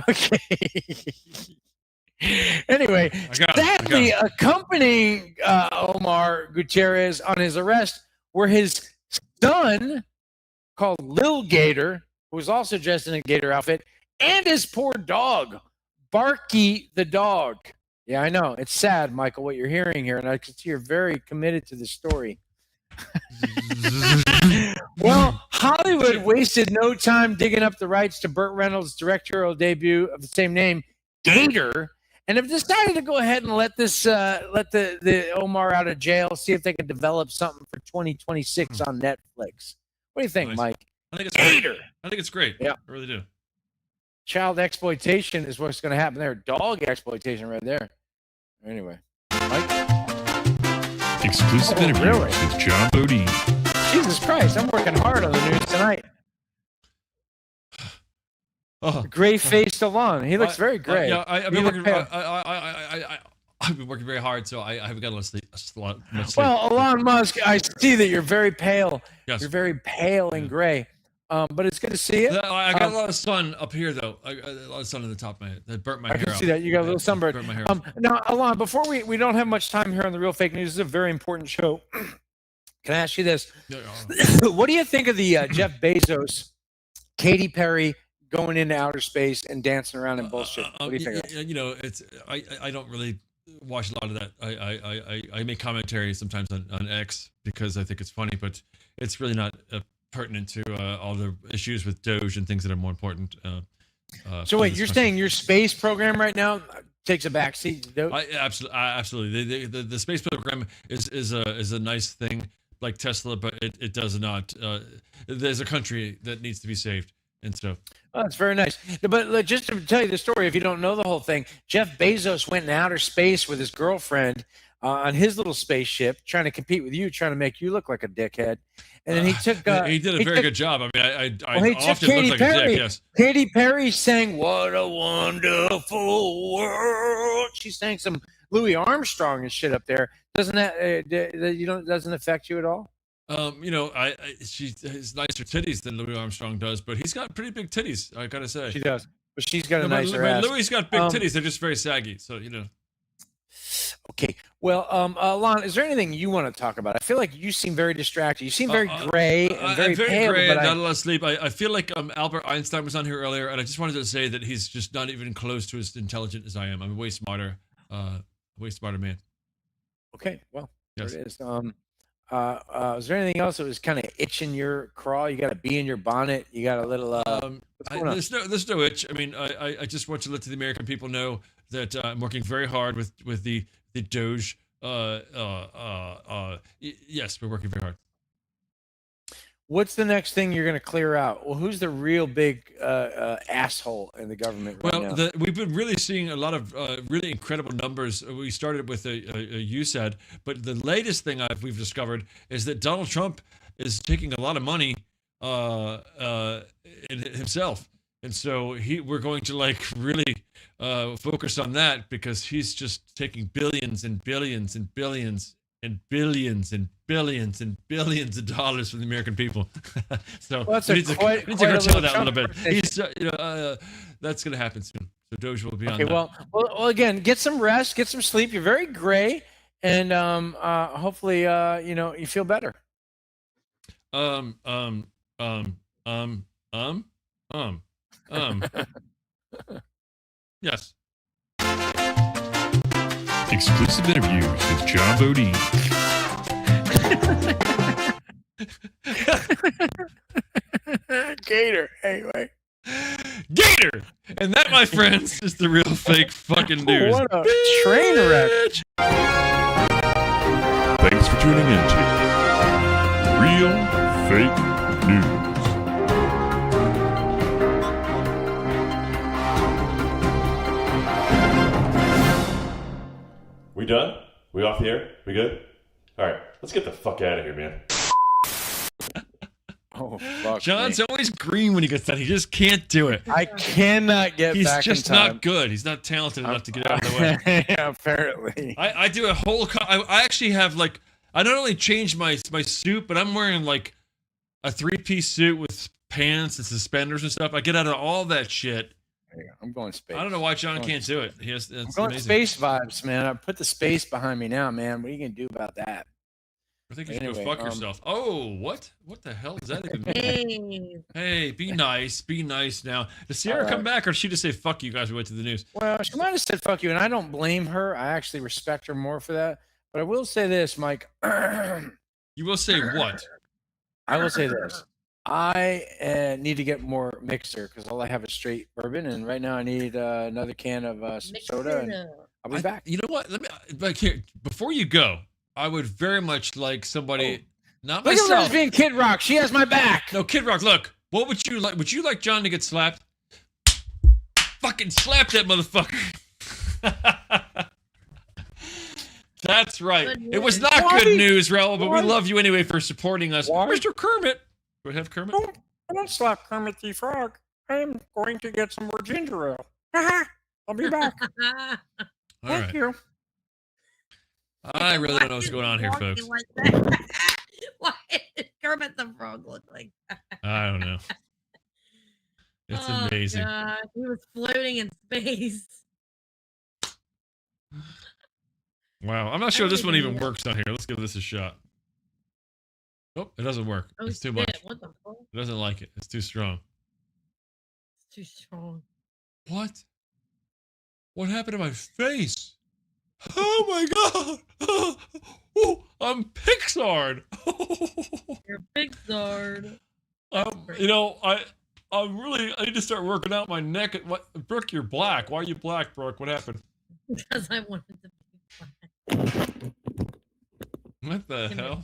B: Okay. Anyway, sadly, accompanying Omar Gutierrez on his arrest were his son, called Lil Gator, who was also dressed in a gator outfit, and his poor dog, Barky the dog. Yeah, I know. It's sad, Michael, what you're hearing here, and I can see you're very committed to the story. Well, Hollywood wasted no time digging up the rights to Burt Reynolds' directorial debut of the same name, Gator, and have decided to go ahead and let the Omar out of jail, see if they can develop something for 2026 on Netflix. What do you think, Mike?
A: I think it's
B: Gator.
A: great. I think it's great.
B: Yeah,
A: I really do.
B: Child exploitation is what's going to happen there. Dog exploitation right there. Anyway, Mike.
I: Exclusive interview
B: really?
I: with John Bodine.
B: Jesus Christ, I'm working hard on the news tonight. Gray-faced Alon. He looks very gray.
A: Yeah, I've
B: You
A: been
B: look
A: working.
B: pale.
A: I've been working very hard, so I haven't got much sleep. Much sleep.
B: Well, Elon Musk, I see that you're very pale.
A: Yes.
B: You're very pale and gray. But it's good to see you.
A: I got a lot of sun up here, though. A lot of sun on the top of my head. That burnt my
B: I
A: hair
B: can
A: out.
B: see that. You got a little sunburn.
A: Burnt my hair.
B: Now, Alon, before we don't have much time here on the Real Fake News. This is a very important show. Can I ask you this? What do you think of the Jeff Bezos, Katy Perry going into outer space and dancing around in bullshit? What do you think of that?
A: You know, it's I don't really watch a lot of that. I make commentary sometimes on X because I think it's funny, but it's really not pertinent to all the issues with Doge and things that are more important.
B: So wait, you're saying your space program right now takes a backseat?
A: Absolutely. The space program is a nice thing like Tesla, but it does not. There's a country that needs to be saved, and so.
B: Oh, that's very nice. But just to tell you the story, if you don't know the whole thing, Jeff Bezos went in outer space with his girlfriend on his little spaceship, trying to compete with you, trying to make you look like a dickhead. And then he took.
A: He did a very good job. I mean, I
B: he took
A: often
B: Katy
A: look like
B: Perry.
A: a dick. Yes.
B: Katy Perry sang "What a Wonderful World." She sang some Louis Armstrong and shit up there. Doesn't that doesn't affect you at all?
A: You know, she has nicer titties than Louis Armstrong does, but he's got pretty big titties. I gotta say.
B: She does, but she's got a
A: No,
B: nicer
A: but
B: ass.
A: Louis got big titties. They're just very saggy. So you know.
B: Okay. Well, Lon, is there anything you want to talk about? I feel like you seem very distracted. You seem very gray and very,
A: I'm very
B: pale.
A: gray
B: But
A: and not a lot of sleep. I feel like Albert Einstein was on here earlier, and I just wanted to say that he's just not even close to as intelligent as I am. I'm a way smarter man.
B: Okay. Well,
A: yes.
B: There it is. Is there anything else that was kind of itching your craw? You got a bee in your bonnet. You got a little. What's going on?
A: There's no itch. I mean, I just want to let the American people know that I'm working very hard with the Doge. Yes, we're working very hard.
B: What's the next thing you're going to clear out? Well, who's the real big asshole in the government right now?
A: We've been really seeing a lot of really incredible numbers. We started with a USAID, but the latest thing we've discovered is that Donald Trump is taking a lot of money in himself. And so we're going to like really focus on that because he's just taking billions and billions and billions and billions and billions and billions of dollars from the American people. So we need to curtail that a little bit. That's going to happen soon. So Doge will be on that.
B: Well, again, get some rest, get some sleep. You're very gray, and hopefully, you feel better.
A: Yes.
I: Exclusive interviews with John Bodine.
B: Gator, anyway.
A: Gator! And that, my friends, is the real fake fucking news.
B: What a train wreck.
I: Thanks for tuning in to Real Fake News. We done? We off the air? We good? All right, let's get the fuck out of here, man.
B: Oh, fuck
A: John's
B: me.
A: always green when he gets done. He just can't do it.
B: I cannot get
A: He's
B: back
A: just
B: in time.
A: not good. He's not talented enough to get out of the way.
B: Yeah, apparently.
A: I do a whole... I actually have, like... I not only changed my suit, but I'm wearing, like, a 3-piece suit with pants and suspenders and stuff. I get out of all that shit.
B: I'm going space.
A: I don't know why John can't do it. It's
B: I'm going
A: amazing.
B: space vibes, man. I put the space behind me now, man. What are you going to do about that?
A: I think you should go fuck yourself. Oh, what? What the hell does that even mean? Hey, be nice. Be nice now. Does Sierra come back, or did she just say, fuck you guys, we went to the news?
B: Well, she might have said fuck you, and I don't blame her. I actually respect her more for that. But I will say this, Mike.
A: You will say what?
B: I will say this. I need to get more mixer because all I have is straight bourbon, and right now I need another can of some soda. And I'll be back.
A: You know what? Here, before you go, I would very much like somebody, not
B: Look
A: myself.
B: at lesbian Kid Rock. She has my back.
A: No, Kid Rock. Look, what would you like? Would you like John to get slapped? Fucking slap that motherfucker. That's right.
C: Good
A: It was
C: news.
A: not
B: Why?
A: good news, Raoul, but we
B: Why?
A: love you anyway for supporting us.
B: Why?
A: Mr. Kermit. Do we have Kermit?
J: Don't slap Kermit the Frog. I'm going to get some more ginger ale. I'll be back.
A: All
J: Thank
A: right.
J: you.
A: I really don't know what's going on here,
C: Walking
A: folks.
C: like that. Why did Kermit the Frog look like that?
A: I don't know. It's
C: Oh,
A: amazing.
C: God. He was floating in space.
A: Wow. I'm not sure this one even works on here. Let's give this a shot. Oh, it doesn't work.
C: Oh,
A: It's too
C: shit.
A: much.
C: What the fuck?
A: It doesn't like it. It's too strong.
C: It's too strong.
A: What? What happened to my face? Oh my god! Oh, I'm Pixar.
C: You're Pixar.
A: You know, I need to start working out my neck. What, Brooke? You're black. Why are you black, Brooke? What happened?
C: Because I wanted to be black.
A: What the
C: Give me a
A: hell?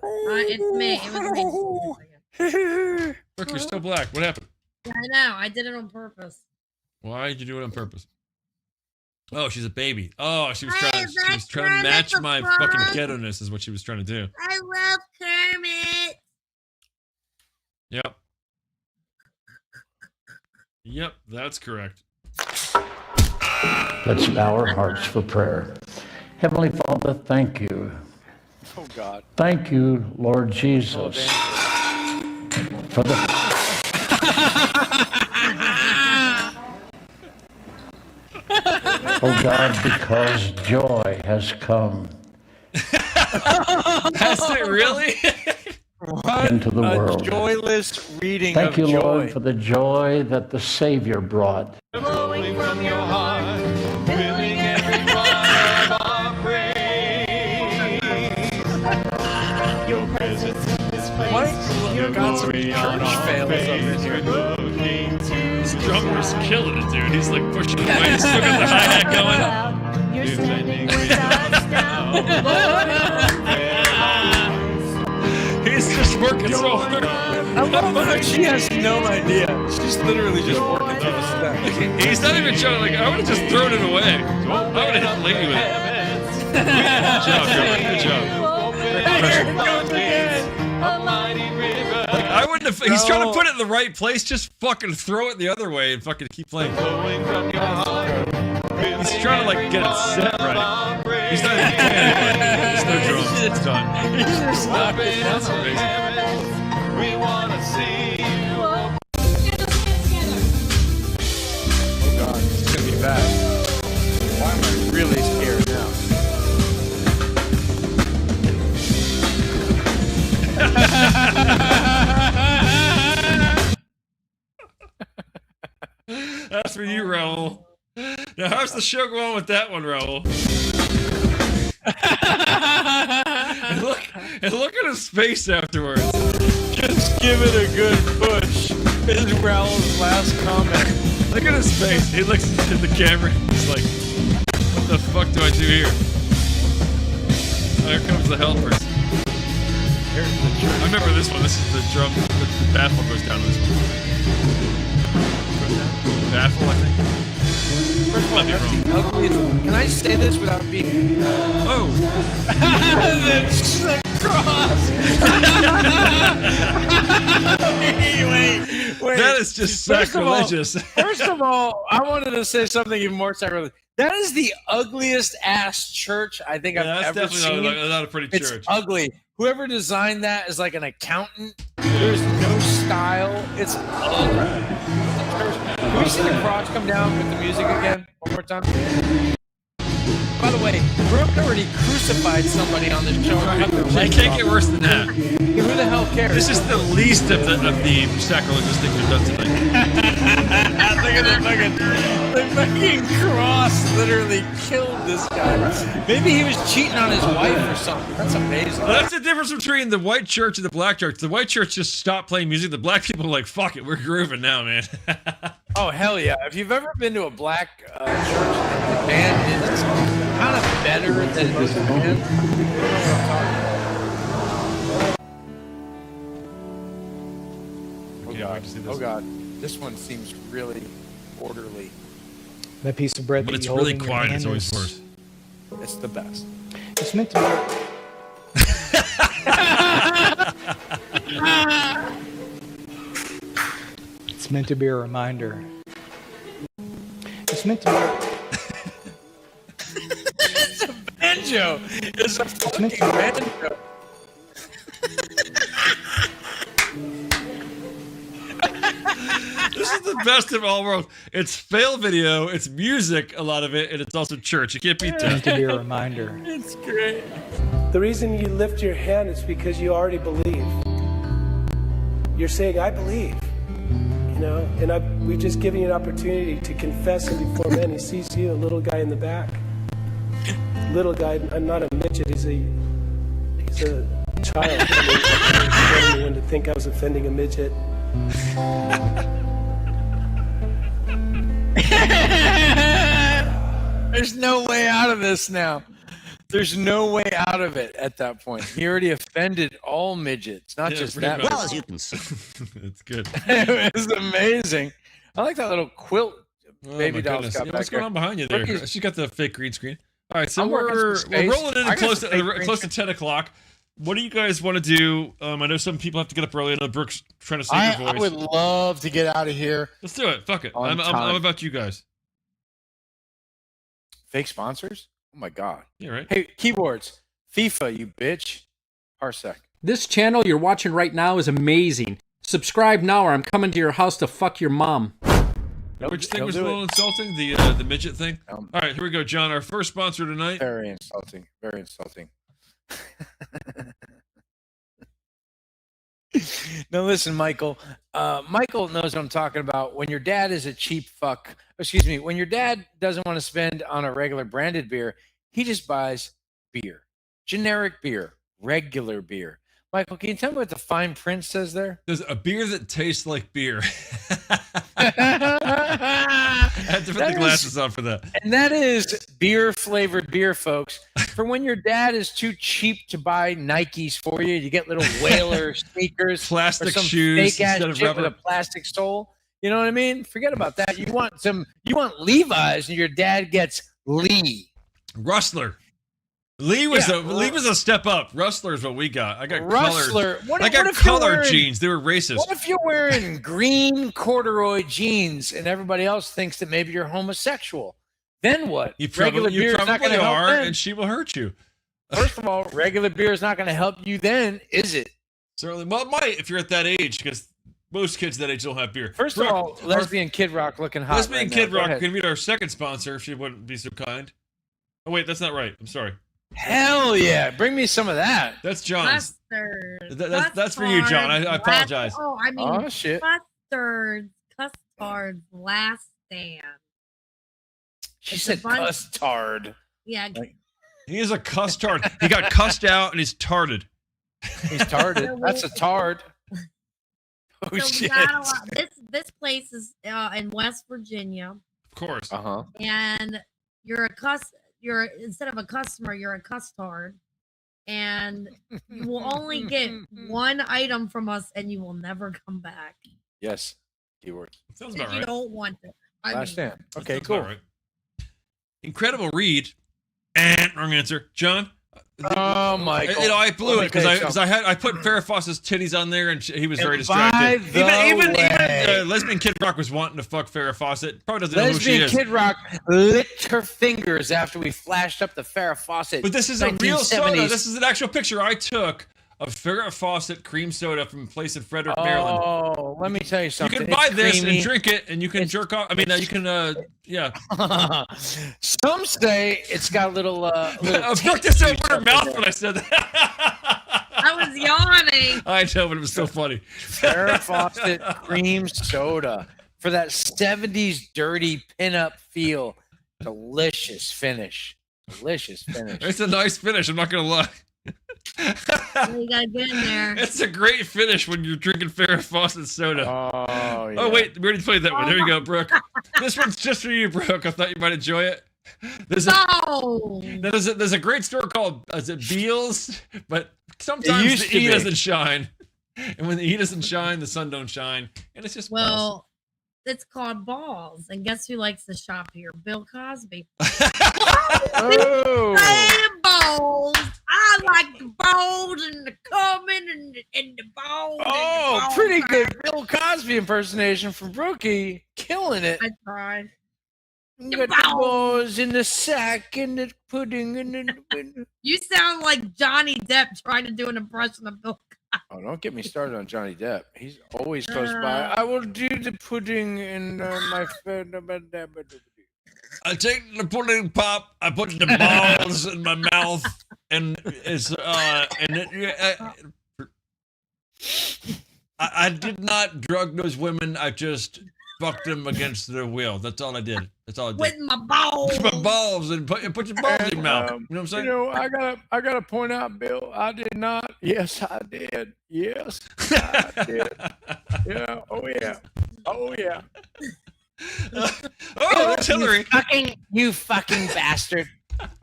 C: It's me. It was me.
A: Brooke, you're still black. What happened?
C: I know. I did it on purpose.
A: Why did you do it on purpose? Oh, she's a baby. Oh, she was trying to
C: that's
A: match
C: Kermit
A: my
C: the
A: fucking
C: Frog.
A: ghetto-ness is what she was trying to do.
C: I love Kermit.
A: Yep. Yep, that's correct.
K: Let's bow our hearts for prayer. Heavenly Father, thank you.
B: Oh God.
K: Thank you, Lord Jesus, for the. Oh God, because joy has come
A: Has it really?
K: into the world.
B: Joyless reading
K: Thank
B: of
K: you,
B: joy.
K: Lord, for the joy that the Savior brought.
P: Flowing from your heart, filling every part of our praise. Your presence in this place.
B: You've got some church fails over here.
A: This drummer's killing it, dude. He's like pushing it away. He's still got the hi-hat going.
P: You're sending with us now.
A: He's just working so hard.
B: I love how she has no idea. She's literally just working through the steps.
A: He's not even trying to, like, I would have just thrown it away. I would have hit the lady with it. Good job, Drummer. Good job. Like, I wouldn't have, he's trying to put it in the right place, just fucking throw it the other way and fucking keep playing. He's trying to, like, get it set right. He's not even playing anymore. There's no drums. It's done.
B: He's just not.
A: That's amazing.
P: We want to see you.
B: Oh God, it's gonna be bad. Why am I really scared now?
A: That's for you, Raul. Now, how's the show going with that one, Raul? and look at his face afterwards.
B: Just give it a good push. Is Raul's last comment.
A: Look at his face. He looks at the camera. He's like, what the fuck do I do here? Oh, here comes the helpers. I remember this one. This is the drum. The baffle goes down to this one. Baffle, I think. Might be wrong.
B: Can I say this without being?
A: Oh.
B: That's the cross. wait.
A: That is just sacrilegious.
B: First of all, I wanted to say something even more sacrilegious. That is the ugliest ass church I think I've ever
A: That's
B: seen.
A: definitely not a pretty
B: It's
A: church.
B: ugly. Whoever designed that is like an accountant. There's no style. It's ugly. Can we see the cross come down with the music again? One more time. By the way, Brooke already crucified somebody on this show.
A: It can't get worse than that.
B: Who the hell cares?
A: This is the least of the sacrilegious things we've done tonight.
B: Look at the fucking cross literally killed this guy. Maybe he was cheating on his wife or something. That's amazing.
A: Well, that's the difference between the white church and the black church. The white church just stopped playing music. The black people are like, fuck it, we're grooving now, man.
B: Oh, hell yeah. If you've ever been to a black church and the band is kind of better than this band, you know what I'm talking about. Oh God. This one seems really orderly.
O: That piece of bread
A: But
O: that
A: it's
O: you hold
A: really
O: in your
A: quiet.
O: hand
A: It's always
O: is-
A: worse.
B: It's the best.
K: It's meant to be. It's meant to be a reminder. It's meant to be.
B: It's a banjo. It's a fucking banjo.
A: This is the best of all worlds. It's fail video, it's music, a lot of it, and it's also church. You can't beat
K: It's meant to
A: that.
K: be a reminder.
B: It's great.
H: The reason you lift your hand is because you already believe. You're saying, I believe. You know, and we've just given you an opportunity to confess him before men. He sees you, a little guy in the back. Little guy, I'm not a midget, he's a child. I don't want anyone to think I was offending a midget.
B: There's no way out of this now. There's no way out of it at that point. He already offended all midgets, not just that.
A: Well, as you can see. It's good.
B: It was amazing. I like that little quilt baby doll.
A: Yeah, what's going on behind you there? She's got the fake green screen. All right, so
B: I'm working
A: we're
B: some space.
A: rolling in
B: I got
A: close
B: some fake green
A: to 10 o'clock. What do you guys want to do? I know some people have to get up early. I know Brooke's trying to save your voice.
M: I would love to get out of here.
A: Let's do it. Fuck it.
B: On
A: I'm
B: time.
A: about you guys.
B: Fake sponsors? Oh my god.
A: Yeah, right.
B: Hey, keyboards. FIFA, you bitch. Parsec.
N: This channel you're watching right now is amazing. Subscribe now or I'm coming to your house to fuck your mom.
A: Which thing was a little insulting? The midget thing? All right, here we go, John. Our first sponsor tonight.
B: Very insulting. Very insulting. No, listen, Michael. Michael knows what I'm talking about. When your dad is a cheap fuck, when your dad doesn't want to spend on a regular branded beer, he just buys beer. Generic beer. Regular beer. Michael, can you tell me what the fine print says there?
A: There's a beer that tastes like beer. I had to put the glasses on for that.
B: And that is beer-flavored beer, folks. For when your dad is too cheap to buy Nikes for you, you get little Whaler sneakers,
A: plastic
B: or some
A: shoes
B: fake-ass
A: instead of
B: shit
A: rubber.
B: with a plastic sole. You know what I mean? Forget about that. You want Levi's, and your dad gets Lee.
A: Rustler. Lee was a step up. Rustler is what we got. I got
B: Rustler.
A: colored. I got colored jeans. They were racist.
B: What if you're wearing green corduroy jeans and everybody else thinks that maybe you're homosexual? Then what?
A: You
B: Regular
A: probably,
B: beer is not going to help
A: are,
B: then.
A: and she will hurt you.
B: First of all, regular beer is not going to help you then, is it?
A: Certainly. Well, it might if you're at that age, because most kids that age don't have beer.
B: First of all, Lesbian Kid Rock looking hot.
A: Lesbian
B: right
A: Kid
B: now.
A: Rock
B: Go ahead.
A: can be our second sponsor if she wouldn't be so kind. Oh, wait, that's not right. I'm sorry.
B: Hell yeah. Bring me some of that.
A: That's John's.
C: Custard.
A: That's for you, John. I apologize.
B: Oh, shit.
C: Custard's last stand.
B: She said custard.
C: Yeah.
A: He is a custard. He got cussed out and he's tarded.
B: He's tarded. That's a tard. Oh,
C: So we
B: shit.
C: got a lot. This place is in West Virginia,
A: Of course.
B: Uh-huh.
C: and you're instead of a customer, you're a custard, and you will only get one item from us, and you will never come back
B: Yes. Keywords.
A: Sounds
C: if
A: about
C: you
A: right.
C: don't want it.
B: Last stand. Okay,
A: Sounds
B: cool.
A: about right. Incredible read. Wrong answer. John?
B: Oh, Michael.
A: You know, I blew
B: Let me
A: it because
B: tell you
A: I put Farrah Fawcett's titties on there and he was very
B: by
A: distracted.
B: the
A: Even
B: way-
A: Lesbian Kid Rock was wanting to fuck Farrah Fawcett. Probably doesn't know who she
B: Lesbian
A: is.
B: Kid Rock licked her fingers after we flashed up the Farrah Fawcett.
A: But this is a real
B: 1970s.
A: soda. This is an actual picture I took of Farrah Fawcett cream soda from a place in Frederick, Maryland.
B: Oh, let me tell you
A: You
B: something.
A: can buy
B: It's
A: this
B: creamy.
A: and drink it, and you can jerk off. I mean, you can, yeah.
B: Some say it's got a little.
A: Brooke just opened her mouth when I said that.
C: I was yawning.
A: I know, but it was so funny.
B: Farrah Fawcett cream soda for that 70s dirty pinup feel. Delicious finish. Delicious finish.
A: It's a nice finish. I'm not gonna lie.
C: You gotta get in there.
A: It's a great finish when you're drinking Farrah Fawcett soda.
B: Oh, yeah.
A: Oh wait, we already played that one. There you go, Brooke. This one's just for you, Brooke. I thought you might enjoy it. There's a great store called is it Beals, but sometimes
B: used
A: the
B: to
A: E
B: be.
A: doesn't shine, and when the E doesn't shine, the sun don't shine, and it's just balls.
C: Well, it's called balls, and guess who likes to shop here? Bill Cosby.
B: Oh.
C: Same balls. I like the balls and the coming and the balls.
B: Oh,
C: and the balls.
B: pretty good Bill Cosby impersonation from Brookie. Killing it.
C: I tried.
B: Got the balls in the sack and the pudding and the...
C: You sound like Johnny Depp trying to do an impression of Bill Cosby.
B: Oh, don't get me started on Johnny Depp. He's always close by. I will do the pudding in my...
A: I take the pudding pop, I put the balls in my mouth, and it's I did not drug those women. I just fucked them against their will. That's all I did. That's all I did.
C: With my balls.
A: My balls and put your balls in your mouth. You know what I'm saying?
B: You know, I gotta point out, Bill. I did not. Yes, I did. Yes, I did. Yeah. Oh yeah. Oh yeah.
A: Oh, there's Hillary.
B: You fucking bastard.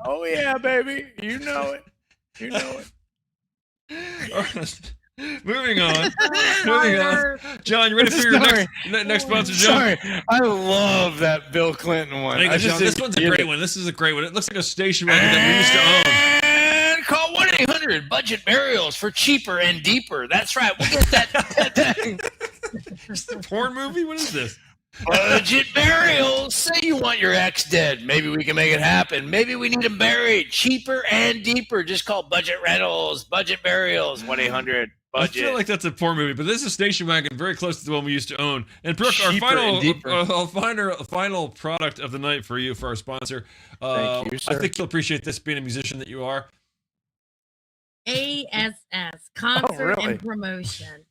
B: Oh yeah, baby. You know it. You know it.
A: Moving on. John, you ready for your next sponsor, John?
B: Sorry. I love that Bill Clinton one.
A: John, this one's a great one. This is a great one. It looks like a station wagon that we used to own.
B: And call 1-800-BUDGET burials for cheaper and deeper. That's right. We'll get that.
A: It's the porn movie? What is this?
B: Budget burials. Say you want your ex dead. Maybe we can make it happen. Maybe we need him buried. Cheaper and deeper. Just call Budget Rentals. Budget Burials. 1-800-BUDGET.
A: I feel like that's a porn movie, but this is a station wagon very close to the one we used to own. And Brooke, our final product of the night for you, for our sponsor.
B: Thank you, sir.
A: I think you'll appreciate this, being a musician that you are.
C: ASS, Concert
B: really?
C: and Promotion.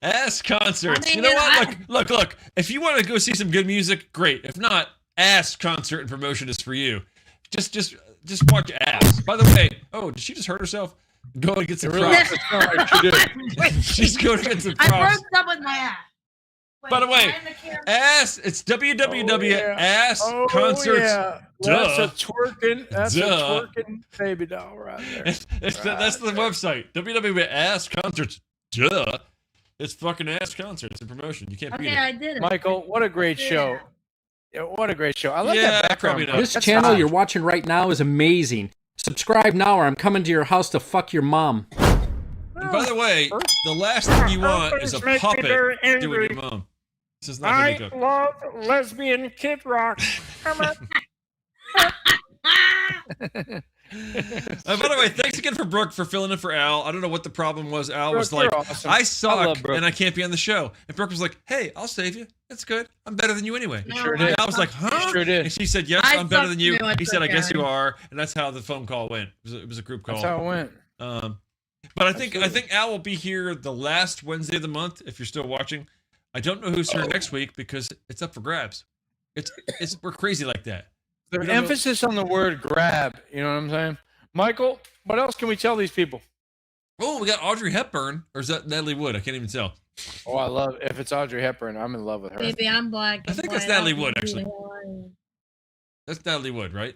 B: Ass
A: concerts.
C: I mean,
A: you know what? Look. If you want to go see some good music, great. If not, Ass Concert and Promotion is for you. Just watch Ass. By the way, did she just hurt herself? Go and get some props. She's going to get some props.
C: I broke up with my ass. Wait,
A: by the way, Ass. It's www.ass concerts.
B: Yeah. That's a twerking. That's a twerking baby doll right there.
A: That's the website. www.ass concerts. Duh. It's fucking Ass Concerts and Promotion. You can't beat it.
C: I did it.
B: Michael, what a great show. Yeah, what a great show. I like that background.
N: This channel you're watching right now is amazing. Subscribe now or I'm coming to your house to fuck your mom.
A: And by the way, the last thing you want is a puppet doing your mom. This is not
J: I
A: good.
J: love lesbian Kid Rock. Come on.
A: By the way, thanks again for Brooke for filling in for Al. I don't know what the problem was. Al was
B: Brooke,
A: like,
B: you're awesome.
A: I suck and I can't be on the show. And Brooke was like, hey, I'll save you. It's good. I'm better than you anyway.
B: Sure did.
A: And I was like, huh?
B: You sure did.
A: And she said, yes,
C: I
A: I'm better
C: suck
A: than you.
C: too,
A: He
C: it's
A: said, I guess
C: okay.
A: you are. And that's how the phone call went. It was a group call.
B: That's how it went.
A: But I think Al will be here the last Wednesday of the month if you're still watching. I don't know who's here next week because it's up for grabs. We're crazy like that.
B: The emphasis on the word grab, you know what I'm saying? Michael, what else can we tell these people?
A: Oh, we got Audrey Hepburn, or is that Natalie Wood? I can't even tell.
B: Oh, I love, if it's Audrey Hepburn, I'm in love with her.
C: Baby, I'm black.
A: I think that's Natalie Wood, actually. That's Natalie Wood, right?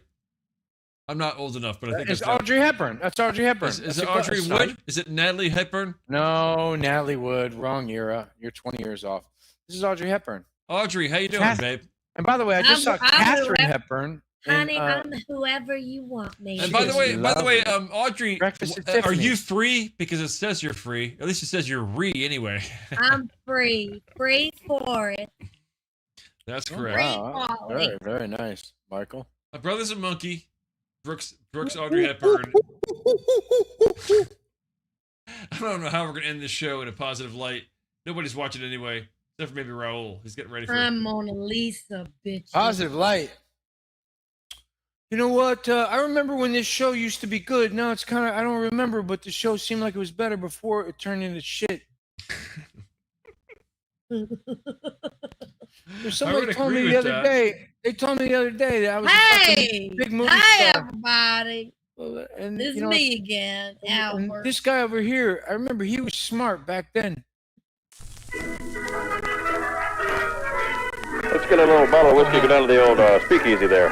A: I'm not old enough, but I think
B: it's Audrey Hepburn. That's Audrey Hepburn.
A: Is it Audrey Wood? Is it Natalie Hepburn?
B: No, Natalie Wood. Wrong era. You're 20 years off. This is Audrey Hepburn.
A: Audrey, how you doing, babe?
B: And by the way, I just saw Katharine Hepburn.
C: Honey, I'm whoever you want me.
A: And by the way, Audrey, are you free? Because it says you're free. At least it says you're anyway.
C: I'm free. Free for it.
A: That's correct.
B: Wow, very, very nice, Michael.
A: My brother's a monkey. Brooks Audrey Hepburn. I don't know how we're gonna end this show in a positive light. Nobody's watching anyway, except for maybe Raul. He's getting ready for
C: I'm Mona Lisa, bitch.
B: Positive light. You know what? I remember when this show used to be good. Now it's kind of, I don't remember, but the show seemed like it was better before it turned into shit. Somebody told me the other day. They told me the other day that I was a fucking big movie star.
C: Everybody.
B: And
C: This is
B: you know,
C: me again,
B: and
C: Albert.
B: this guy over here, I remember he was smart back then.
I: Let's get a little bottle of whiskey, go down to the old speakeasy there.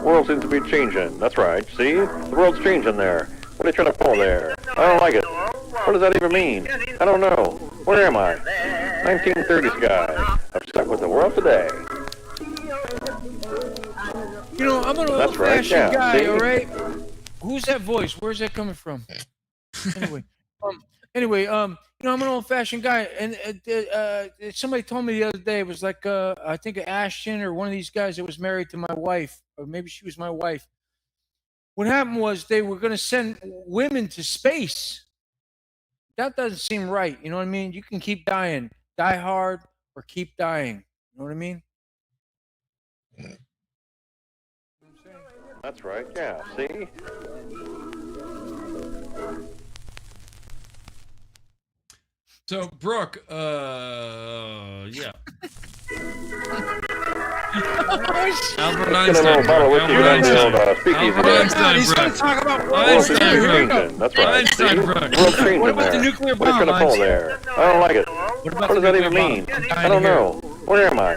I: World seems to be changing. That's right. See? The world's changing there. What are you trying to pull there? I don't like it. What does that even mean? I don't know. Where am I? 1930s guy, upset with the world today.
B: You know, I'm an
I: That's right,
B: old-fashioned
I: yeah,
B: guy,
I: see?
B: all right? Who's that voice? Where's that coming from? Anyway, you know, I'm an old-fashioned guy, and somebody told me the other day, it was like, I think Ashton or one of these guys that was married to my wife, or maybe she was my wife. What happened was they were going to send women to space. That doesn't seem right. You know what I mean? You can keep dying. Die hard or keep dying. You know what I mean?
I: That's right, yeah, see?
A: So, Brooke, yeah. Albert Einstein. Albert Einstein, Brooke. Einstein, Brooke.
I: That's right.
A: Einstein, Brooke.
B: What about the nuclear bomb?
I: What are you gonna pull there? I don't like it. What does that even mean? I don't know. Where am I?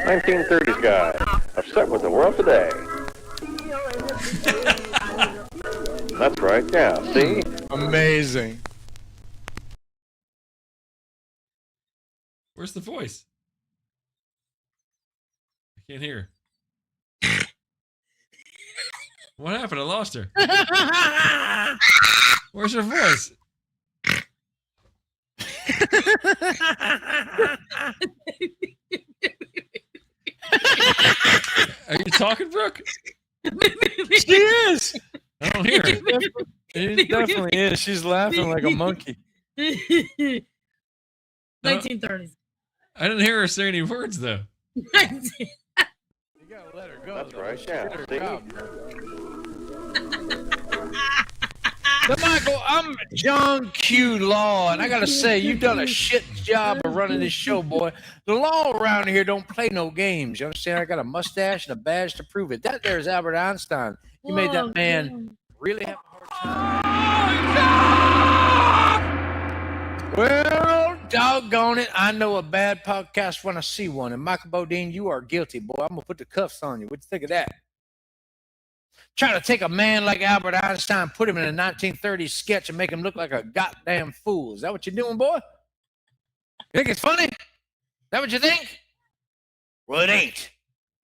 I: 1930s guy, upset with the world today. That's right, yeah, see?
B: Amazing.
A: Where's the voice? I can't hear. What happened? I lost her. Where's her voice? Are you talking, Brooke?
B: She is.
A: I don't hear her.
B: She definitely is. She's laughing like a monkey.
C: 1930s.
A: I didn't hear her say any words, though.
B: You gotta let her go.
I: That's right, yeah, see?
B: But Michael, I'm John Q. Law, and I gotta say, you've done a shit job of running this show, boy. The law around here don't play no games. You understand? I got a mustache and a badge to prove it. That there's Albert Einstein. You made that man really have a hard time. Well, doggone it, I know a bad podcast when I see one. And Michael Bodine, you are guilty, boy. I'm gonna put the cuffs on you. What do you think of that? Trying to take a man like Albert Einstein, put him in a 1930s sketch and make him look like a goddamn fool. Is that what you're doing, boy? You think it's funny? Is that what you think? Well, it ain't.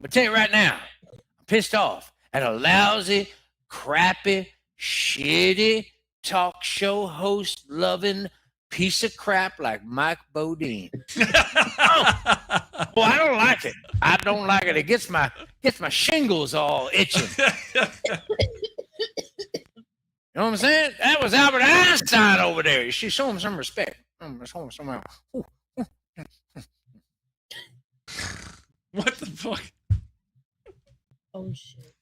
B: But tell you right now, I'm pissed off at a lousy, crappy, shitty talk show host loving piece of crap like Mike Bodine. Well, I don't like it. I don't like it. It gets my shingles all itching. You know what I'm saying? That was Albert Einstein over there. You should show him some respect. Show him some.
A: What the fuck?
C: Oh shit.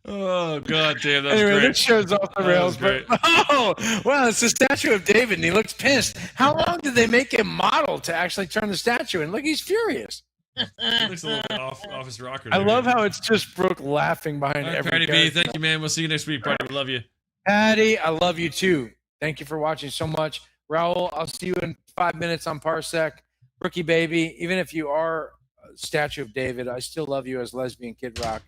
A: Oh god damn, that's
B: anyway,
A: great.
B: This show's off the rails. But, oh, well, it's the statue of David, and he looks pissed. How long did they make him model to actually turn the statue? And look, he's furious.
A: He looks a little bit off his rocker.
B: I love how it's just Brooke laughing behind
A: All right,
B: every
A: Patty B,
B: character.
A: thank you, man. We'll see you next week, Patty. We love you.
B: Patty, I love you too. Thank you for watching so much. Raul, I'll see you in 5 minutes on Parsec. Rookie baby, even if you are a statue of David, I still love you as lesbian Kid Rock.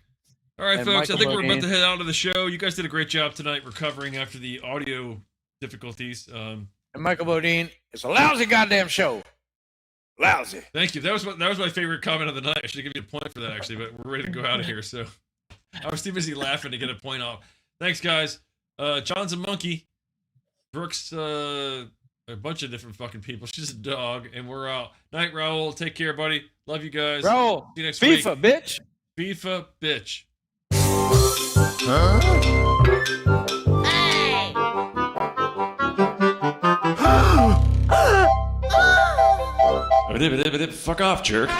A: All right,
B: And
A: folks,
B: Michael
A: I think we're about
B: Bodine.
A: to head out of the show. You guys did a great job tonight recovering after the audio difficulties.
B: And Michael Bodine, it's a lousy goddamn show. Lousy.
A: Thank you. That was my favorite comment of the night. I should give you a point for that, actually, but we're ready to go out of here. So I was too busy laughing to get a point off. Thanks, guys. John's a monkey. Brooks, a bunch of different fucking people. She's a dog, and we're out. Night, Raul. Take care, buddy. Love you guys.
B: Raul,
A: see you next
B: FIFA,
A: week.
B: bitch.
A: FIFA, bitch. Fuck off, jerk.